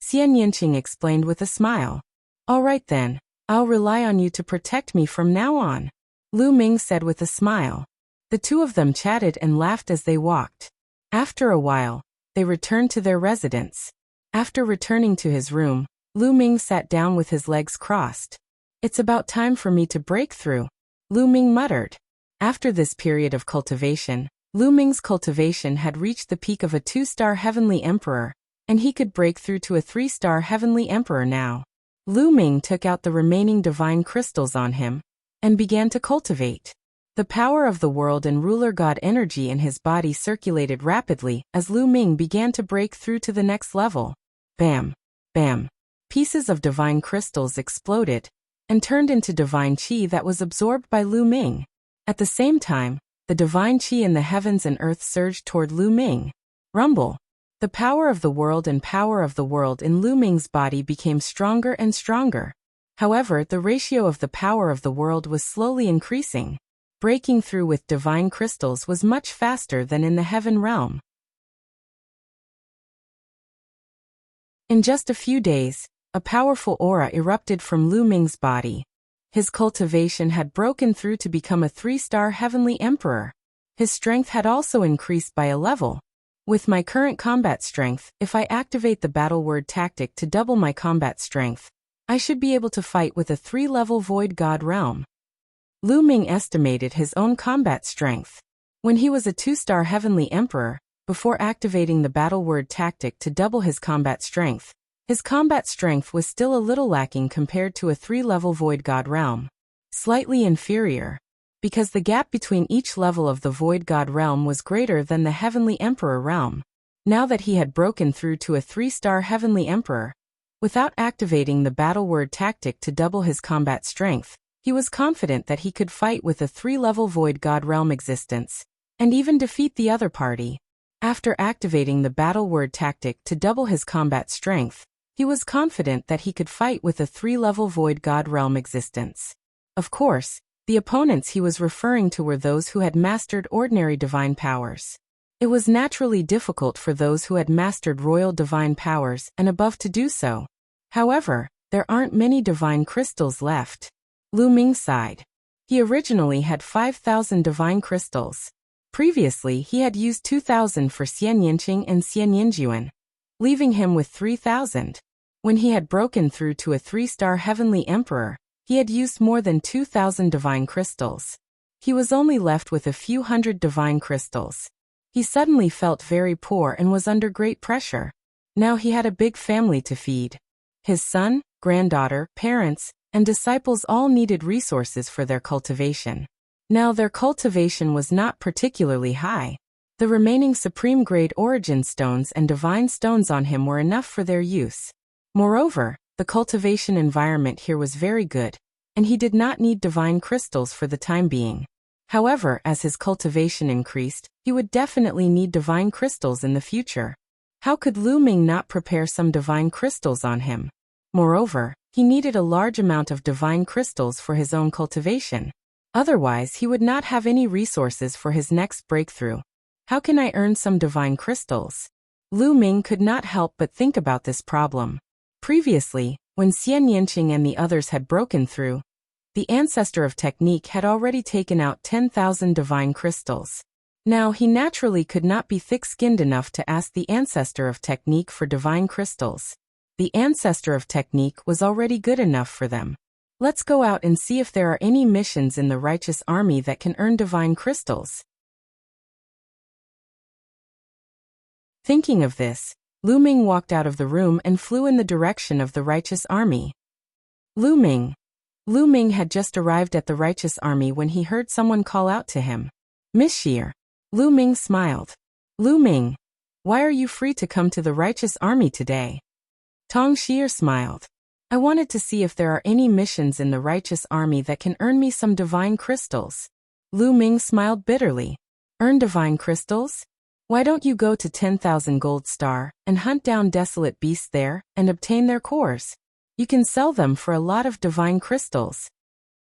Xian Yinqing explained with a smile. All right then, I'll rely on you to protect me from now on, Lu Ming said with a smile. The two of them chatted and laughed as they walked. After a while, they returned to their residence. After returning to his room, Lu Ming sat down with his legs crossed. It's about time for me to break through, Lu Ming muttered. After this period of cultivation, Lu Ming's cultivation had reached the peak of a 2-star heavenly emperor, and he could break through to a 3-star heavenly emperor now. Lu Ming took out the remaining divine crystals on him and began to cultivate. The power of the world and ruler god energy in his body circulated rapidly as Lu Ming began to break through to the next level. Bam! Bam! Pieces of divine crystals exploded and turned into divine qi that was absorbed by Lu Ming. At the same time, the divine qi in the heavens and earth surged toward Lu Ming. Rumble! The power of the world and power of the world in Lu Ming's body became stronger and stronger. However, the ratio of the power of the world was slowly increasing. Breaking through with divine crystals was much faster than in the heaven realm. In just a few days, a powerful aura erupted from Lu Ming's body. His cultivation had broken through to become a 3-star heavenly emperor. His strength had also increased by a level. With my current combat strength, if I activate the battle word tactic to double my combat strength, I should be able to fight with a 3-level void god realm. Lu Ming estimated his own combat strength. When he was a 2-star heavenly emperor, before activating the battle word tactic to double his combat strength, his combat strength was still a little lacking compared to a 3-level void god realm. Slightly inferior. Because the gap between each level of the void god realm was greater than the heavenly emperor realm. Now that he had broken through to a 3-star heavenly emperor, without activating the battle word tactic to double his combat strength, he was confident that he could fight with a 3-level void god realm existence, and even defeat the other party. After activating the battle word tactic to double his combat strength, he was confident that he could fight with a 3-level void god realm existence. Of course, the opponents he was referring to were those who had mastered ordinary divine powers. It was naturally difficult for those who had mastered royal divine powers and above to do so. However, there aren't many divine crystals left. Lu Ming sighed. He originally had 5,000 divine crystals. Previously, he had used 2,000 for Xian Yinqing and Xian Yinjuan, leaving him with 3,000. When he had broken through to a 3-star heavenly emperor, he had used more than 2,000 divine crystals. He was only left with a few hundred divine crystals. He suddenly felt very poor and was under great pressure. Now he had a big family to feed. His son, granddaughter, parents, and disciples all needed resources for their cultivation. Now their cultivation was not particularly high. The remaining supreme grade origin stones and divine stones on him were enough for their use. Moreover, the cultivation environment here was very good, and he did not need divine crystals for the time being. However, as his cultivation increased, he would definitely need divine crystals in the future. How could Lu Ming not prepare some divine crystals on him? Moreover, he needed a large amount of divine crystals for his own cultivation. Otherwise, he would not have any resources for his next breakthrough. How can I earn some divine crystals? Lu Ming could not help but think about this problem. Previously, when Xian Yinqing and the others had broken through, the ancestor of technique had already taken out 10,000 divine crystals. Now he naturally could not be thick-skinned enough to ask the ancestor of technique for divine crystals. The ancestor of technique was already good enough for them. Let's go out and see if there are any missions in the righteous army that can earn divine crystals. Thinking of this, Lu Ming walked out of the room and flew in the direction of the righteous army. Lu Ming. Lu Ming had just arrived at the righteous army when he heard someone call out to him. Miss Shear. Lu Ming smiled. Lu Ming. Why are you free to come to the righteous army today? Tong Shear smiled. I wanted to see if there are any missions in the righteous army that can earn me some divine crystals. Lu Ming smiled bitterly. Earn divine crystals? Why don't you go to 10,000 gold star and hunt down desolate beasts there and obtain their cores? You can sell them for a lot of divine crystals.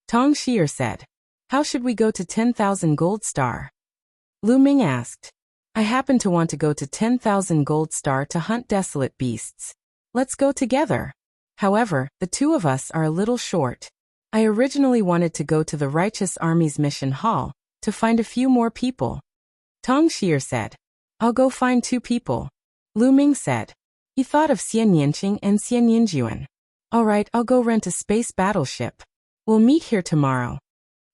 Tong Xier said. How should we go to 10,000 gold star? Lu Ming asked. I happen to want to go to 10,000 gold star to hunt desolate beasts. Let's go together. However, the two of us are a little short. I originally wanted to go to the Righteous Army's mission hall to find a few more people. Tong Xier said. I'll go find 2 people. Lu Ming said. He thought of Xian Yinqing and Xian Yinjuan. Alright, I'll go rent a space battleship. We'll meet here tomorrow.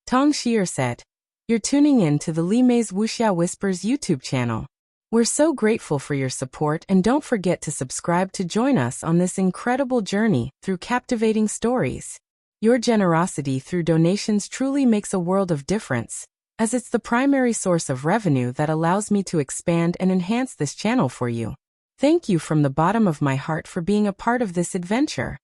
Tong Xier said. You're tuning in to the Li Mei's Wuxia Whispers YouTube channel. We're so grateful for your support and don't forget to subscribe to join us on this incredible journey through captivating stories. Your generosity through donations truly makes a world of difference, as it's the primary source of revenue that allows me to expand and enhance this channel for you. Thank you from the bottom of my heart for being a part of this adventure.